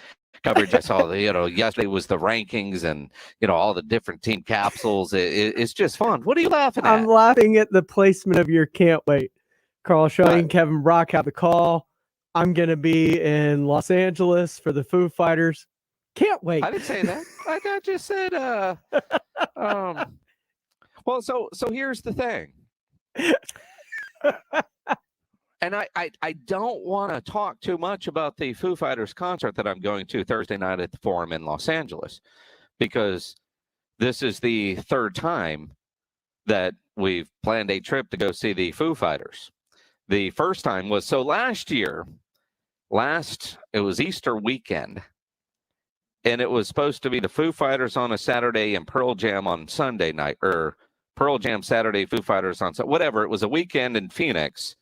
coverage. I saw, yesterday was the rankings and, all the different team capsules. It's just fun. What are you laughing at? I'm laughing at the placement of your can't wait. Carl Schoening, Kevin Brock have the call. I'm going to be in Los Angeles for the Foo Fighters. Can't wait. I didn't say that. I just said, well, so here's the thing. And I don't want to talk too much about the Foo Fighters concert that I'm going to Thursday night at the Forum in Los Angeles, because this is the third time that we've planned a trip to go see the Foo Fighters. The first time was, last year, it was Easter weekend, and it was supposed to be the Foo Fighters on a Saturday and Pearl Jam on Sunday night, or Pearl Jam Saturday, Foo Fighters on Sunday, whatever. It was a weekend in Phoenix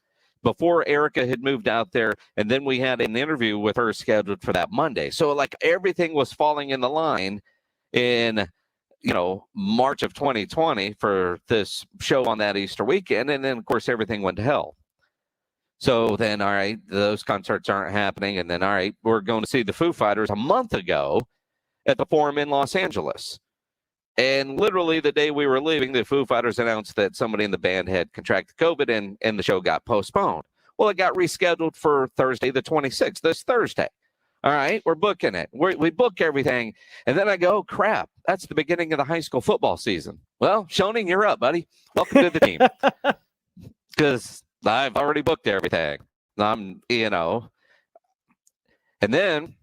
before Erica had moved out there, and then we had an interview with her scheduled for that Monday. So, like, everything was falling in the line in, March of 2020 for this show on that Easter weekend, and then, of course, everything went to hell. So then, all right, those concerts aren't happening, and then, all right, we're going to see the Foo Fighters a month ago at the Forum in Los Angeles. And literally the day we were leaving, the Foo Fighters announced that somebody in the band had contracted COVID and the show got postponed. Well, it got rescheduled for Thursday the 26th, this Thursday. All right, we're booking it. We book everything. And then I go, crap, that's the beginning of the high school football season. Well, Shoning, you're up, buddy. Welcome to the team. Because I've already booked everything. And then...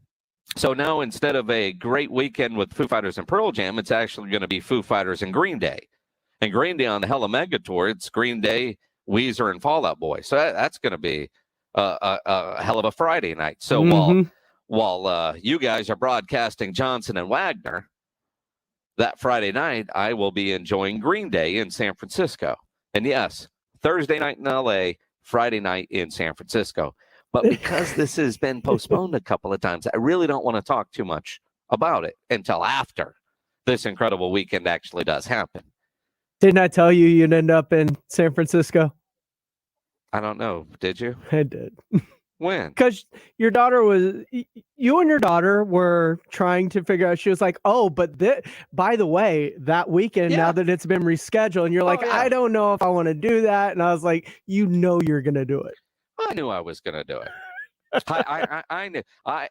So now instead of a great weekend with Foo Fighters and Pearl Jam, it's actually going to be Foo Fighters and Green Day. And Green Day on the Hella Mega Tour, it's Green Day, Weezer, and Fall Out Boy. So that's going to be a hell of a Friday night. So while you guys are broadcasting Johnson and Wagner, that Friday night, I will be enjoying Green Day in San Francisco. And yes, Thursday night in L.A., Friday night in San Francisco. But because this has been postponed a couple of times, I really don't want to talk too much about it until after this incredible weekend actually does happen. Didn't I tell you you'd end up in San Francisco? I don't know. Did you? I did. When? Because you and your daughter were trying to figure out, she was like, oh, but by the way, that weekend, now that it's been rescheduled, and you're like, I don't know if I want to do that. And I was like, you're going to do it. I knew I was going to do it. I knew. I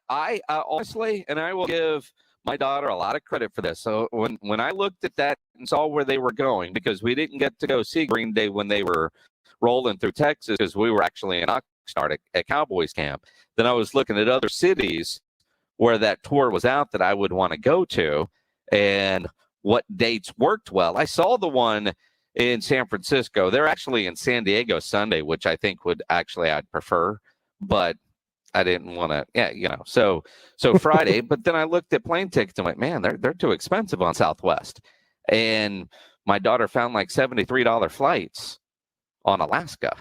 honestly, and I will give my daughter a lot of credit for this. So when I looked at that and saw where they were going, because we didn't get to go see Green Day when they were rolling through Texas, because we were actually in Oxnard at Cowboys camp, then I was looking at other cities where that tour was out that I would want to go to and what dates worked well. I saw the one in San Francisco. They're actually in San Diego Sunday, which I think I'd prefer, but I didn't want to, so Friday, but then I looked at plane tickets and went, man, they're too expensive on Southwest. And my daughter found like $73 flights on Alaska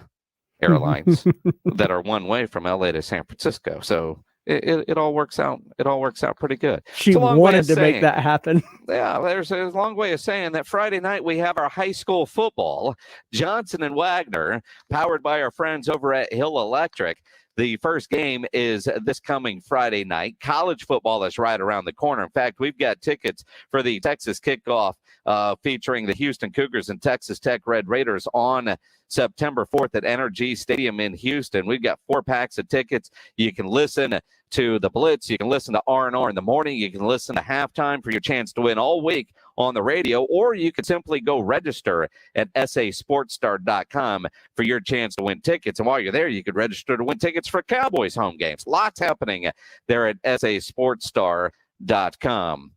Airlines that are one way from LA to San Francisco. So it all works out. It all works out pretty good. She wanted to make that happen. Yeah, there's a long way of saying that Friday night we have our high school football, Johnson and Wagner, powered by our friends over at Hill Electric. The first game is this coming Friday night. College football is right around the corner. In fact, we've got tickets for the Texas kickoff featuring the Houston Cougars and Texas Tech Red Raiders on September 4th at NRG Stadium in Houston. We've got 4 packs of tickets. You can listen to the Blitz. You can listen to R&R in the morning. You can listen to halftime for your chance to win all week on the radio, or you could simply go register at sasportstar.com for your chance to win tickets. And while you're there, you could register to win tickets for Cowboys home games. Lots happening there at sasportstar.com.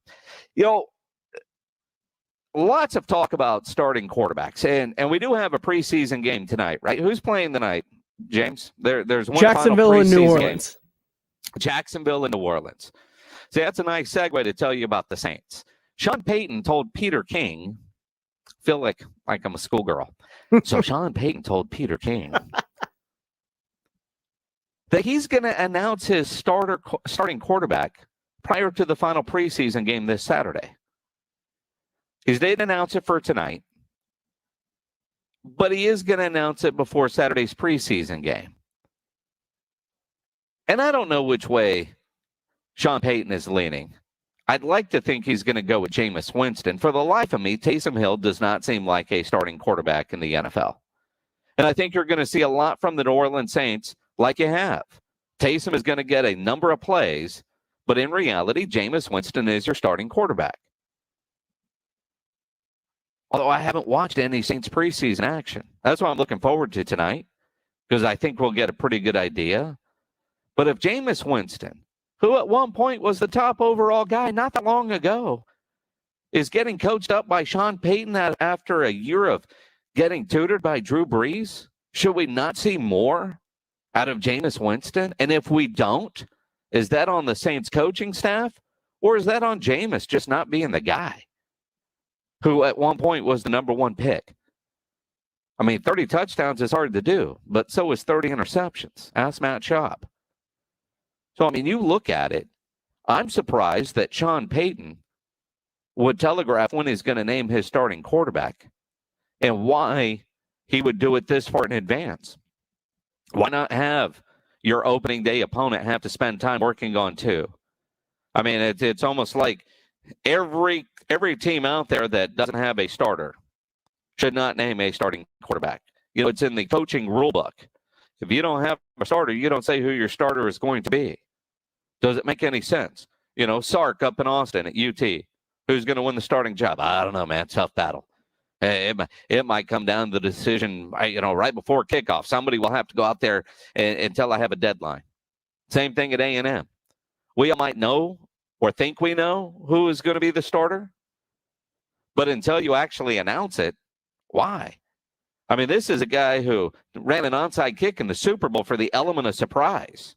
Lots of talk about starting quarterbacks, and we do have a preseason game tonight, right? Who's playing tonight, James? There's one Jacksonville and New Orleans. Game. Jacksonville and New Orleans. See, that's a nice segue to tell you about the Saints. Sean Payton told Peter King, feel like I'm a schoolgirl. So Sean Payton told Peter King that he's going to announce his starting quarterback prior to the final preseason game this Saturday. He didn't announce it for tonight, but he is going to announce it before Saturday's preseason game. And I don't know which way Sean Payton is leaning. I'd like to think he's going to go with Jameis Winston. For the life of me, Taysom Hill does not seem like a starting quarterback in the NFL. And I think you're going to see a lot from the New Orleans Saints like you have. Taysom is going to get a number of plays, but in reality, Jameis Winston is your starting quarterback. Although I haven't watched any Saints preseason action. That's what I'm looking forward to tonight, because I think we'll get a pretty good idea. But if Jameis Winston, who at one point was the top overall guy not that long ago, is getting coached up by Sean Payton after a year of getting tutored by Drew Brees, should we not see more out of Jameis Winston? And if we don't, is that on the Saints coaching staff, or is that on Jameis just not being the guy who at one point was the number 1 pick? I mean, 30 touchdowns is hard to do, but so is 30 interceptions. Ask Matt Schaub. So, I mean, you look at it, I'm surprised that Sean Payton would telegraph when he's going to name his starting quarterback and why he would do it this far in advance. Why not have your opening day opponent have to spend time working on two? I mean, it's almost like every team out there that doesn't have a starter should not name a starting quarterback. You know, it's in the coaching rule book. If you don't have a starter, you don't say who your starter is going to be. Does it make any sense? You know, Sark up in Austin at UT. Who's going to win the starting job? I don't know, man. Tough battle. It might come down to the decision, right before kickoff. Somebody will have to go out there until I have a deadline. Same thing at A&M. We might know or think we know who is going to be the starter, but until you actually announce it, why? I mean, this is a guy who ran an onside kick in the Super Bowl for the element of surprise.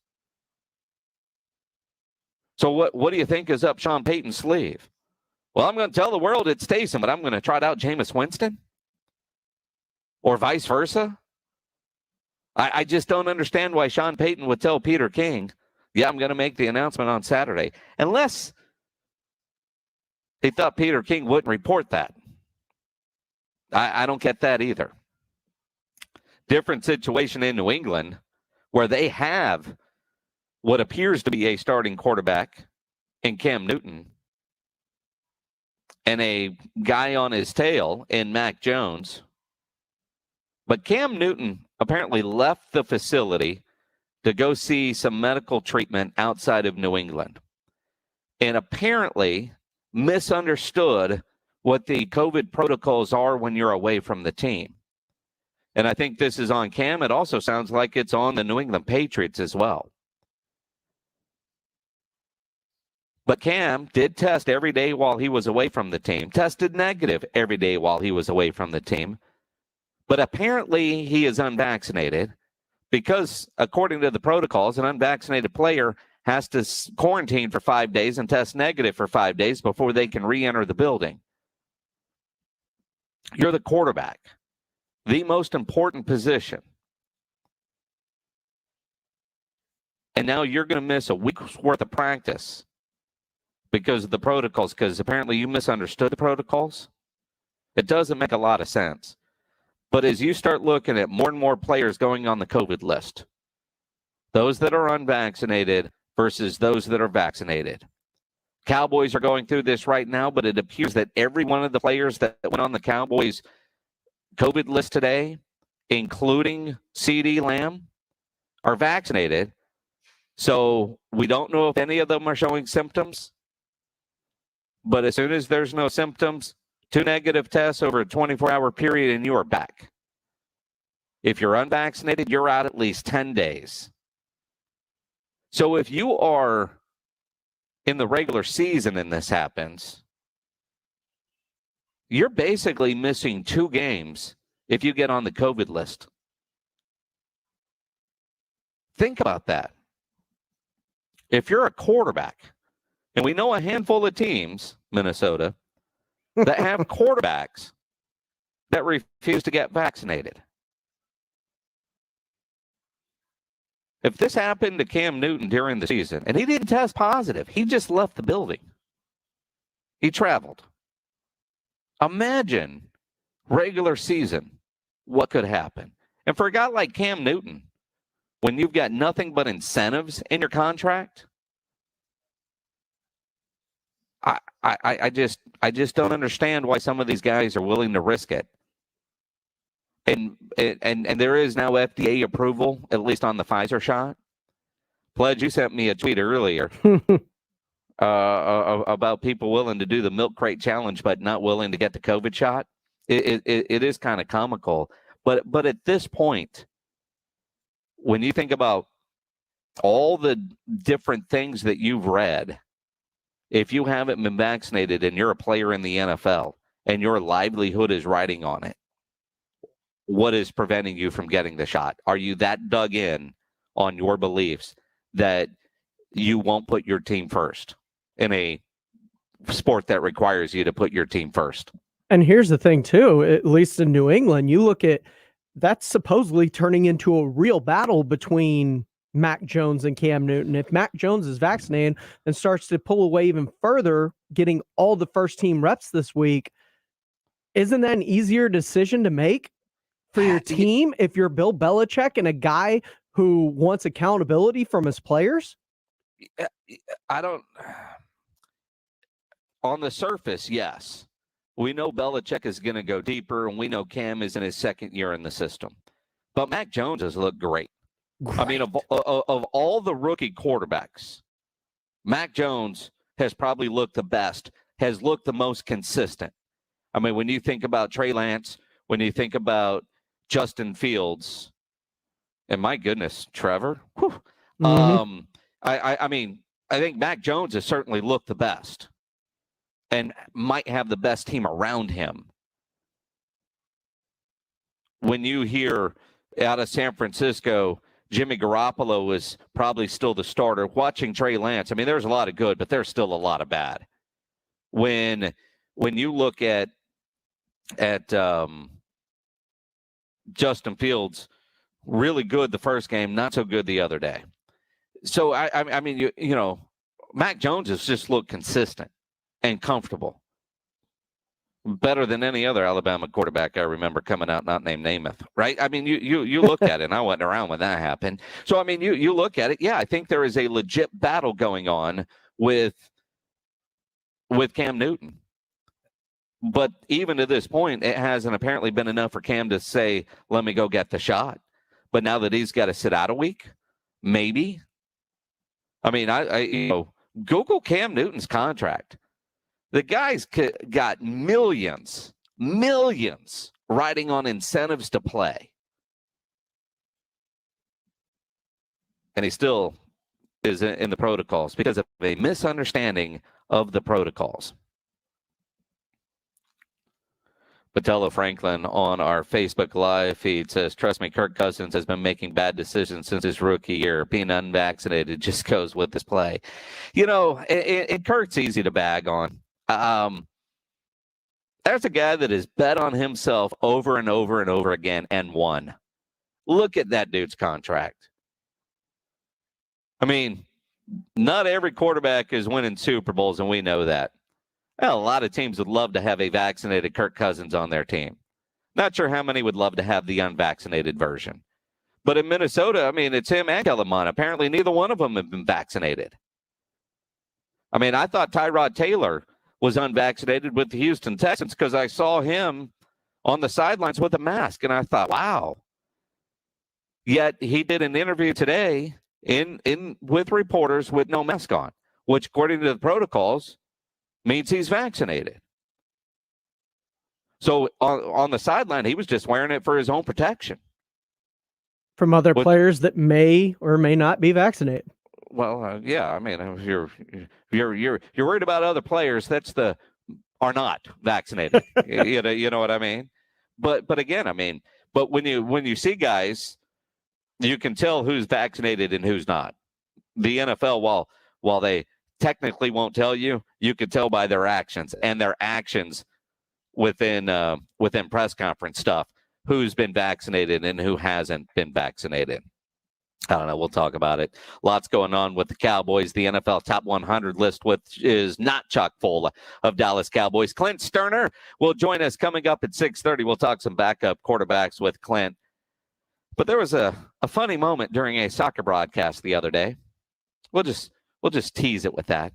So what do you think is up Sean Payton's sleeve? Well, I'm going to tell the world it's Taysom, but I'm going to trot out Jameis Winston? Or vice versa? I just don't understand why Sean Payton would tell Peter King, yeah, I'm going to make the announcement on Saturday. Unless he thought Peter King wouldn't report that. I don't get that either. Different situation in New England where they have what appears to be a starting quarterback in Cam Newton and a guy on his tail in Mac Jones. But Cam Newton apparently left the facility to go see some medical treatment outside of New England and apparently misunderstood what the COVID protocols are when you're away from the team. And I think this is on Cam. It also sounds like it's on the New England Patriots as well. But Cam did test every day while he was away from the team, tested negative every day while he was away from the team. But apparently he is unvaccinated because, according to the protocols, an unvaccinated player has to quarantine for 5 days and test negative for 5 days before they can re-enter the building. You're the quarterback, the most important position. And now you're going to miss a week's worth of practice because of the protocols, because apparently you misunderstood the protocols. It doesn't make a lot of sense. But as you start looking at more and more players going on the COVID list, those that are unvaccinated versus those that are vaccinated. Cowboys are going through this right now, but it appears that every one of the players that went on the Cowboys COVID list today, including CeeDee Lamb, are vaccinated. So we don't know if any of them are showing symptoms. But as soon as there's no symptoms, 2 negative tests over a 24-hour period and you are back. If you're unvaccinated, you're out at least 10 days. So if you are in the regular season and this happens, you're basically missing 2 games if you get on the COVID list. Think about that. If you're a quarterback, and we know a handful of teams, Minnesota, that have quarterbacks that refuse to get vaccinated. If this happened to Cam Newton during the season, and he didn't test positive, he just left the building. He traveled. Imagine regular season, what could happen. And for a guy like Cam Newton, when you've got nothing but incentives in your contract, I just don't understand why some of these guys are willing to risk it. And there is now FDA approval, at least on the Pfizer shot. Pledge, you sent me a tweet earlier about people willing to do the milk crate challenge, but not willing to get the COVID shot. It is kind of comical. But at this point, when you think about all the different things that you've read, if you haven't been vaccinated and you're a player in the NFL and your livelihood is riding on it, what is preventing you from getting the shot? Are you that dug in on your beliefs that you won't put your team first in a sport that requires you to put your team first? And here's the thing, too, at least in New England, you look at that's supposedly turning into a real battle between Mac Jones and Cam Newton. If Mac Jones is vaccinated and starts to pull away even further, getting all the first team reps this week, isn't that an easier decision to make for your team if you're Bill Belichick and a guy who wants accountability from his players? On the surface, yes. We know Belichick is going to go deeper, and we know Cam is in his second year in the system. But Mac Jones has looked great. I mean, of all the rookie quarterbacks, Mac Jones has probably looked the best, has looked the most consistent. I mean, when you think about Trey Lance, when you think about Justin Fields, and my goodness, Trevor, I mean, I think Mac Jones has certainly looked the best and might have the best team around him. When you hear out of San Francisco, Jimmy Garoppolo is probably still the starter. Watching Trey Lance, I mean, there's a lot of good, but there's still a lot of bad. When you look at Justin Fields, really good the first game, not so good the other day. So I mean, you know, Mac Jones has just looked consistent and comfortable, better than any other Alabama quarterback I remember coming out, not named Namath, right? I mean, you look at it, and I wasn't around when that happened. So I mean, you look at it, yeah, I think there is a legit battle going on with Cam Newton. But even to this point, it hasn't apparently been enough for Cam to say, let me go get the shot. But now that he's got to sit out a week, maybe. I mean, I Google Cam Newton's contract. The guy's got millions riding on incentives to play. And he still is in the protocols because of a misunderstanding of the protocols. Patello Franklin on our Facebook Live feed says, trust me, Kirk Cousins has been making bad decisions since his rookie year. Being unvaccinated just goes with his play. You know, and Kirk's easy to bag on. There's a guy that has bet on himself over and over and over again and won. Look at that dude's contract. I mean, not every quarterback is winning Super Bowls, and we know that. Well, a lot of teams would love to have a vaccinated Kirk Cousins on their team. Not sure how many would love to have the unvaccinated version. But in Minnesota, I mean, it's him and Kellen Mond. Apparently, neither one of them have been vaccinated. I mean, I thought Tyrod Taylor was unvaccinated with the Houston Texans because I saw him on the sidelines with a mask, and I thought, wow. Yet he did an interview today with reporters with no mask on, which, according to the protocols, means he's vaccinated. So on the sideline, he was just wearing it for his own protection. From other players that may or may not be vaccinated. Well, yeah, I mean, if you're worried about other players, are not vaccinated. you know what I mean? But again, I mean, but when you see guys, you can tell who's vaccinated and who's not. The NFL, while they technically won't tell you, you can tell by their actions, and their actions within press conference stuff, who's been vaccinated and who hasn't been vaccinated. I don't know. We'll talk about it. Lots going on with the Cowboys. The NFL Top 100 list, which is not chock full of Dallas Cowboys. Clint Sterner will join us coming up at 6:30. We'll talk some backup quarterbacks with Clint. But there was a funny moment during a soccer broadcast the other day. We'll just tease it with that.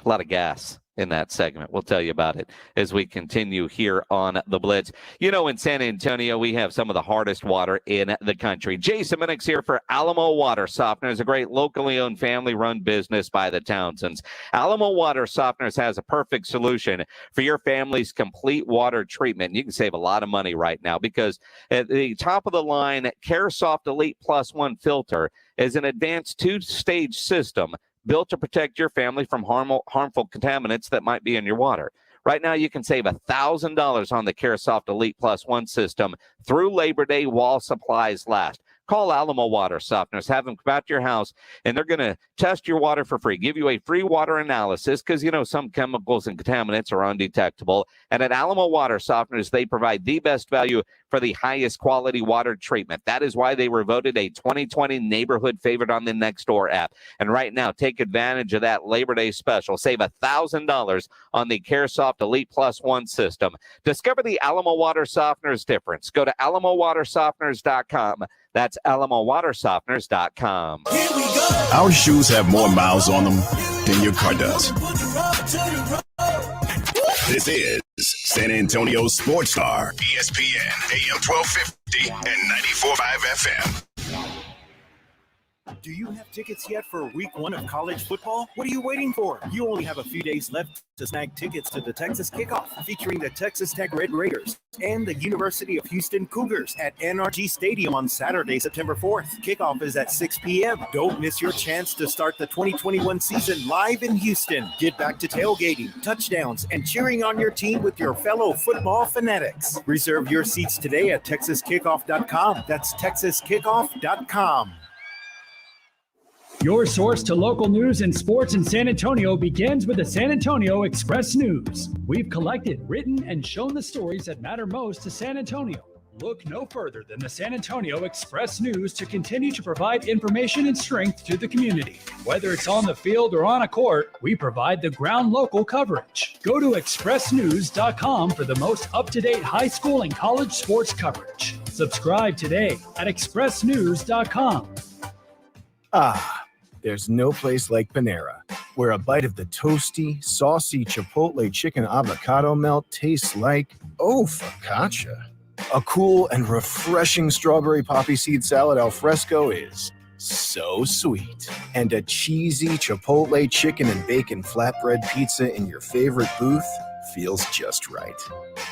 A lot of gas in that segment. We'll tell you about it as we continue here on the Blitz. You know, in San Antonio, we have some of the hardest water in the country. Jason Minix here for Alamo Water Softeners, a great locally owned family-run business by the Townsends. Alamo Water Softeners has a perfect solution for your family's complete water treatment. You can save a lot of money right now because at the top of the line, CareSoft Elite Plus One filter is an advanced two-stage system built to protect your family from harmful contaminants that might be in your water. Right now, you can save $1,000 on the CareSoft Elite Plus One system through Labor Day while supplies last. Call Alamo Water Softeners. Have them come out to your house, and they're going to test your water for free, give you a free water analysis because, some chemicals and contaminants are undetectable. And at Alamo Water Softeners, they provide the best value for the highest quality water treatment. That is why they were voted a 2020 neighborhood favorite on the Nextdoor app. And right now, take advantage of that Labor Day special. Save $1,000 on the CareSoft Elite Plus One system. Discover the Alamo Water Softeners difference. Go to alamowatersofteners.com. That's alamowatersofteners.com. Our shoes have more miles on them than your car does. This is San Antonio Sports Star, ESPN, AM 1250 and 94.5 FM. Do you have tickets yet for week 1 of college football? What are you waiting for? You only have a few days left to snag tickets to the Texas Kickoff, featuring the Texas Tech Red Raiders and the University of Houston Cougars at NRG Stadium on Saturday, September 4th. Kickoff is at 6 p.m. Don't miss your chance to start the 2021 season live in Houston. Get back to tailgating, touchdowns, and cheering on your team with your fellow football fanatics. Reserve your seats today at TexasKickoff.com. That's TexasKickoff.com. Your source to local news and sports in San Antonio begins with the San Antonio Express News. We've collected, written, and shown the stories that matter most to San Antonio. Look no further than the San Antonio Express News to continue to provide information and strength to the community. Whether it's on the field or on a court, we provide the ground local coverage. Go to expressnews.com for the most up-to-date high school and college sports coverage. Subscribe today at expressnews.com. There's no place like Panera, where a bite of the toasty, saucy Chipotle chicken avocado melt tastes like, focaccia. A cool and refreshing strawberry poppy seed salad al fresco is so sweet. And a cheesy Chipotle chicken and bacon flatbread pizza in your favorite booth feels just right.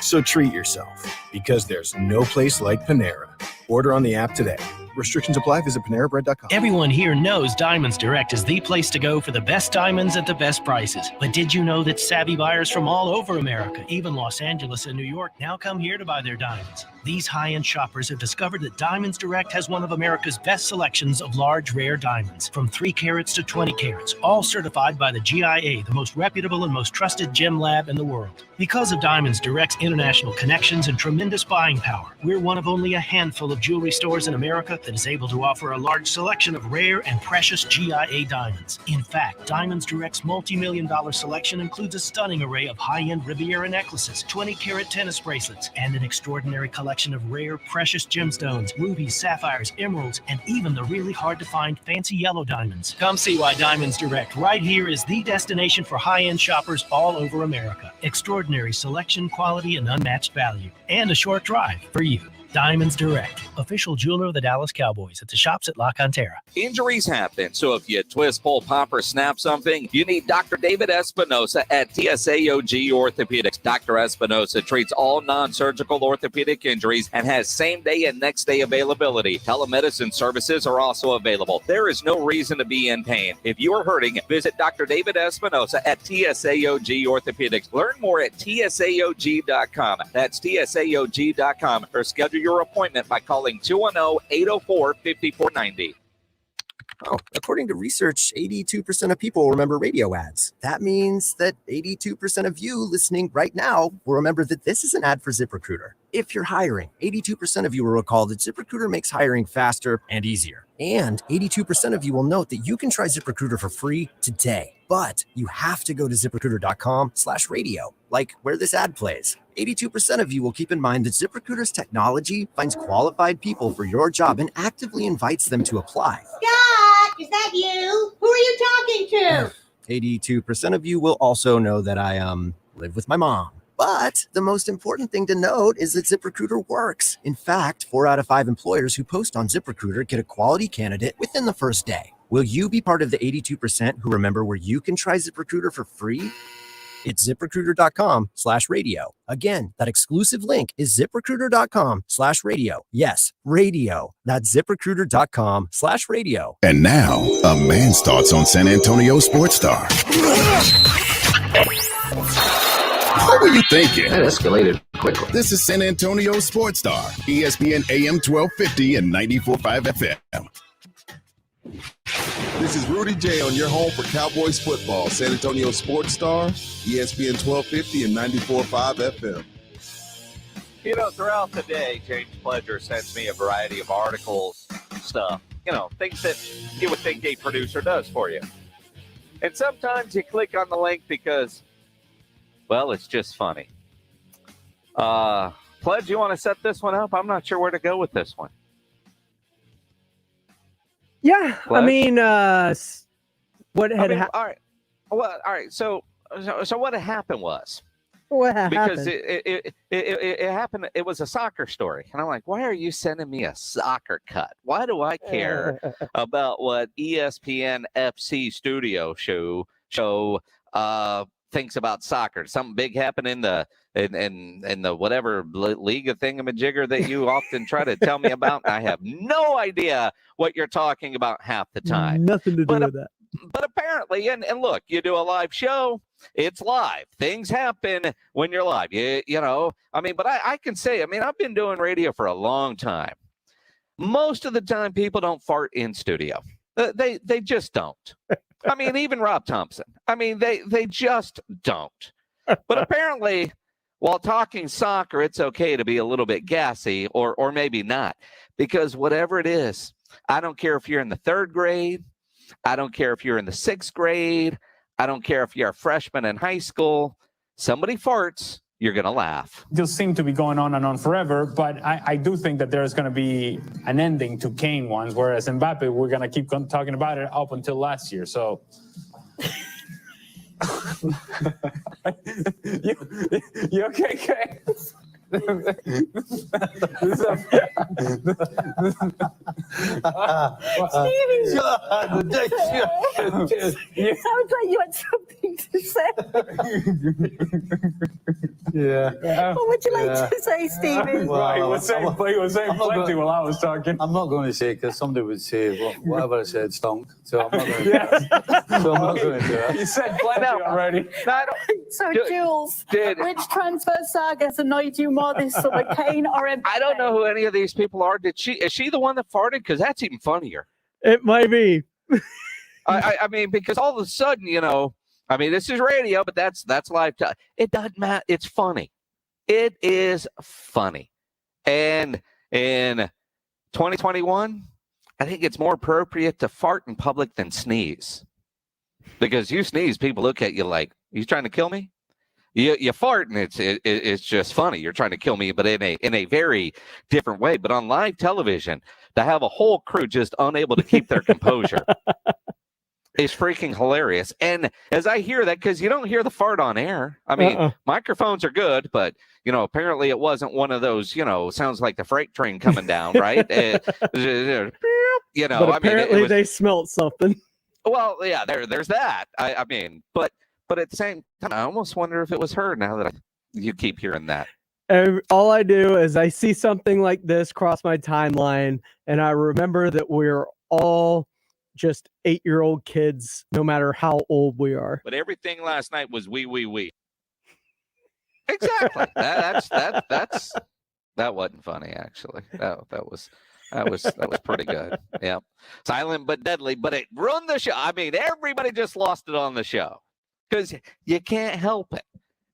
So treat yourself, because there's no place like Panera. Order on the app today. Restrictions apply. Visit PaneraBread.com. Everyone here knows Diamonds Direct is the place to go for the best diamonds at the best prices. But did you know that savvy buyers from all over America, even Los Angeles and New York, now come here to buy their diamonds? These high-end shoppers have discovered that Diamonds Direct has one of America's best selections of large, rare diamonds, from 3 carats to 20 carats, all certified by the GIA, the most reputable and most trusted gem lab in the world. Because of Diamonds Direct's international connections and tremendous buying power, we're one of only a handful of jewelry stores in America that is able to offer a large selection of rare and precious GIA diamonds. In fact, Diamonds Direct's multi-million-dollar selection includes a stunning array of high-end Riviera necklaces, 20-carat tennis bracelets, and an extraordinary collection of rare, precious gemstones, rubies, sapphires, emeralds, and even the really hard-to-find fancy yellow diamonds. Come see why Diamonds Direct right here is the destination for high-end shoppers all over America. Extraordinary selection, quality, and unmatched value. And a short drive for you. Diamonds Direct, official jeweler of the Dallas Cowboys at the shops at La Cantera. Injuries happen, so if you twist, pull, pop, or snap something, you need Dr. David Espinosa at TSAOG Orthopedics. Dr. Espinosa treats all non-surgical orthopedic injuries and has same-day and next-day availability. Telemedicine services are also available. There is no reason to be in pain. If you are hurting, visit Dr. David Espinosa at TSAOG Orthopedics. Learn more at TSAOG.com. That's TSAOG.com, or schedule your appointment by calling 210-804-5490. According to research, 82% of people remember radio ads. That means that 82% of you listening right now will remember that this is an ad for ZipRecruiter. If you're hiring, 82% of you will recall that ZipRecruiter makes hiring faster and easier. And 82% of you will note that you can try ZipRecruiter for free today. But you have to go to ZipRecruiter.com/radio, like where this ad plays. 82% of you will keep in mind that ZipRecruiter's technology finds qualified people for your job and actively invites them to apply. Scott, is that you? Who are you talking to? 82% of you will also know that I live with my mom. But the most important thing to note is that ZipRecruiter works. In fact, 4 out of 5 employers who post on ZipRecruiter get a quality candidate within the first day. Will you be part of the 82% who remember where you can try ZipRecruiter for free? It's ZipRecruiter.com/radio. Again, that exclusive link is ZipRecruiter.com/radio. Yes, radio. That's ZipRecruiter.com/radio. And now, a man's thoughts on San Antonio Sports Star. What were you thinking? That escalated quickly. This is San Antonio Sports Star, ESPN AM 1250 and 94.5 FM. This is Rudy J on your home for Cowboys football. San Antonio Sports Star, ESPN 1250 and 94.5 FM. You know, throughout the day, James Pledger sends me a variety of articles, stuff, you know, things that you would think a producer does for you. And sometimes you click on the link because, well, it's just funny. Pledge, you want to set this one up? I'm not sure where to go with this one. Yeah, Pledge? I mean, what had happened? All right. Well, all right. So what had happened was, What happened? because it happened. It was a soccer story, and I'm like, why are you sending me a soccer cut? Why do I care about what ESPN FC Studio show thinks about soccer? Something big happened in the whatever league of thingamajigger that you often try to tell me about. I have no idea what you're talking about half the time. Nothing to do with that. But apparently, and look, you do a live show, it's live. Things happen when you're live. You know, I mean, but I can say, I mean, I've been doing radio for a long time. Most of the time, people don't fart in studio. They just don't. I mean, even Rob Thompson. I mean, they just don't. But apparently, while talking soccer, it's okay to be a little bit gassy, or maybe not, because whatever it is, I don't care if you're in the 3rd grade. I don't care if you're in the 6th grade. I don't care if you're a freshman in high school. Somebody farts, you're going to laugh. It'll seem to be going on and on forever, but I do think that there's going to be an ending to Kane ones, whereas Mbappe, we're going to keep talking about it up until last year. So... you okay, Kay? Sounds like you had something to say. Yeah. What would you like to say, Stephen? Well, he was saying plenty while I was talking. I'm not going to say, because somebody would say whatever I said stunk. So I'm not going to. Yes. So I'm not going to do that. You said plenty already. So, Jules, which transfer saga has annoyed you more this summer, Kane or Mbappe? I don't know who any of these people are. Is she the one that farted? Because that's even funnier. It might be. I mean, because all of a sudden, you know, I mean, this is radio, but that's live. It doesn't matter. It's funny. It is funny. And in 2021, I think it's more appropriate to fart in public than sneeze. Because you sneeze, people look at you like, you trying to kill me? You fart, and it's just funny. You're trying to kill me, but in a very different way. But on live television, to have a whole crew just unable to keep their composure is freaking hilarious. And as I hear that, because you don't hear the fart on air. I mean, microphones are good, but, you know, apparently it wasn't one of those, you know, sounds like the freight train coming down, right? You know, but apparently they smelled something. Well, yeah, there's that. I mean, but at the same time, I almost wonder if it was her now that you keep hearing that. And all I do is I see something like this cross my timeline, and I remember that we're all just 8-year-old kids, no matter how old we are. But everything last night was we. Exactly. That wasn't funny, actually. That was pretty good. Yeah. Silent but deadly, but it ruined the show. I mean, everybody just lost it on the show because you can't help it.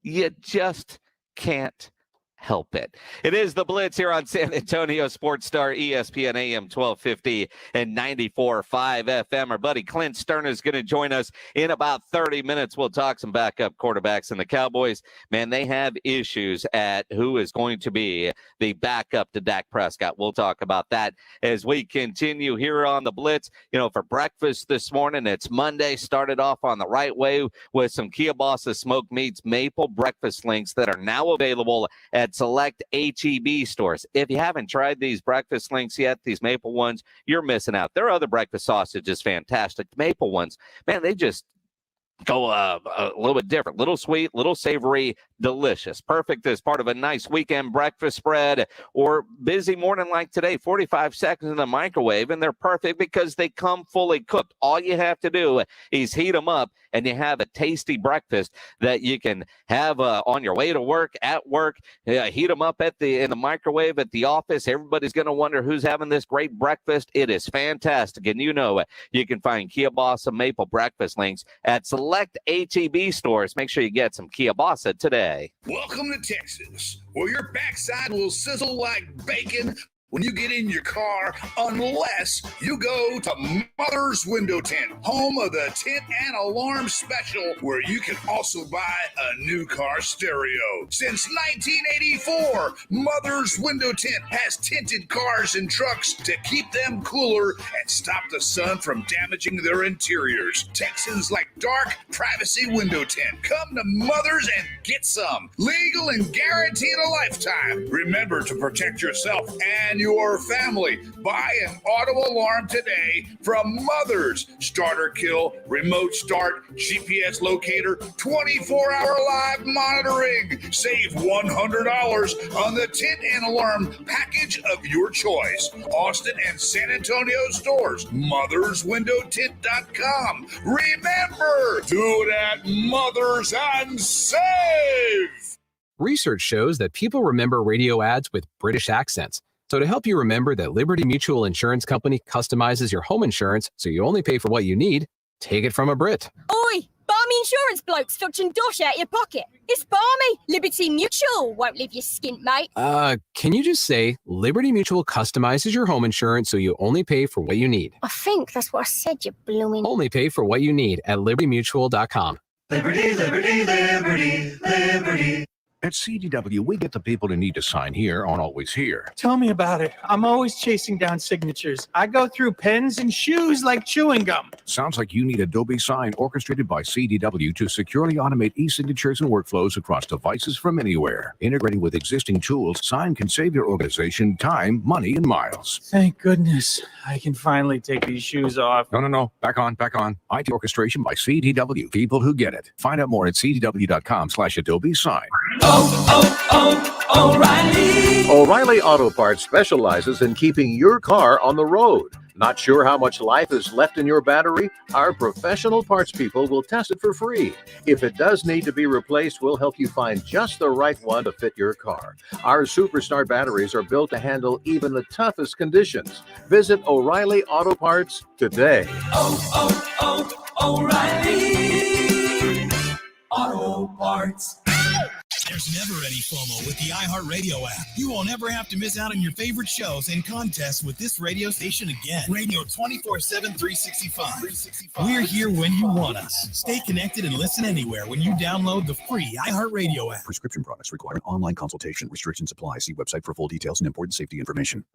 You just can't help it. It is the Blitz here on San Antonio Sports Star, ESPN AM 1250 and 94.5 FM. Our buddy Clint Sterner is going to join us in about 30 minutes. We'll talk some backup quarterbacks, and the Cowboys, man, they have issues at who is going to be the backup to Dak Prescott. We'll talk about that as we continue here on the Blitz. You know, for breakfast this morning, it's Monday. Started off on the right way with some Kielbasa smoked meats maple breakfast links that are now available at select HEB stores. If you haven't tried these breakfast links yet, these maple ones, you're missing out. Their other breakfast sausage is fantastic. Maple ones, man, they just go a little bit different, little sweet, little savory, delicious. Perfect as part of a nice weekend breakfast spread or busy morning like today. 45 seconds in the microwave, and they're perfect because they come fully cooked. All you have to do is heat them up, and you have a tasty breakfast that you can have on your way to work, at work. Heat them up in the microwave at the office. Everybody's going to wonder who's having this great breakfast. It is fantastic, and you can find Kielbasa Maple breakfast links at select HEB stores. Make sure you get some Kielbasa today. Welcome to Texas, where your backside will sizzle like bacon when you get in your car, unless you go to Mother's Window Tint, home of the Tint and Alarm Special, where you can also buy a new car stereo. Since 1984, Mother's Window Tint has tinted cars and trucks to keep them cooler and stop the sun from damaging their interiors. Texans like dark, privacy window tint. Come to Mother's and get some. Legal and guaranteed a lifetime. Remember to protect yourself and your family. Buy an auto alarm today from Mother's. Starter kill, remote start, GPS locator, 24-hour live monitoring. Save $100 on the tint and alarm package of your choice. Austin and San Antonio stores. MothersWindowTint.com. Remember, do it at Mother's and save. Research shows that people remember radio ads with British accents. So to help you remember that Liberty Mutual Insurance Company customizes your home insurance so you only pay for what you need, take it from a Brit. Oi, barmy insurance bloke touching dosh out your pocket. It's barmy. Liberty Mutual won't leave you skint, mate. Can you just say Liberty Mutual customizes your home insurance so you only pay for what you need? I think that's what I said, you blooming. Only pay for what you need at libertymutual.com. Liberty, liberty, liberty, liberty. At CDW, we get the people who need to sign here aren't always here. Tell me about it. I'm always chasing down signatures. I go through pens and shoes like chewing gum. Sounds like you need Adobe Sign orchestrated by CDW to securely automate e-signatures and workflows across devices from anywhere. Integrating with existing tools, Sign can save your organization time, money, and miles. Thank goodness I can finally take these shoes off. No. Back on. IT orchestration by CDW. People who get it. Find out more at cdw.com/Adobe Sign. O'Reilly. O'Reilly Auto Parts specializes in keeping your car on the road. Not sure how much life is left in your battery? Our professional parts people will test it for free. If it does need to be replaced, we'll help you find just the right one to fit your car. Our Superstar batteries are built to handle even the toughest conditions. Visit O'Reilly Auto Parts today. O'Reilly Auto Parts. There's never any FOMO with the iHeartRadio app. You won't ever have to miss out on your favorite shows and contests with this radio station again. Radio 24/7, 365. We're here when you want us. Stay connected and listen anywhere when you download the free iHeartRadio app. Prescription products require an online consultation. Restrictions apply. See website for full details and important safety information.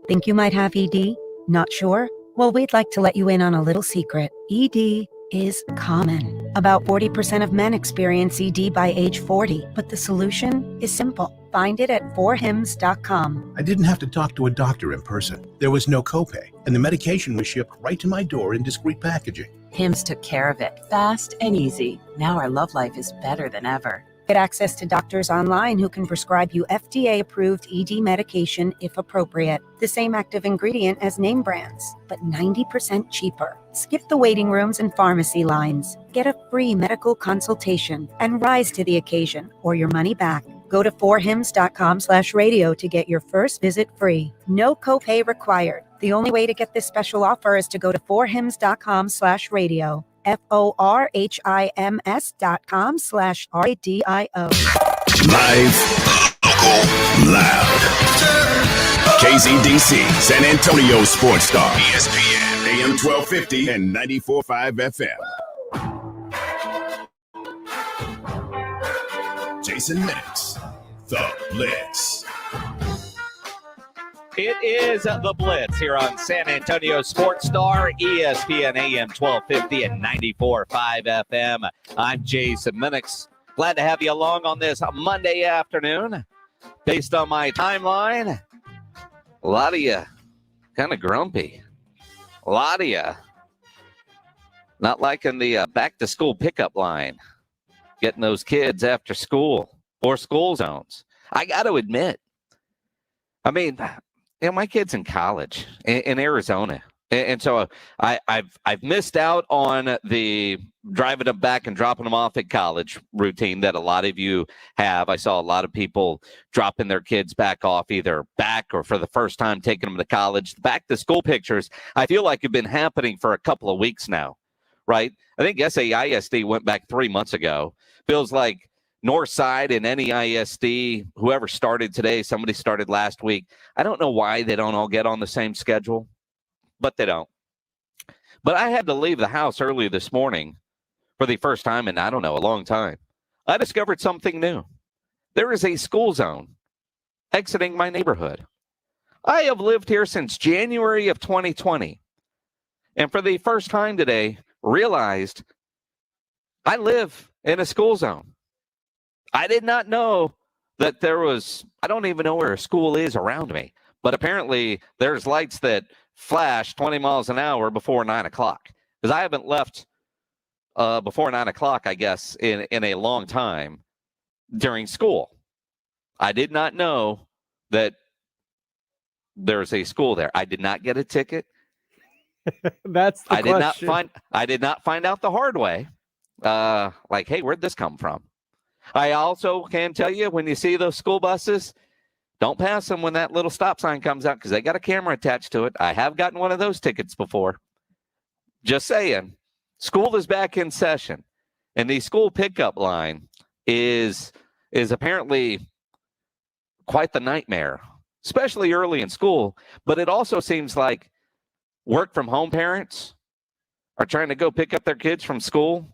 Think you might have ED? Not sure? Well, we'd like to let you in on a little secret. ED is common. About 40% of men experience ED by age 40, but the solution is simple. Find it at forhims.com. I didn't have to talk to a doctor in person. There was no copay, and the medication was shipped right to my door in discreet packaging. Hims took care of it, fast and easy. Now our love life is better than ever. Get access to doctors online who can prescribe you FDA-approved ED medication if appropriate. The same active ingredient as name brands, but 90% cheaper. Skip the waiting rooms and pharmacy lines. Get a free medical consultation and rise to the occasion or your money back. Go to forhims.com/radio to get your first visit free. No copay required. The only way to get this special offer is to go to forhims.com/radio. forhims.com/radio. Live, local, loud. KZDC, San Antonio Sports Star, ESPN, AM 1250 and 94.5 FM. Jason Minix, The Blitz. It is the Blitz here on San Antonio Sports Star, ESPN AM 1250 and 94.5 FM. I'm Jason Minix. Glad to have you along on this Monday afternoon. Based on my timeline, a lot of you kind of grumpy. A lot of you Not liking the back-to-school pickup line. Getting those kids after school or school zones. I got to admit, I mean, my kid's in college in Arizona. And so I've missed out on the driving them back and dropping them off at college routine that a lot of you have. I saw a lot of people dropping their kids back off, either back or for the first time taking them to college. The back-to-school pictures, I feel like have been happening for a couple of weeks now, right? I think SAISD went back 3 months ago. Feels like Northside and NEISD, whoever started today, somebody started last week. I don't know why they don't all get on the same schedule, but they don't. But I had to leave the house early this morning for the first time in, I don't know, a long time. I discovered something new. There is a school zone exiting my neighborhood. I have lived here since January of 2020. And for the first time today, realized I live in a school zone. I did not know that there was, I don't even know where a school is around me, but apparently there's lights that flash 20 miles an hour before 9 o'clock. Because I haven't left before 9 o'clock, I guess, in a long time during school. I did not know that there's a school there. I did not get a ticket. That's the question. I did not find out the hard way. Like, hey, where'd this come from? I also can tell you, when you see those school buses, don't pass them when that little stop sign comes out because they got a camera attached to it. I have gotten one of those tickets before. Just saying, school is back in session, and the school pickup line is apparently quite the nightmare, especially early in school. But it also seems like work from home parents are trying to go pick up their kids from school.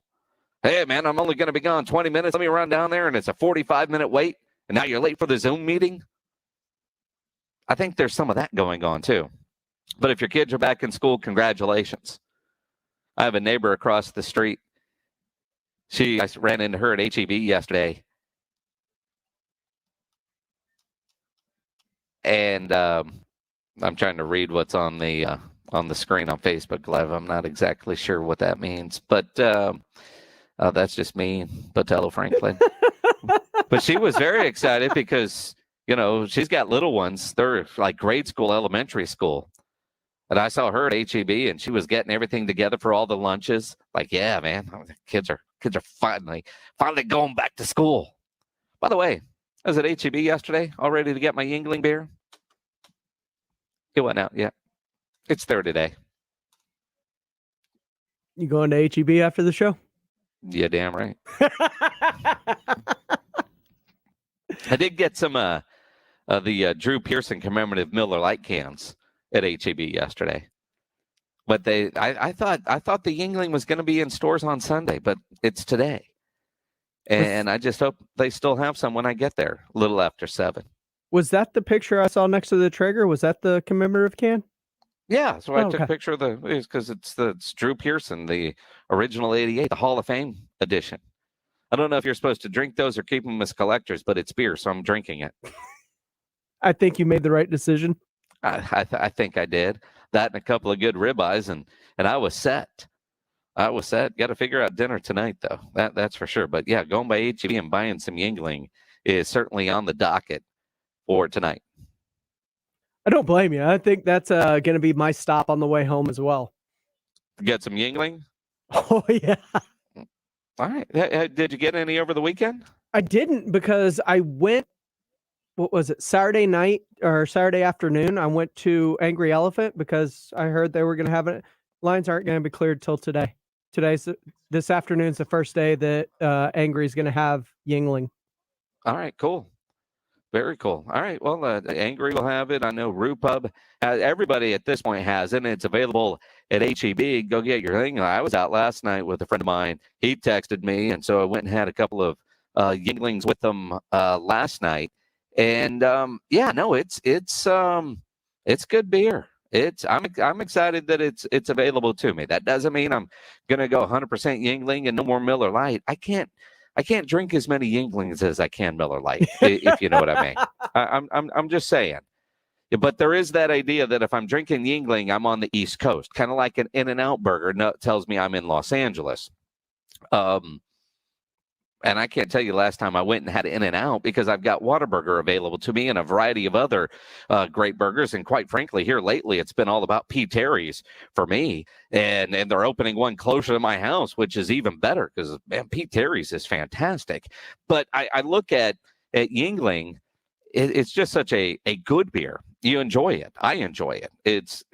Hey, man, I'm only going to be gone 20 minutes. Let me run down there, and it's a 45-minute wait, and now you're late for the Zoom meeting. I think there's some of that going on, too. But if your kids are back in school, congratulations. I have a neighbor across the street. I ran into her at HEB yesterday. And I'm trying to read what's on the screen on Facebook Live. I'm not exactly sure what that means, but that's just me, Botello Franklin. But she was very excited because, she's got little ones. They're like grade school, elementary school. And I saw her at HEB, and she was getting everything together for all the lunches. Like, yeah, man, kids are finally going back to school. By the way, I was at HEB yesterday, all ready to get my Yingling beer. It went out, yeah. It's there today. You going to HEB after the show? Yeah, damn right. I did get some the Drew Pearson commemorative Miller Lite cans at HEB yesterday. But I thought the Yingling was going to be in stores on Sunday, but it's today. And I just hope they still have some when I get there, a little after 7. Was that the picture I saw next to the Traeger? Was that the commemorative can? Yeah, so I took a picture of because it's Drew Pearson, the original 88, the Hall of Fame edition. I don't know if you're supposed to drink those or keep them as collectors, but it's beer, so I'm drinking it. I think you made the right decision. I think I did. That and a couple of good ribeyes, and I was set. Got to figure out dinner tonight, though. That's for sure. But yeah, going by HEB and buying some Yingling is certainly on the docket for tonight. I don't blame you. I think that's going to be my stop on the way home as well. Get some Yingling? Oh, yeah. All right. Did you get any over the weekend? I didn't, because I went, what was it, Saturday night or Saturday afternoon. I went to Angry Elephant because I heard they were going to have it. Lines aren't going to be cleared till today. This afternoon's the first day that Angry is going to have Yingling. All right, cool. Very cool. All right. Well, Angry will have it. I know Rupub. Everybody at this point has it. And it's available at HEB. Go get your thing. I was out last night with a friend of mine. He texted me, and so I went and had a couple of Yinglings with them last night. And it's good beer. I'm excited that it's available to me. That doesn't mean I'm gonna go 100% Yingling and no more Miller Lite. I can't drink as many Yinglings as I can Miller Lite, if you know what I mean. I'm just saying, But there is that idea that if I'm drinking Yingling, I'm on the East Coast, kind of like an In-N-Out burger tells me I'm in Los Angeles. And I can't tell you the last time I went and had In-N-Out because I've got Whataburger available to me and a variety of other great burgers. And quite frankly, here lately, it's been all about P. Terry's for me. And they're opening one closer to my house, which is even better because, man, P. Terry's is fantastic. But I look at Yingling, it's just such a good beer. You enjoy it. I enjoy it. It's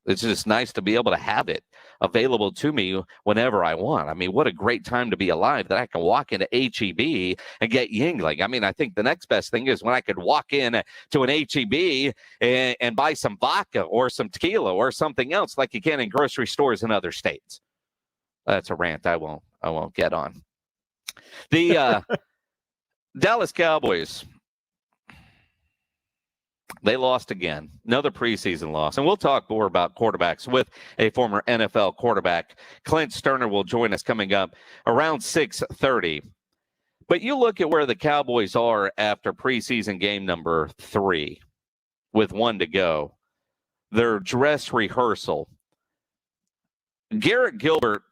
just nice to be able to have it available to me whenever I want. I mean, what a great time to be alive that I can walk into H-E-B and get Yingling. I mean, I think the next best thing is when I could walk in to an H-E-B and buy some vodka or some tequila or something else like you can in grocery stores in other states. That's a rant I won't get on. The Dallas Cowboys, they lost again, another preseason loss. And we'll talk more about quarterbacks with a former NFL quarterback. Clint Sterner will join us coming up around 6:30. But you look at where the Cowboys are after preseason game number 3 with 1 to go. Their dress rehearsal. Garrett Gilbert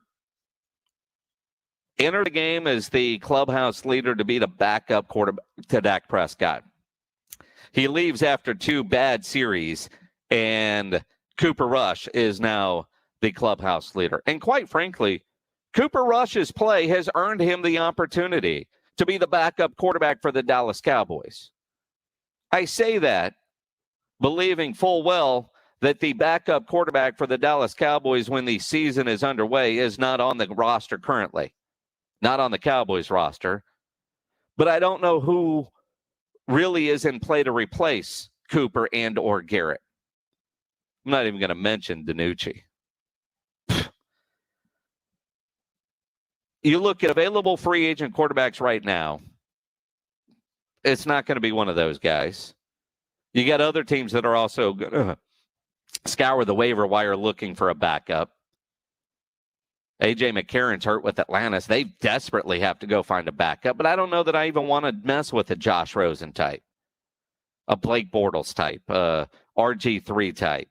entered the game as the clubhouse leader to be the backup quarterback to Dak Prescott. He leaves after 2 bad series, and Cooper Rush is now the clubhouse leader. And quite frankly, Cooper Rush's play has earned him the opportunity to be the backup quarterback for the Dallas Cowboys. I say that believing full well that the backup quarterback for the Dallas Cowboys when the season is underway is not on the roster currently, not on the Cowboys roster. But I don't know who really is in play to replace Cooper and or Garrett. I'm not even going to mention DiNucci. You look at available free agent quarterbacks right now, it's not going to be one of those guys. You got other teams that are also going to scour the waiver wire looking for a backup. A.J. McCarron's hurt with Atlanta. They desperately have to go find a backup, but I don't know that I even want to mess with a Josh Rosen type, a Blake Bortles type, RG3 type.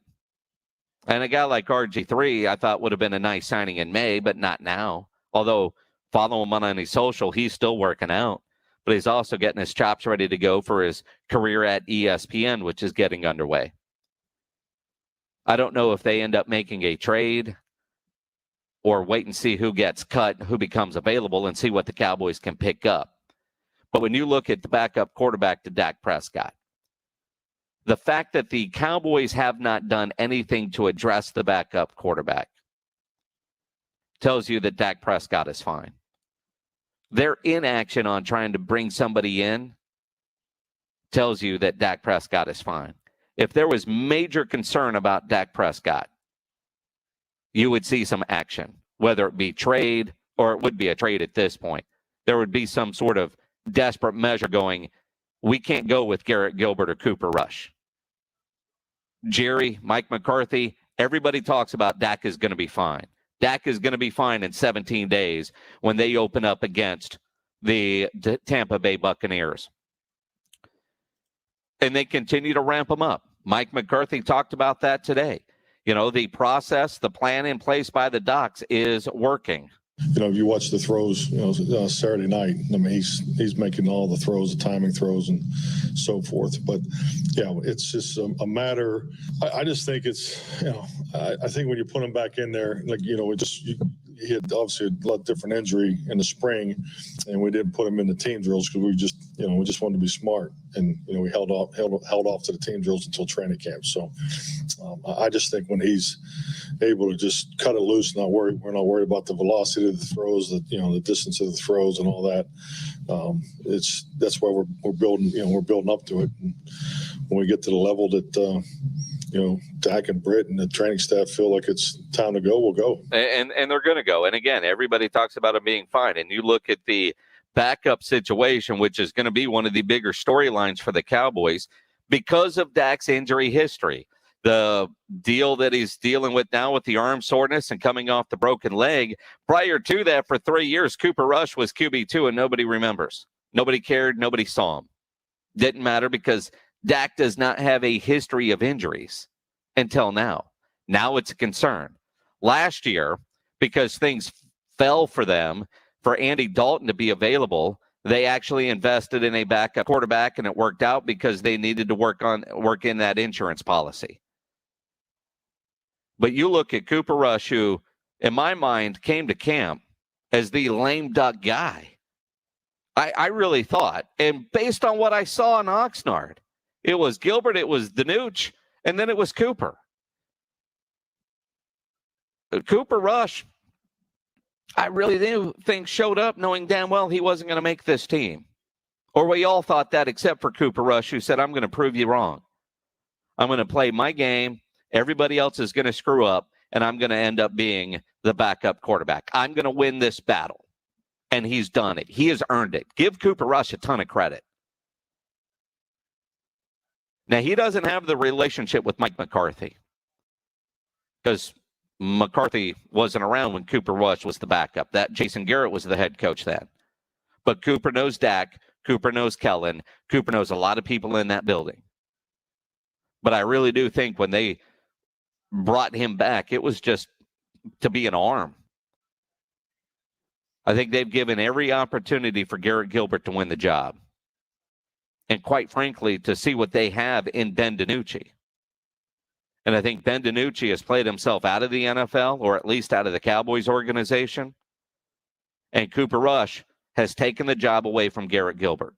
And a guy like RG3 I thought would have been a nice signing in May, but not now. Although, follow him on any social, he's still working out. But he's also getting his chops ready to go for his career at ESPN, which is getting underway. I don't know if they end up making a trade or wait and see who gets cut, who becomes available, and see what the Cowboys can pick up. But when you look at the backup quarterback to Dak Prescott, the fact that the Cowboys have not done anything to address the backup quarterback tells you that Dak Prescott is fine. Their inaction on trying to bring somebody in tells you that Dak Prescott is fine. If there was major concern about Dak Prescott, you would see some action, whether it be trade or it would be a trade at this point. There would be some sort of desperate measure going, we can't go with Garrett Gilbert or Cooper Rush. Jerry, Mike McCarthy, everybody talks about Dak is going to be fine. Dak is going to be fine in 17 days when they open up against the Tampa Bay Buccaneers. And they continue to ramp him up. Mike McCarthy talked about that today. You know, the process, the plan in place by the Docs is working. You know, if you watch the throws, Saturday night, I mean, he's making all the throws, the timing throws and so forth. But, yeah, it's just a matter. I just think it's, I think when you put him back in there, like, he had obviously a lot different injury in the spring, and we didn't put him in the team drills because we just wanted to be smart, and we held off to the team drills until training camp. So I just think when he's able to just cut it loose, we're not worried about the velocity of the throws, the distance of the throws and all that. That's why we're building, we're building up to it. And when we get to the level that Dak and Britt and the training staff feel like it's time to go, we'll go. And they're going to go. And again, everybody talks about him being fine. And you look at the backup situation, which is going to be one of the bigger storylines for the Cowboys because of Dak's injury history. The deal that he's dealing with now with the arm soreness and coming off the broken leg. Prior to that, for 3 years, Cooper Rush was QB2 and nobody remembers. Nobody cared. Nobody saw him. Didn't matter because Dak does not have a history of injuries until now. Now it's a concern. Last year, because things fell for them, for Andy Dalton to be available, they actually invested in a backup quarterback, and it worked out because they needed to work in that insurance policy. But you look at Cooper Rush, who, in my mind, came to camp as the lame duck guy. I really thought, and based on what I saw in Oxnard, it was Gilbert, it was Danucci, and then it was Cooper. Cooper Rush, I really do think showed up knowing damn well he wasn't going to make this team. Or we all thought that except for Cooper Rush, who said, I'm going to prove you wrong. I'm going to play my game. Everybody else is going to screw up, and I'm going to end up being the backup quarterback. I'm going to win this battle. And he's done it. He has earned it. Give Cooper Rush a ton of credit. Now, he doesn't have the relationship with Mike McCarthy because McCarthy wasn't around when Cooper Rush was the backup. That Jason Garrett was the head coach then. But Cooper knows Dak. Cooper knows Kellen. Cooper knows a lot of people in that building. But I really do think when they brought him back, it was just to be an arm. I think they've given every opportunity for Garrett Gilbert to win the job. And quite frankly, to see what they have in Ben DiNucci. And I think Ben DiNucci has played himself out of the NFL, or at least out of the Cowboys organization. And Cooper Rush has taken the job away from Garrett Gilbert.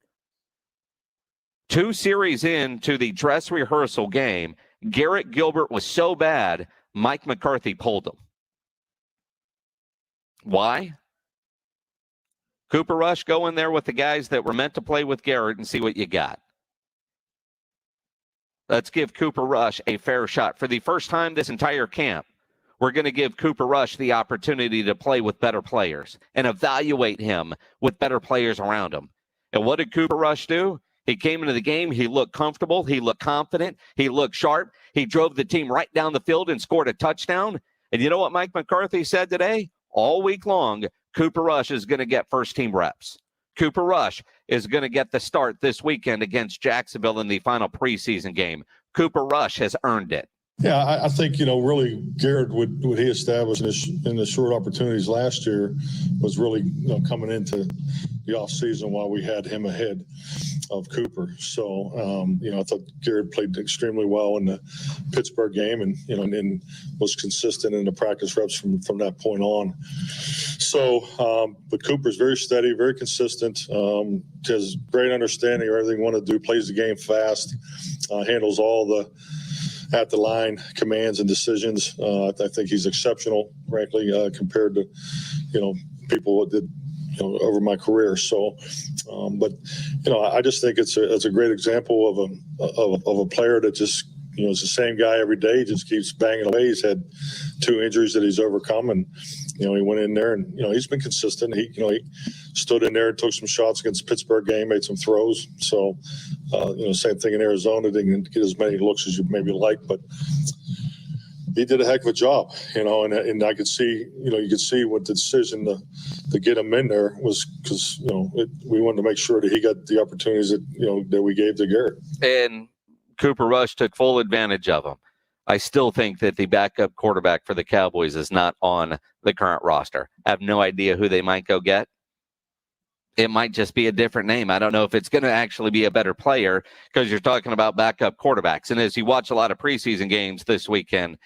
2 series into the dress rehearsal game, Garrett Gilbert was so bad, Mike McCarthy pulled him. Why? Cooper Rush, go in there with the guys that were meant to play with Garrett and see what you got. Let's give Cooper Rush a fair shot. For the first time this entire camp, we're going to give Cooper Rush the opportunity to play with better players and evaluate him with better players around him. And what did Cooper Rush do? He came into the game. He looked comfortable. He looked confident. He looked sharp. He drove the team right down the field and scored a touchdown. And you know what Mike McCarthy said today? All week long, Cooper Rush is going to get first-team reps. Cooper Rush is going to get the start this weekend against Jacksonville in the final preseason game. Cooper Rush has earned it. Yeah, I think, really Garrett, what he established in the short opportunities last year was really, coming into the offseason while we had him ahead of Cooper. So, I thought Garrett played extremely well in the Pittsburgh game and was consistent in the practice reps from that point on. So, but Cooper's very steady, very consistent, has great understanding of everything he wants to do, plays the game fast, handles all the at the line commands and decisions. I think he's exceptional, frankly, compared to, people that did, over my career. So, but I just think it's a great example of a player that just, is the same guy every day, just keeps banging away. He's had 2 injuries that he's overcome, and he went in there and he's been consistent. He stood in there and took some shots against the Pittsburgh game, made some throws. So, same thing in Arizona. Didn't get as many looks as you maybe like, but he did a heck of a job. And I could see, you could see what the decision to get him in there was because we wanted to make sure that he got the opportunities that that we gave to Garrett. And Cooper Rush took full advantage of them. I still think that the backup quarterback for the Cowboys is not on the current roster. I have no idea who they might go get. It might just be a different name. I don't know if it's going to actually be a better player because you're talking about backup quarterbacks. And as you watch a lot of preseason games this weekend,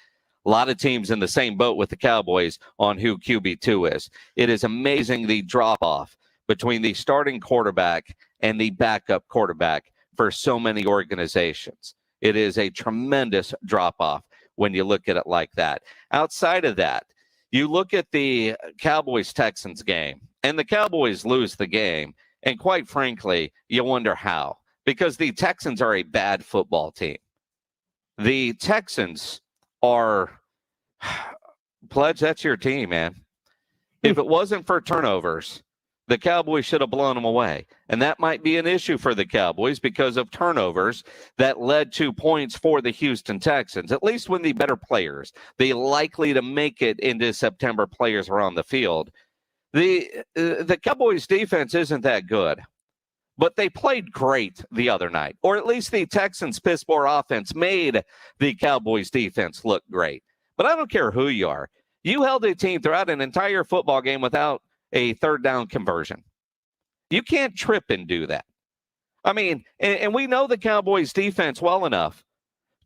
a lot of teams in the same boat with the Cowboys on who QB2 is. It is amazing the drop-off between the starting quarterback and the backup quarterback for so many organizations. It is a tremendous drop-off when you look at it like that. Outside of that, you look at the Cowboys-Texans game, and the Cowboys lose the game, and quite frankly, you wonder how. Because the Texans are a bad football team. The Texans are, Pledge, that's your team, man. If it wasn't for turnovers, the Cowboys should have blown them away. And that might be an issue for the Cowboys because of turnovers that led to points for the Houston Texans. At least when the better players, the likely to make it into September players are on the field. The Cowboys defense isn't that good. But they played great the other night, or at least the Texans' piss-poor offense made the Cowboys' defense look great. But I don't care who you are. You held a team throughout an entire football game without a third down conversion. You can't trip and do that. I mean, and we know the Cowboys' defense well enough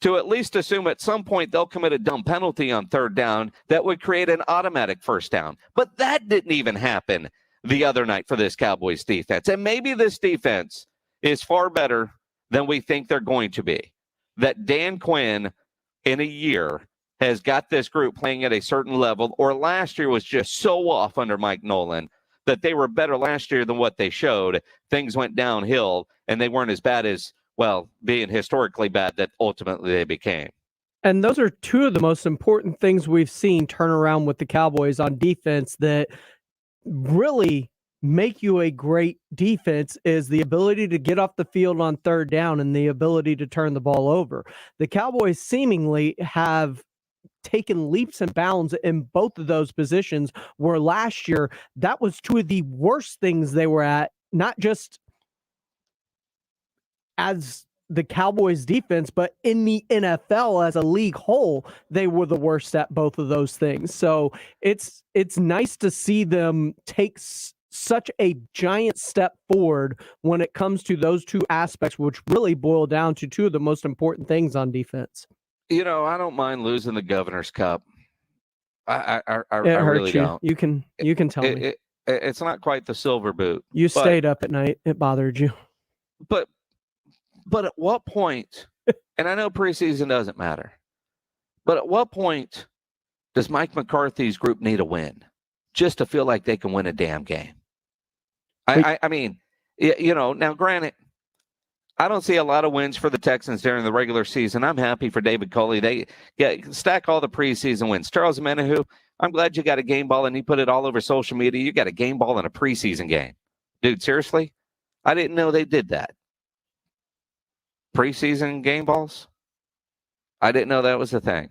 to at least assume at some point they'll commit a dumb penalty on third down that would create an automatic first down. But that didn't even happen the other night for this Cowboys defense. And maybe this defense is far better than we think they're going to be. That Dan Quinn in a year has got this group playing at a certain level, or last year was just so off under Mike Nolan that they were better last year than what they showed. Things went downhill and they weren't as bad as, well, being historically bad that ultimately they became. And those are two of the most important things we've seen turn around with the Cowboys on defense that really make you a great defense is the ability to get off the field on third down and the ability to turn the ball over. The Cowboys seemingly have taken leaps and bounds in both of those positions, where last year that was two of the worst things they were at, not just as the Cowboys defense, but in the NFL as a league whole, they were the worst at both of those things. So it's nice to see them take such a giant step forward when it comes to those two aspects, which really boil down to two of the most important things on defense. You know, I don't mind losing the Governor's Cup. I Hurts really you. don't. You can tell me. It's not quite the silver boot. You stayed up at night. It bothered you. But at what point, and I know preseason doesn't matter, but at what point does Mike McCarthy's group need a win just to feel like they can win a damn game? I mean, you know, now granted, I don't see a lot of wins for the Texans during the regular season. I'm happy for David Culley. They stack all the preseason wins. Charles Menahu, I'm glad you got a game ball and you put it all over social media. You got a game ball in a preseason game. Dude, seriously? I didn't know they did that. Preseason game balls? I didn't know that was a thing.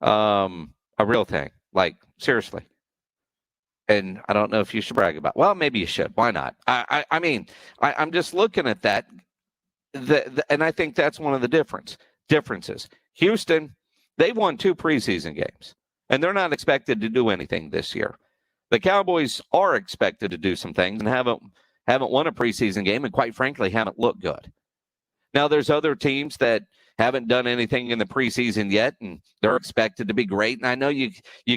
A real thing. Like, seriously. And I don't know if you should brag about it. Well, maybe you should. Why not? I mean, I'm just looking at that. And I think that's one of the differences. Houston, they've won 2 preseason games, and they're not expected to do anything this year. The Cowboys are expected to do some things and haven't won a preseason game, and quite frankly, haven't looked good. Now, there's other teams that haven't done anything in the preseason yet, and they're expected to be great. And I know you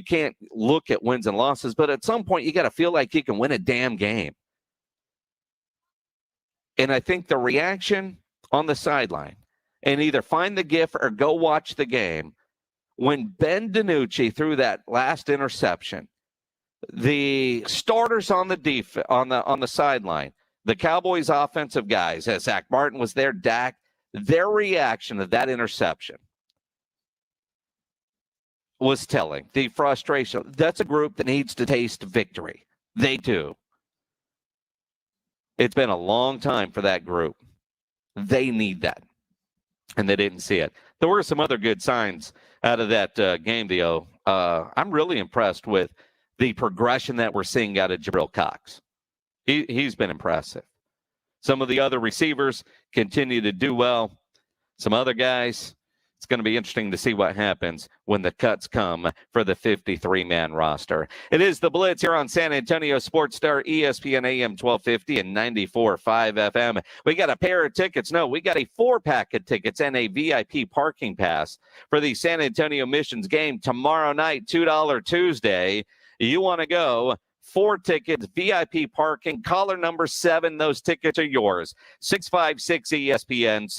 can't look at wins and losses, but at some point, you got to feel like you can win a damn game. And I think the reaction on the sideline, and either find the GIF or go watch the game, when Ben DiNucci threw that last interception, the starters on the on the sideline, the Cowboys offensive guys, as Zack Martin was there, Dak, their reaction to that interception was telling. The frustration. That's a group that needs to taste victory. They do. It's been a long time for that group. They need that, and they didn't see it. There were some other good signs out of that game, though. I'm really impressed with the progression that we're seeing out of Jabril Cox. He's been impressive. Some of the other receivers continue to do well. Some other guys, it's going to be interesting to see what happens when the cuts come for the 53-man roster. It is the Blitz here on San Antonio Sports Star, ESPN AM 1250 and 94.5 FM. We got a pair of tickets. No, we got a 4-pack of tickets and a VIP parking pass for the San Antonio Missions game tomorrow night, $2 Tuesday. You want to go? 4 tickets, VIP parking, caller number 7. Those tickets are yours. 656-ESPN,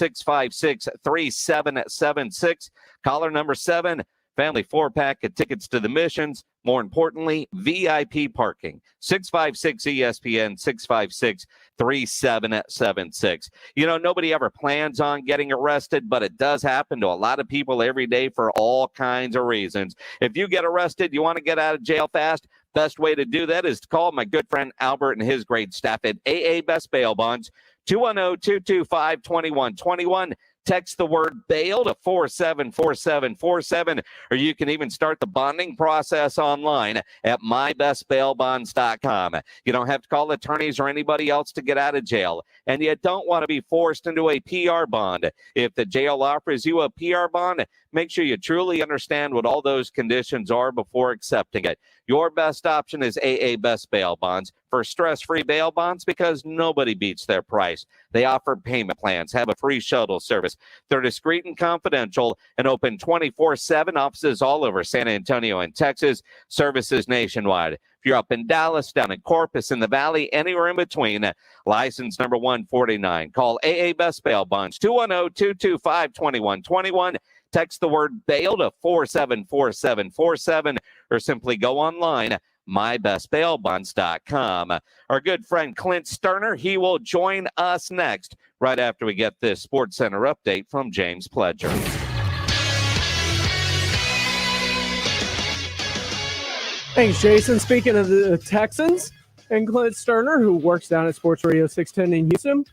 656-3776. Caller number 7, family 4-pack of tickets to the Missions. More importantly, VIP parking. 656-ESPN, 656-3776. You know, nobody ever plans on getting arrested, but it does happen to a lot of people every day for all kinds of reasons. If you get arrested, you want to get out of jail fast, best way to do that is to call my good friend Albert and his great staff at AA Best Bail Bonds, 210-225-2121, Text the word bail to 474747, or you can even start the bonding process online at mybestbailbonds.com. You don't have to call attorneys or anybody else to get out of jail, and you don't want to be forced into a PR bond. If the jail offers you a PR bond, make sure you truly understand what all those conditions are before accepting it. Your best option is AA Best Bail Bonds for stress-free bail bonds because nobody beats their price. They offer payment plans, have a free shuttle service. They're discreet and confidential and open 24/7. Offices all over San Antonio and Texas, services nationwide. If you're up in Dallas, down in Corpus, in the Valley, anywhere in between, license number 149. Call AA Best Bail Bonds, 210-225-2121. Text the word bail to 474747, or simply go online, mybestbailbonds.com. Our good friend Clint Sterner, he will join us next, right after we get this SportsCenter update from James Pledger. Thanks, Jason. Speaking of the Texans and Clint Sterner, who works down at Sports Radio 610 in Houston,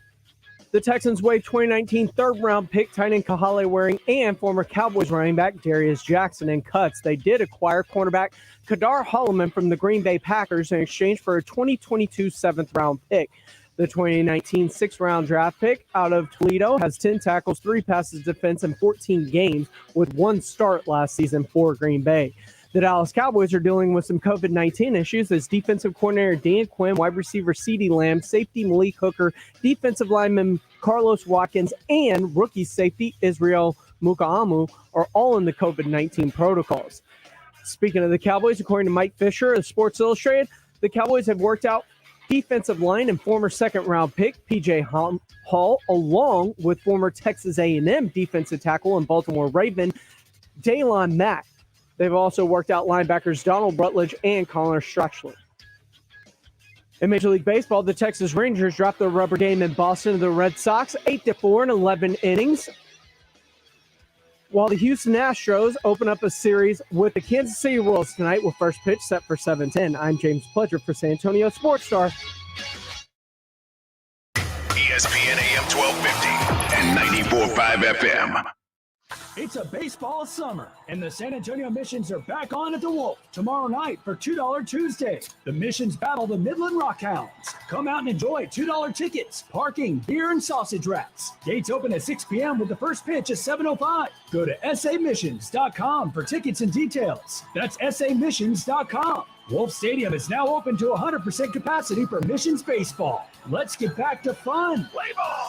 the Texans waived 2019 third-round pick tight end Kahale Waring and former Cowboys running back Darius Jackson in cuts. They did acquire cornerback Kadar Holloman from the Green Bay Packers in exchange for a 2022 seventh-round pick. The 2019 sixth-round draft pick out of Toledo has 10 tackles, 3 passes defense, and 14 games with 1 start last season for Green Bay. The Dallas Cowboys are dealing with some COVID-19 issues as defensive coordinator Dan Quinn, wide receiver CeeDee Lamb, safety Malik Hooker, defensive lineman Carlos Watkins, and rookie safety Israel Mukaamu are all in the COVID-19 protocols. Speaking of the Cowboys, according to Mike Fisher of Sports Illustrated, the Cowboys have worked out defensive line and former second-round pick P.J. Hall, along with former Texas A&M defensive tackle and Baltimore Raven Daylon Mack. They've also worked out linebackers Donald Rutledge and Connor Stretchley. In Major League Baseball, the Texas Rangers dropped the rubber game in Boston to the Red Sox 8-4 in 11 innings, while the Houston Astros open up a series with the Kansas City Royals tonight with first pitch set for 7:10. I'm James Pledger for San Antonio Sports Star. ESPN AM 1250 and 94.5 FM. It's a baseball summer, and the San Antonio Missions are back on at the Wolf tomorrow night for $2 Tuesday. The Missions battle the Midland Rockhounds. Come out and enjoy $2 tickets, parking, beer, and sausage wraps. Gates open at 6 p.m. with the first pitch at 7:05. Go to samissions.com for tickets and details. That's samissions.com. Wolf Stadium is now open to 100% capacity for Missions baseball. Let's get back to fun. Play ball!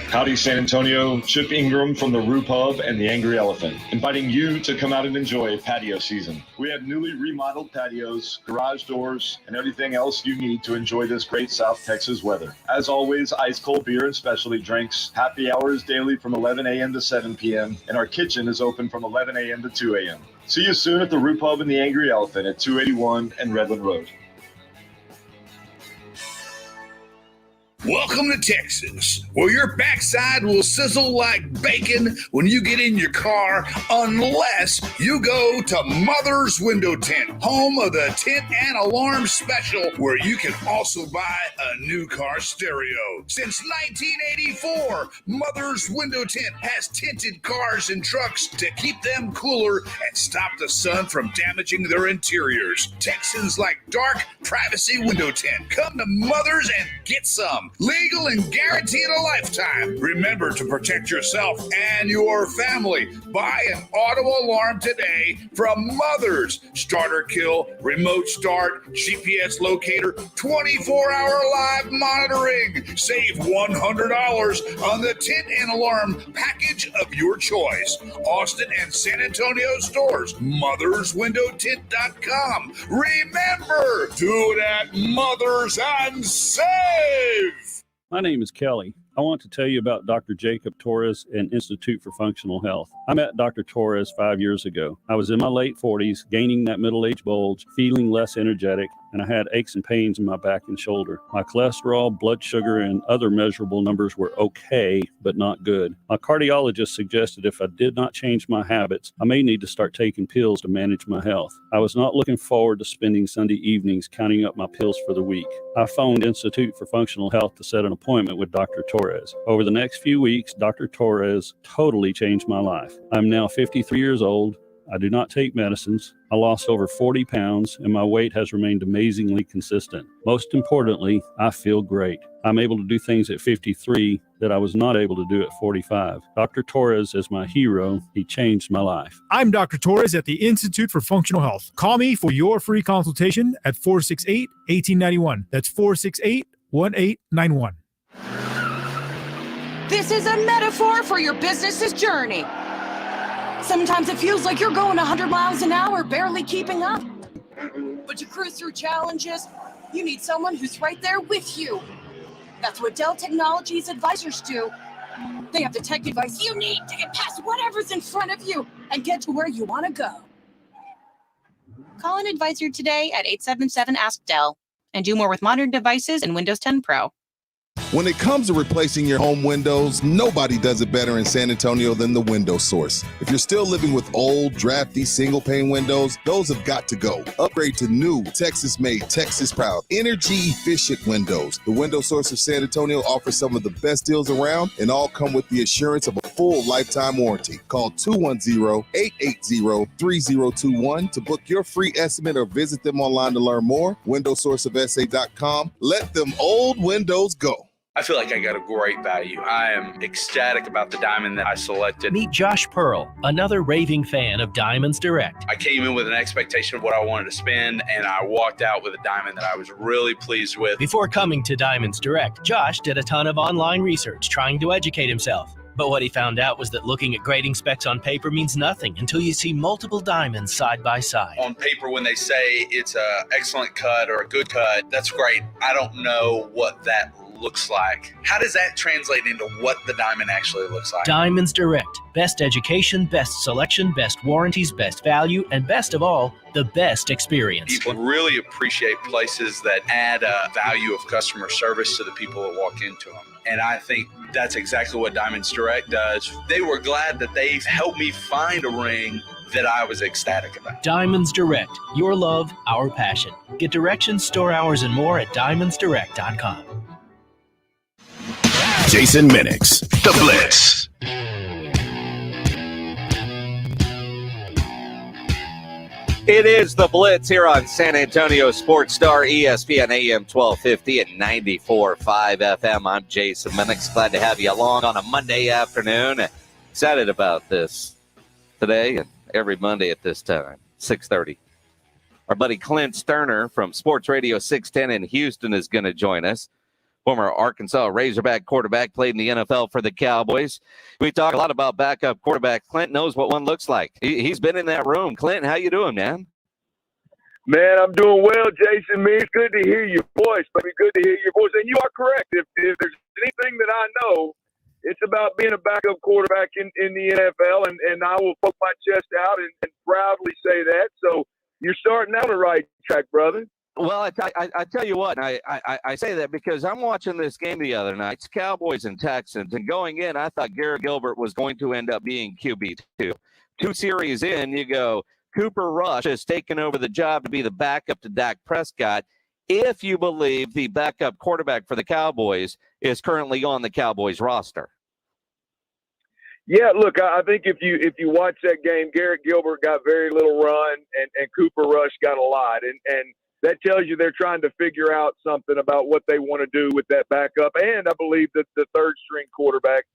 Howdy, San Antonio. Chip Ingram from the Roo Pub and the Angry Elephant, inviting you to come out and enjoy patio season. We have newly remodeled patios, garage doors, and everything else you need to enjoy this great South Texas weather. As always, ice cold beer and specialty drinks. Happy hours daily from 11 a.m. to 7 p.m. And our kitchen is open from 11 a.m. to 2 a.m. See you soon at the Roo Pub and the Angry Elephant at 281 and Redland Road. Welcome to Texas, where your backside will sizzle like bacon when you get in your car, unless you go to Mother's Window Tint, home of the Tint and Alarm Special, where you can also buy a new car stereo. Since 1984, Mother's Window Tint has tinted cars and trucks to keep them cooler and stop the sun from damaging their interiors. Texans like dark privacy window tint. Come to Mother's and get some. Legal and guaranteed a lifetime. Remember to protect yourself and your family. Buy an auto alarm today from Mother's. Starter kill, remote start, GPS locator, 24-hour live monitoring. Save $100 on the tint and alarm package of your choice. Austin and San Antonio stores. MothersWindowTint.com. Remember, do it at Mother's and save. My name is Kelly. I want to tell you about Dr. Jacob Torres and Institute for Functional Health. I met Dr. Torres 5 years ago. I was in my late 40s, gaining that middle-age bulge, feeling less energetic, and I had aches and pains in my back and shoulder. My cholesterol, blood sugar, and other measurable numbers were okay, but not good. My cardiologist suggested if I did not change my habits, I may need to start taking pills to manage my health. I was not looking forward to spending Sunday evenings counting up my pills for the week. I phoned Institute for Functional Health to set an appointment with Dr. Torres. Over the next few weeks, Dr. Torres totally changed my life. I'm now 53 years old. I do not take medicines. I lost over 40 pounds, and my weight has remained amazingly consistent. Most importantly, I feel great. I'm able to do things at 53 that I was not able to do at 45. Dr. Torres is my hero. He changed my life. I'm Dr. Torres at the Institute for Functional Health. Call me for your free consultation at 468-1891. That's 468-1891. This is a metaphor for your business's journey. Sometimes it feels like you're going 100 miles an hour, barely keeping up. But to cruise through challenges, you need someone who's right there with you. That's what Dell Technologies advisors do. They have the tech advice you need to get past whatever's in front of you and get to where you want to go. Call an advisor today at 877-ASK-DELL and do more with modern devices and Windows 10 Pro. When it comes to replacing your home windows, nobody does it better in San Antonio than the Window Source. If you're still living with old, drafty, single-pane windows, those have got to go. Upgrade to new, Texas-made, Texas-proud, energy-efficient windows. The Window Source of San Antonio offers some of the best deals around, and all come with the assurance of a full lifetime warranty. Call 210-880-3021 to book your free estimate or visit them online to learn more. WindowSourceofSA.com. Let them old windows go. I feel like I got a great value. I am ecstatic about the diamond that I selected. Meet Josh Pearl, another raving fan of Diamonds Direct. I came in with an expectation of what I wanted to spend, and I walked out with a diamond that I was really pleased with. Before coming to Diamonds Direct, Josh did a ton of online research trying to educate himself. But what he found out was that looking at grading specs on paper means nothing until you see multiple diamonds side by side. On paper, when they say it's an excellent cut or a good cut, that's great. I don't know what that looks like. How does that translate into what the diamond actually looks like? Diamonds Direct. Best education, best selection, best warranties, best value, and best of all, the best experience. People really appreciate places that add a value of customer service to the people that walk into them. And I think that's exactly what Diamonds Direct does. They were glad that they helped me find a ring that I was ecstatic about. Diamonds Direct. Your love, our passion. Get directions, store hours, and more at diamondsdirect.com. Jason Minix, The Blitz. It is The Blitz here on San Antonio Sports Star, ESPN AM 1250 and 94.5 FM. I'm Jason Minix. Glad to have you along on a Monday afternoon. Excited about this today and every Monday at this time, 6:30. Our buddy Clint Sterner from Sports Radio 610 in Houston is going to join us. Former Arkansas Razorback quarterback, played in the NFL for the Cowboys. We talk a lot about backup quarterback. Clint knows what one looks like. He's been in that room. Clint, how you doing, man? Man, I'm doing well, Jason. Man, it's good to hear your voice, baby. Good to hear your voice. And you are correct. If there's anything that I know, it's about being a backup quarterback in the NFL, and I will poke my chest out and proudly say that. So you're starting out on the right track, brother. Well, I tell you what, I say that because I'm watching this game the other night. It's Cowboys and Texans, and going in, I thought Garrett Gilbert was going to end up being QB2. 2 series in, you go, Cooper Rush has taken over the job to be the backup to Dak Prescott, if you believe the backup quarterback for the Cowboys is currently on the Cowboys roster. Yeah, look, I think if you watch that game, Garrett Gilbert got very little run, and Cooper Rush got a lot, and that tells you they're trying to figure out something about what they want to do with that backup. And I believe that the third string quarterback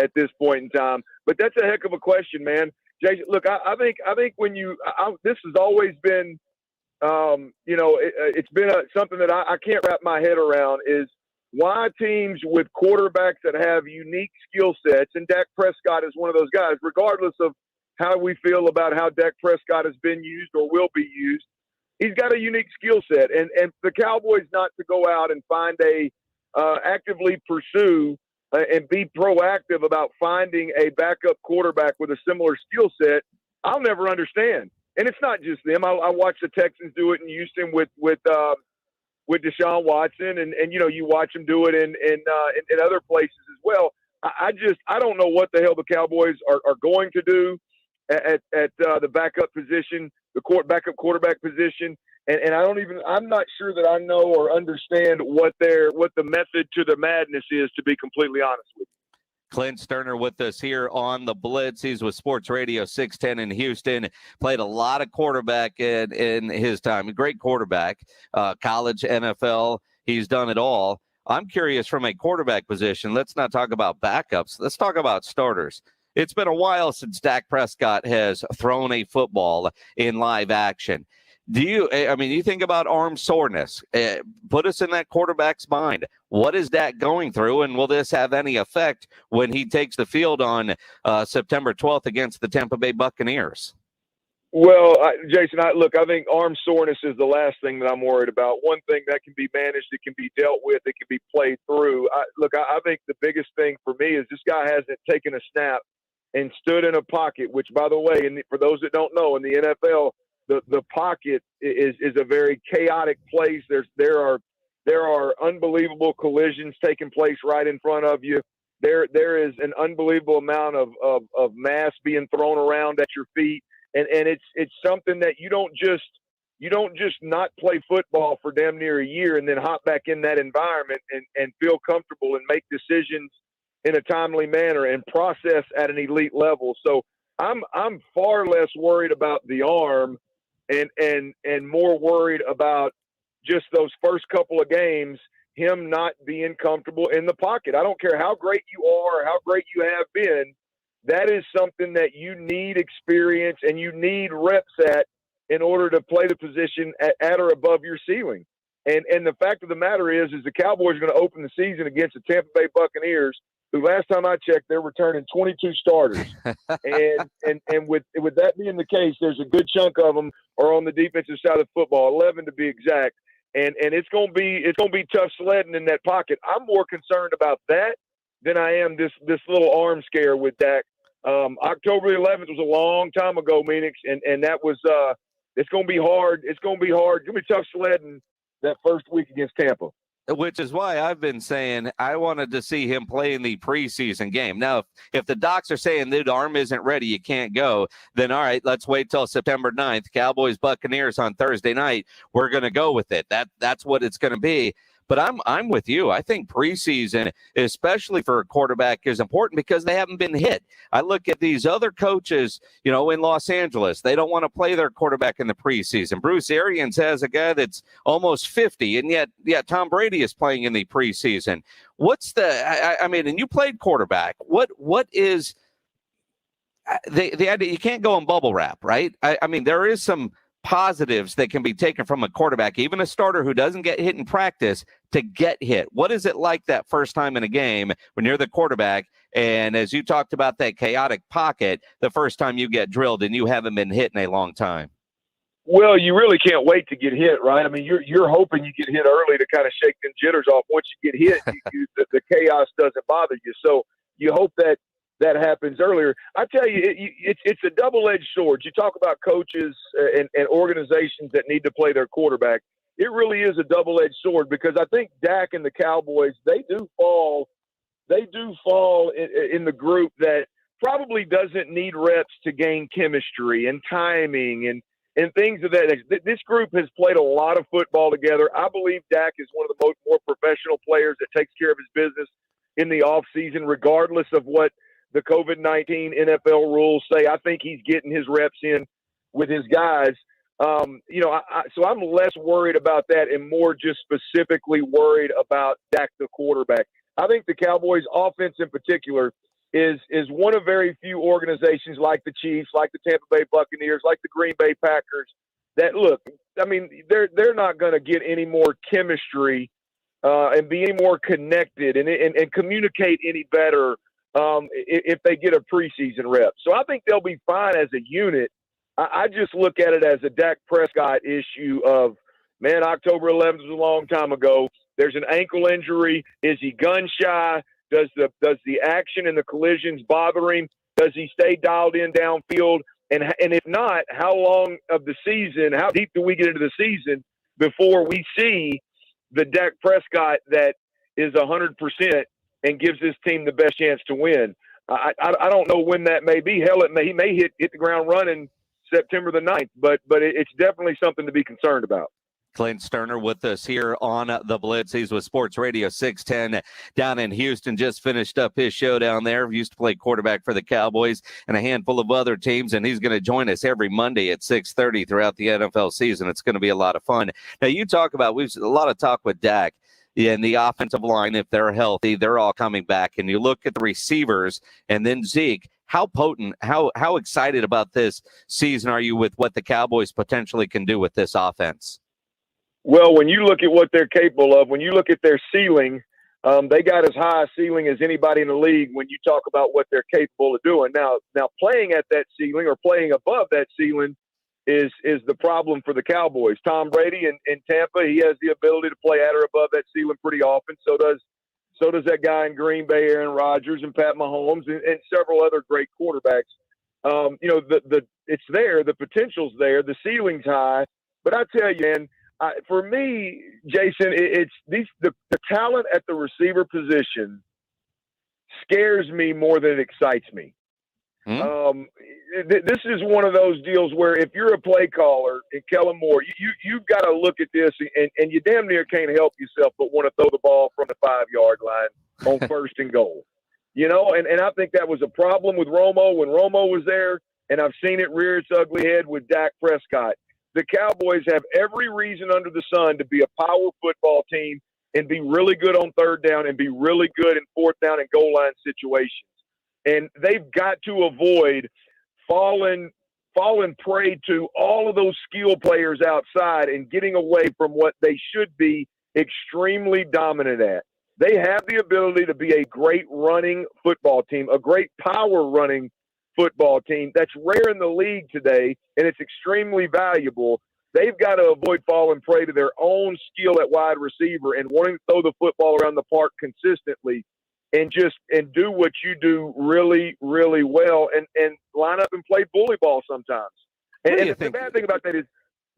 at this point in time. But that's a heck of a question, man. Jason, look, I think when this has always been, it's been something that I can't wrap my head around is why teams with quarterbacks that have unique skill sets, and Dak Prescott is one of those guys, regardless of how we feel about how Dak Prescott has been used or will be used, he's got a unique skill set, and the Cowboys not to go out and find actively pursue and be proactive about finding a backup quarterback with a similar skill set, I'll never understand. and it's not just them. I watched the Texans do it in Houston with Deshaun Watson, and you watch them do it in other places as well. I don't know what the hell the Cowboys are going to do at the backup position, the backup quarterback position, and I'm not sure that I know or understand what the method to the madness is, to be completely honest with you. Clint Sterner with us here on the Blitz. He's with Sports Radio 610 in Houston. Played a lot of quarterback in his time. A great quarterback, college, NFL. He's done it all. I'm curious from a quarterback position. Let's not talk about backups. Let's talk about starters. It's been a while since Dak Prescott has thrown a football in live action. You think about arm soreness. Put us in that quarterback's mind. What is Dak going through, and will this have any effect when he takes the field on September 12th against the Tampa Bay Buccaneers? Well, Jason, I think arm soreness is the last thing that I'm worried about. One thing that can be managed, it can be dealt with, it can be played through. I think the biggest thing for me is this guy hasn't taken a snap and stood in a pocket, which, by the way, and for those that don't know, in the NFL, the pocket is a very chaotic place. There are unbelievable collisions taking place right in front of you. There is an unbelievable amount of mass being thrown around at your feet, and it's something that you don't just not play football for damn near a year and then hop back in that environment and feel comfortable and make decisions in a timely manner and process at an elite level. So I'm far less worried about the arm and more worried about just those first couple of games, him not being comfortable in the pocket. I don't care how great you are or how great you have been. That is something that you need experience and you need reps at in order to play the position at or above your ceiling. And the fact of the matter is the Cowboys are going to open the season against the Tampa Bay Buccaneers, who last time I checked, they're returning 22 starters. and with that being the case, there's a good chunk of them are on the defensive side of football, 11 to be exact. And it's going to be tough sledding in that pocket. I'm more concerned about that than I am this little arm scare with Dak. October 11th was a long time ago, Phoenix, and that was it's going to be hard. It's going to be hard. It's going to be tough sledding that first week against Tampa. Which is why I've been saying I wanted to see him play in the preseason game. Now, if the docs are saying the arm isn't ready, you can't go, then all right, let's wait till September 9th. Cowboys Buccaneers on Thursday night. We're going to go with it. That's what it's going to be. But I'm with you. I think preseason, especially for a quarterback, is important because they haven't been hit. I look at these other coaches, in Los Angeles. They don't want to play their quarterback in the preseason. Bruce Arians has a guy that's almost 50, and yet Tom Brady is playing in the preseason. What's and you played quarterback. What is the idea? You can't go in bubble wrap, right? There is some positives that can be taken from a quarterback, even a starter who doesn't get hit in practice, to get hit. What is it like that first time in a game when you're the quarterback? And as you talked about that chaotic pocket, the first time you get drilled and you haven't been hit in a long time. Well, you really can't wait to get hit, right? You're hoping you get hit early to kind of shake them jitters off. Once you get hit, the chaos doesn't bother you. So you hope that happens earlier. I tell you, it's a double-edged sword. You talk about coaches and organizations that need to play their quarterback. It really is a double-edged sword because I think Dak and the Cowboys, they do fall in the group that probably doesn't need reps to gain chemistry and timing and things of that. This group has played a lot of football together. I believe Dak is one of the more professional players that takes care of his business in the offseason, regardless of what the COVID-19 NFL rules say. I think he's getting his reps in with his guys. So I'm less worried about that and more just specifically worried about Dak, the quarterback. I think the Cowboys offense in particular is one of very few organizations like the Chiefs, like the Tampa Bay Buccaneers, like the Green Bay Packers that they're not going to get any more chemistry and be any more connected and communicate any better if they get a preseason rep. So I think they'll be fine as a unit. I just look at it as a Dak Prescott issue of, man, October 11th was a long time ago. There's an ankle injury. Is he gun shy? Does the action and the collisions bother him? Does he stay dialed in downfield? And if not, how long of the season, how deep do we get into the season before we see the Dak Prescott that is 100% and gives this team the best chance to win? I don't know when that may be. Hell, he may hit the ground running September the 9th, but it's definitely something to be concerned about. Clint Sterner with us here on the Blitz. He's with Sports Radio 610 down in Houston. Just finished up his show down there. Used to play quarterback for the Cowboys and a handful of other teams, and he's going to join us every Monday at 6:30 throughout the NFL season. It's going to be a lot of fun. Now, you talk about, we've a lot of talk with Dak and the offensive line. If they're healthy, they're all coming back. And you look at the receivers and then Zeke. How potent, how excited about this season are you with what the Cowboys potentially can do with this offense? Well, when you look at what they're capable of, when you look at their ceiling, they got as high a ceiling as anybody in the league when you talk about what they're capable of doing. Now playing at that ceiling or playing above that ceiling is the problem for the Cowboys. Tom Brady in Tampa, he has the ability to play at or above that ceiling pretty often. So does that guy in Green Bay, Aaron Rodgers, and Pat Mahomes, and several other great quarterbacks. It's there, the potential's there, the ceiling's high. But I tell you, man, for me, Jason, it's the talent at the receiver position scares me more than it excites me. This is one of those deals where if you're a play caller in Kellen Moore, you've got to look at this and you damn near can't help yourself but want to throw the ball from the 5-yard line on first and goal. And I think that was a problem with Romo when Romo was there, and I've seen it rear its ugly head with Dak Prescott. The Cowboys have every reason under the sun to be a power football team and be really good on third down and be really good in fourth down and goal line situations. And they've got to avoid falling prey to all of those skill players outside and getting away from what they should be extremely dominant at. They have the ability to be a great running football team, a great power running football team. That's rare in the league today, and it's extremely valuable. They've got to avoid falling prey to their own skill at wide receiver and wanting to throw the football around the park consistently and do what you do really, really well and line up and play bully ball sometimes. And the bad thing about that is,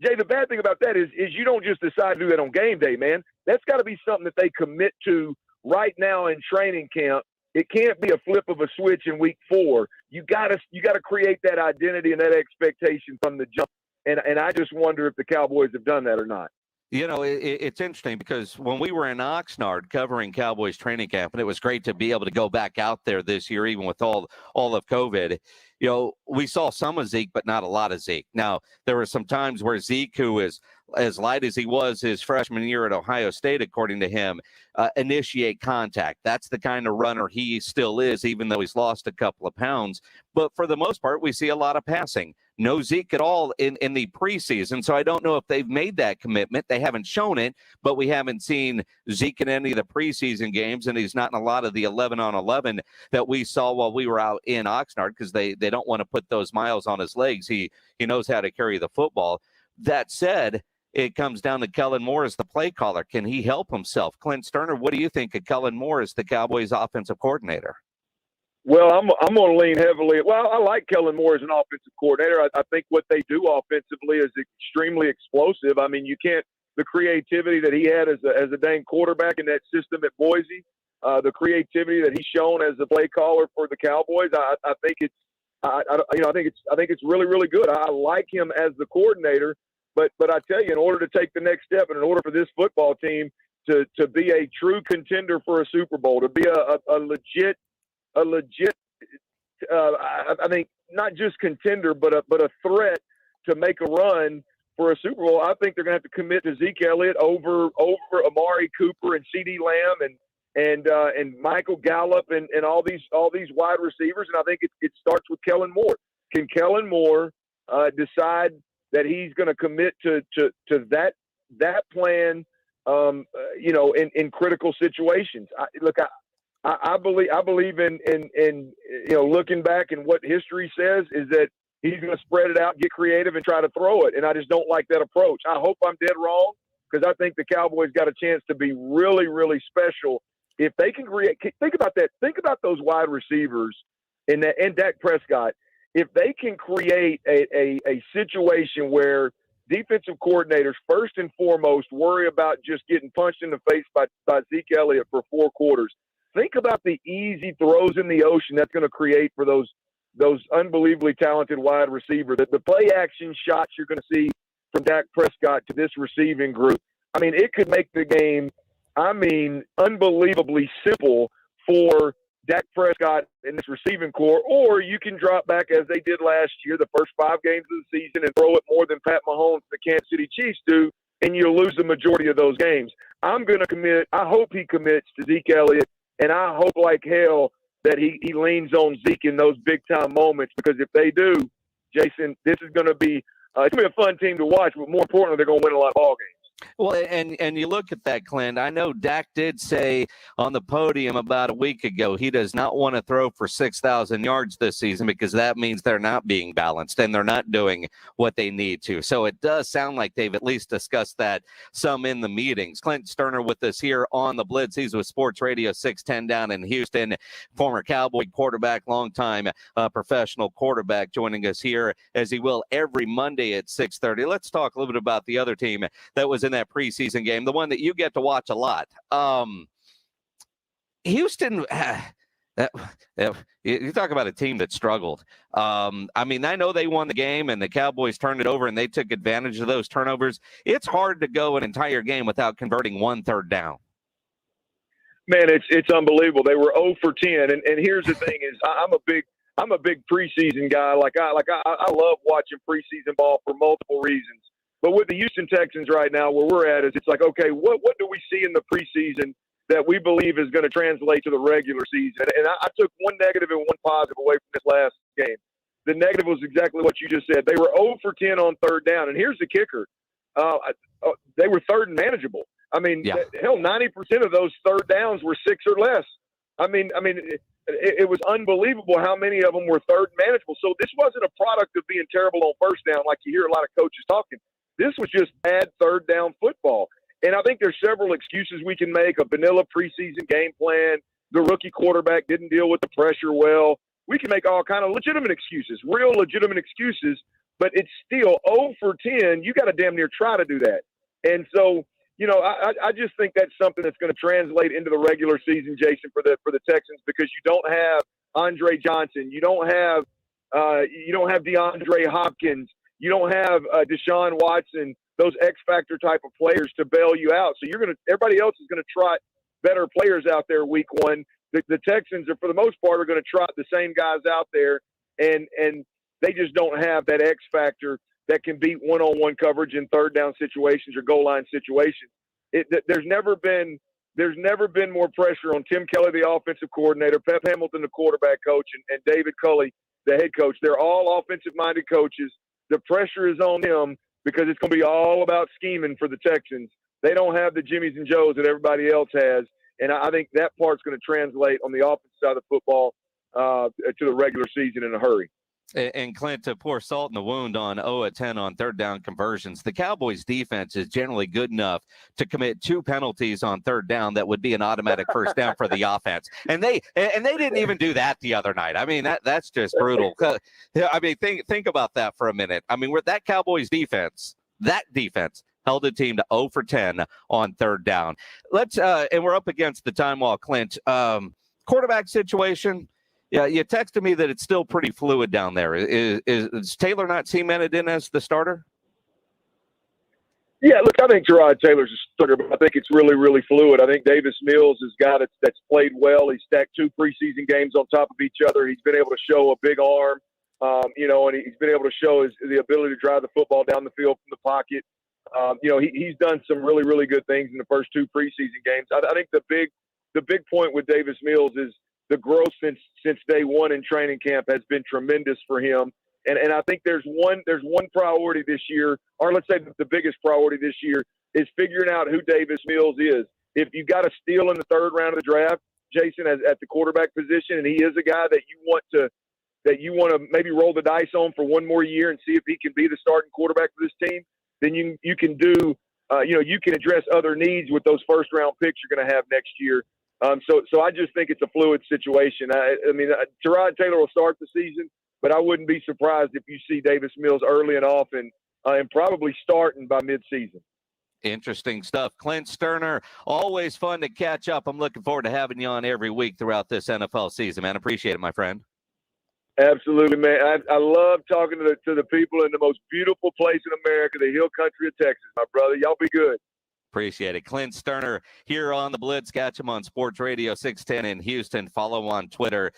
Jay, is you don't just decide to do that on game day, man. That's got to be something that they commit to right now in training camp. It can't be a flip of a switch in week 4. You gotta create that identity and that expectation from the jump. And I just wonder if the Cowboys have done that or not. It's interesting because when we were in Oxnard covering Cowboys training camp, and it was great to be able to go back out there this year, even with all of COVID, we saw some of Zeke, but not a lot of Zeke. Now, there were some times where Zeke, who is as light as he was his freshman year at Ohio State, according to him, initiate contact. That's the kind of runner he still is, even though he's lost a couple of pounds. But for the most part, we see a lot of passing. No Zeke at all in the preseason. So I don't know if they've made that commitment. They haven't shown it, but we haven't seen Zeke in any of the preseason games, and he's not in a lot of the 11-on-11 that we saw while we were out in Oxnard because they don't want to put those miles on his legs. He knows how to carry the football. That said, it comes down to Kellen Moore as the play caller. Can he help himself? Clint Sterner, what do you think of Kellen Moore as the Cowboys offensive coordinator? Well, I'm going to lean heavily. Well, I like Kellen Moore as an offensive coordinator. I think what they do offensively is extremely explosive. I mean, the creativity that he had as a dang quarterback in that system at Boise, the creativity that he's shown as a play caller for the Cowboys, I think it's really, really good. I like him as the coordinator, but I tell you, in order to take the next step and in order for this football team to be a true contender for a Super Bowl, to be a legit, I think not just contender, but a threat to make a run for a Super Bowl, I think they're going to have to commit to Zeke Elliott over Amari Cooper and CeeDee Lamb and Michael Gallup and all these wide receivers. And I think it starts with Kellen Moore. Can Kellen Moore decide that he's going to commit to that plan? In critical situations. I believe in looking back and what history says is that he's going to spread it out, get creative, and try to throw it. And I just don't like that approach. I hope I'm dead wrong because I think the Cowboys got a chance to be really, really special if they can create. Think about that. Think about those wide receivers and Dak Prescott. if they can create a situation where defensive coordinators, first and foremost, worry about just getting punched in the face by Zeke Elliott for 4 quarters, think about the easy throws in the ocean that's going to create for those unbelievably talented wide receivers. The play action shots you're going to see from Dak Prescott to this receiving group. I mean, it could make the game, unbelievably simple for Dak Prescott in this receiving core, or you can drop back as they did last year, the first 5 games of the season, and throw it more than Pat Mahomes and the Kansas City Chiefs do, and you'll lose the majority of those games. I hope he commits to Zeke Elliott, and I hope like hell that he leans on Zeke in those big-time moments, because if they do, Jason, this is going to be it's going to be a fun team to watch, but more importantly, they're going to win a lot of ball games. Well, and you look at that, Clint. I know Dak did say on the podium about a week ago he does not want to throw for 6,000 yards this season because that means they're not being balanced and they're not doing what they need to. So it does sound like they've at least discussed that some in the meetings. Clint Sterner with us here on the Blitz. He's with Sports Radio 610 down in Houston, former Cowboy quarterback, longtime professional quarterback, joining us here as he will every Monday at 6:30. Let's talk a little bit about the other team that was in that preseason game, the one that you get to watch a lot. Houston, you talk about a team that struggled. I mean, I know they won the game and the Cowboys turned it over and they took advantage of those turnovers. It's hard to go an entire game without converting 1 third down. Man, it's unbelievable. They were 0 for 10. And here's the thing is I'm a big preseason guy. I love watching preseason ball for multiple reasons. But with the Houston Texans right now, where we're at is it's like, okay, what do we see in the preseason that we believe is going to translate to the regular season? And I took 1 negative and 1 positive away from this last game. The negative was exactly what you just said. They were 0 for 10 on 3rd down. And here's the kicker. They were 3rd and manageable. I mean, hell, 90% of those 3rd downs were 6 or less. I mean, it was unbelievable how many of them were 3rd and manageable. So this wasn't a product of being terrible on 1st down like you hear a lot of coaches talking. This was just bad 3rd down football. And I think there's several excuses we can make. A vanilla preseason game plan. The rookie quarterback didn't deal with the pressure well. We can make all kind of legitimate excuses, real legitimate excuses, but it's still 0 for 10. You got to damn near try to do that. And so, I just think that's something that's going to translate into the regular season, Jason, for the Texans, because you don't have Andre Johnson. You don't have DeAndre Hopkins. You don't have Deshaun Watson, those X-factor type of players to bail you out. So everybody else is going to trot better players out there week 1. The Texans are, for the most part, are going to trot the same guys out there, and they just don't have that X-factor that can beat one-on-one coverage in 3rd down situations or goal line situations. There's never been more pressure on Tim Kelly, the offensive coordinator, Pep Hamilton, the quarterback coach, and David Culley, the head coach. They're all offensive-minded coaches. The pressure is on them because it's going to be all about scheming for the Texans. They don't have the Jimmies and Joes that everybody else has, and I think that part's going to translate on the offensive side of the football to the regular season in a hurry. And Clint, to pour salt in the wound on 0 of 10 on 3rd down conversions, the Cowboys defense is generally good enough to commit 2 penalties on 3rd down that would be an automatic 1st down for the offense. And they didn't even do that the other night. I mean, that's just brutal. I mean, think about that for a minute. I mean, with that Cowboys defense, held a team to 0 for 10 on 3rd down. And we're up against the time wall, Clint. Quarterback situation. Yeah, you texted me that it's still pretty fluid down there. Is Taylor not cemented in as the starter? Yeah, look, I think Tyrod Taylor's a starter, but I think it's really, really fluid. I think Davis Mills is a guy that's played well. He stacked 2 preseason games on top of each other. He's been able to show a big arm, and he's been able to show the ability to drive the football down the field from the pocket. He's done some really, really good things in the first 2 preseason games. I think the big point with Davis Mills is the growth since day 1 in training camp has been tremendous for him. And I think there's one priority this year, or let's say the biggest priority this year, is figuring out who Davis Mills is. If you got a steal in the 3rd round of the draft, Jason, at the quarterback position, and he is a guy that you want to maybe roll the dice on for 1 more year and see if he can be the starting quarterback for this team, then you can do you can address other needs with those 1st round picks you're going to have next year. So I just think it's a fluid situation. I mean, Tyrod Taylor will start the season. but I wouldn't be surprised if you see Davis Mills early and often and probably starting by midseason. Interesting stuff. Clint Sterner, always fun to catch up. I'm looking forward to having you on every week throughout this NFL season, man. Appreciate it, my friend. Absolutely, man. I love talking to the people in the most beautiful place in America, the hill country of Texas, my brother. Y'all be good. Appreciate it. Clint Sterner here on the Blitz. Catch him on Sports Radio 610 in Houston. Follow on Twitter.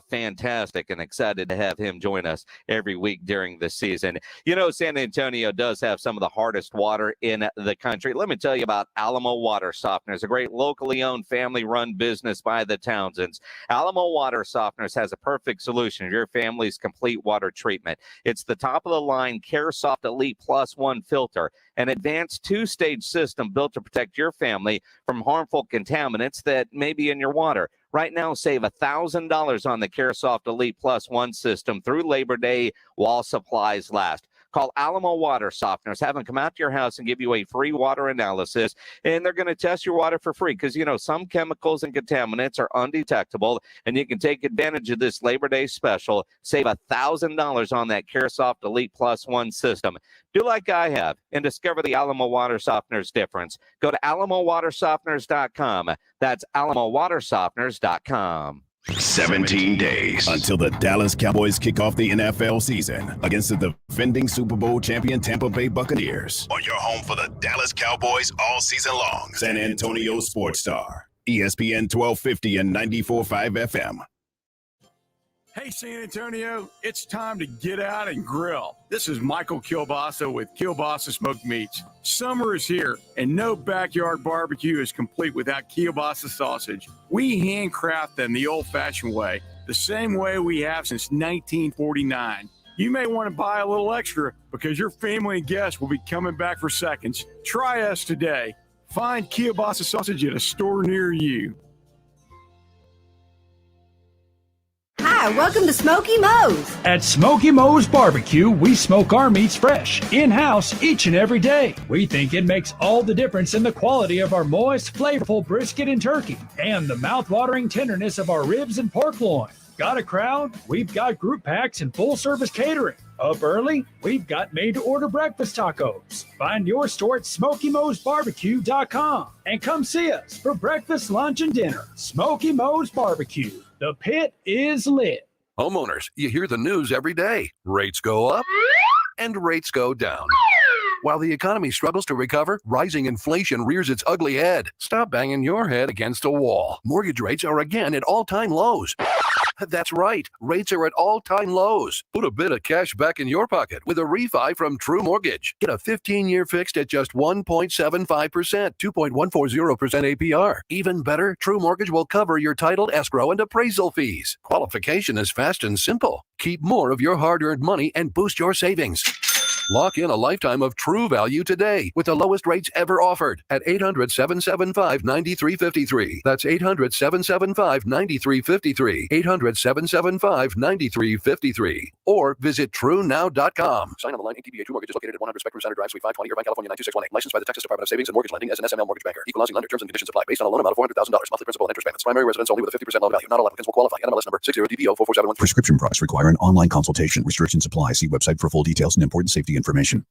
Fantastic and excited to have him join us every week during the season. You know, San Antonio does have some of the hardest water in the country. Let me tell you about Alamo Water Softeners, a great locally owned, family-run business by the Townsends. Alamo Water Softeners has a perfect solution for your family's complete water treatment. It's the top-of-the-line CareSoft Elite Plus 1 filter, an advanced two-stage system built to protect your family from harmful contaminants that may be in your water. Right now, save $1,000 on the CareSoft Elite Plus 1 system through Labor Day while supplies last. Call Alamo Water Softeners. Have them come out to your house and give you a free water analysis. And they're going to test your water for free because, you know, some chemicals and contaminants are undetectable. And you can take advantage of this Labor Day special. Save $1,000 on that CareSoft Elite Plus 1 system. Do like I have and discover the Alamo Water Softeners difference. Go to alamowatersofteners.com. That's alamowatersofteners.com. 17 days until the Dallas Cowboys kick off the NFL season against the defending Super Bowl champion Tampa Bay Buccaneers. On your home for the Dallas Cowboys all season long. San Antonio Sports Star, ESPN 1250 and 94.5 FM. Hey, San Antonio, it's time to get out and grill. This is Michael Kielbasa with Kielbasa Smoked Meats. Summer is here, and no backyard barbecue is complete without Kielbasa sausage. We handcraft them the old-fashioned way, the same way we have since 1949. You may want to buy a little extra because your family and guests will be coming back for seconds. Try us today. Find Kielbasa sausage at a store near you. Hi, welcome to Smoky Mo's. At Smoky Mo's Barbecue, we smoke our meats fresh, in-house, each and every day. We think it makes all the difference in the quality of our moist, flavorful brisket and turkey, and the mouth-watering tenderness of our ribs and pork loin. Got a crowd? We've got group packs and full-service catering. Up early? We've got made-to-order breakfast tacos. Find your store at SmokyMo'sBarbecue.com and come see us for breakfast, lunch, and dinner. Smoky Mo's Barbecue. The pit is lit. Homeowners, you hear the news every day. Rates go up and rates go down. While the economy struggles to recover, rising inflation rears its ugly head. Stop banging your head against a wall. Mortgage rates are again at all-time lows. That's right. Rates are at all-time lows. Put a bit of cash back in your pocket with a refi from True Mortgage. Get a 15-year fixed at just 1.75%, 2.140% APR. Even better, True Mortgage will cover your title, escrow, and appraisal fees. Qualification is fast and simple. Keep more of your hard-earned money and boost your savings. Lock in a lifetime of true value today with the lowest rates ever offered at 800-775-9353. That's 800-775-9353. 800-775-9353. Or visit TrueNow.com. Sign on the line. ATBA True Mortgage is located at 100 Spectrum Center Drive, Suite 520, Irvine, California 92618. Licensed by the Texas Department of Savings and Mortgage Lending as an SML Mortgage Banker. Equalizing lender. Terms and conditions apply. Based on a loan amount of $400,000. Monthly principal and interest payments. Primary residence only with a 50% loan value. Not all applicants will qualify. NMLS number 60DBO44713. Prescription products require an online consultation. Restrictions apply. See website for full details and important safety information.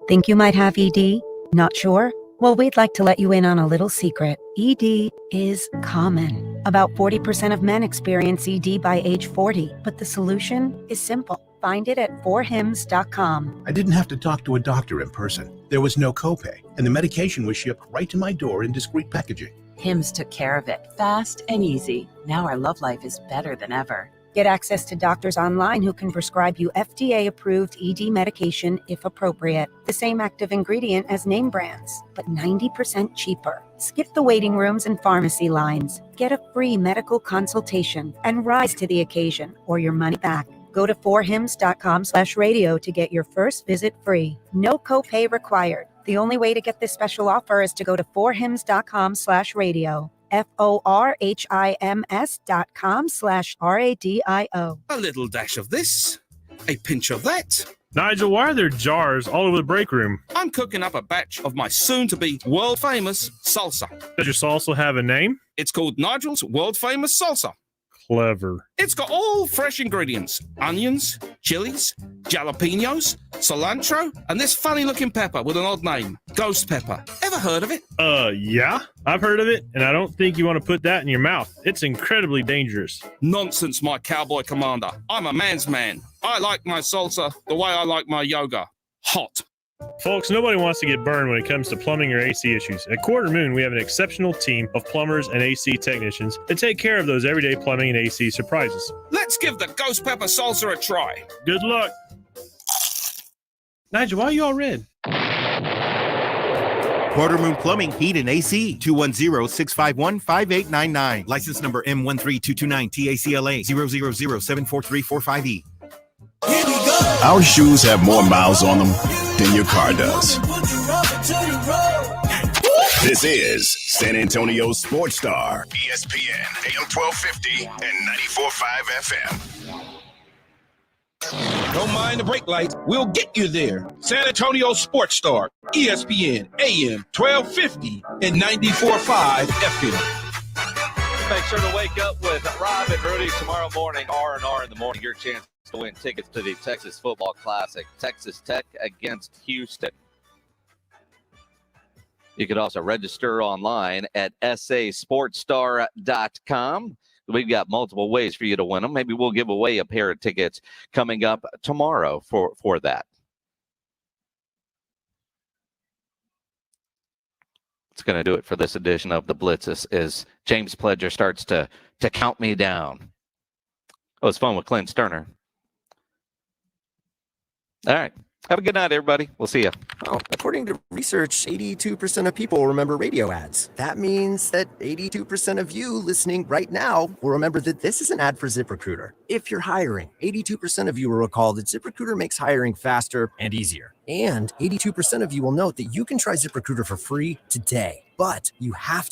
Think you might have ED? Not sure? Well, we'd like to let you in on a little secret. ED is common. About 40% of men experience ED by age 40, but the solution is simple. Find it at forhims.com. I didn't have to talk to a doctor in person. There was no copay, and the medication was shipped right to my door in discreet packaging. Hims took care of it, fast and easy. Now our love life is better than ever. Get access to doctors online who can prescribe you FDA-approved ED medication if appropriate. The same active ingredient as name brands, but 90% cheaper. Skip the waiting rooms and pharmacy lines. Get a free medical consultation and rise to the occasion or your money back. Go to forhims.com/radio to get your first visit free. No copay required. The only way to get this special offer is to go to forhims.com/radio. forhims.com/radio. A little dash of this, a pinch of that. Nigel, why are there jars all over the break room? I'm cooking up a batch of my soon-to-be world-famous salsa. Does your salsa have a name? It's called Nigel's World Famous Salsa. Clever. It's got all fresh ingredients: onions, chilies, jalapenos, cilantro, and this funny-looking pepper with an odd name, ghost pepper. Ever heard of it? Yeah, I've heard of it, and I don't think you want to put that in your mouth. It's incredibly dangerous. Nonsense, my cowboy commander. I'm a man's man. I like my salsa the way I like my yoga. Hot. Folks, nobody wants to get burned when it comes to plumbing or AC issues. At Quarter Moon, we have an exceptional team of plumbers and AC technicians that take care of those everyday plumbing and AC surprises. Let's give the ghost pepper salsa a try. Good luck. Nigel, why are you all red? Quarter Moon Plumbing, Heat, and AC. 210-651-5899. License number M13229 TACLA 000743445E. Our shoes have more miles on them than your car does. This is San Antonio Sports Star, ESPN, AM 1250 and 94.5 FM. Don't mind the brake lights. We'll get you there. San Antonio Sports Star, ESPN, AM 1250 and 94.5 FM. Make sure to wake up with Rob and Rudy tomorrow morning, R&R in the morning. Your chance to win tickets to the Texas Football Classic, Texas Tech against Houston. You can also register online at sasportstar.com. We've got multiple ways for you to win them. Maybe we'll give away a pair of tickets coming up tomorrow for that. It's going to do it for this edition of the Blitz as James Pledger starts to count me down. It was fun with Clint Sterner. All right. Have a good night, everybody. We'll see you. Oh, according to research, 82% of people remember radio ads. That means that 82% of you listening right now will remember that this is an ad for ZipRecruiter. If you're hiring, 82% of you will recall that ZipRecruiter makes hiring faster and easier. And 82% of you will note that you can try ZipRecruiter for free today, but you have to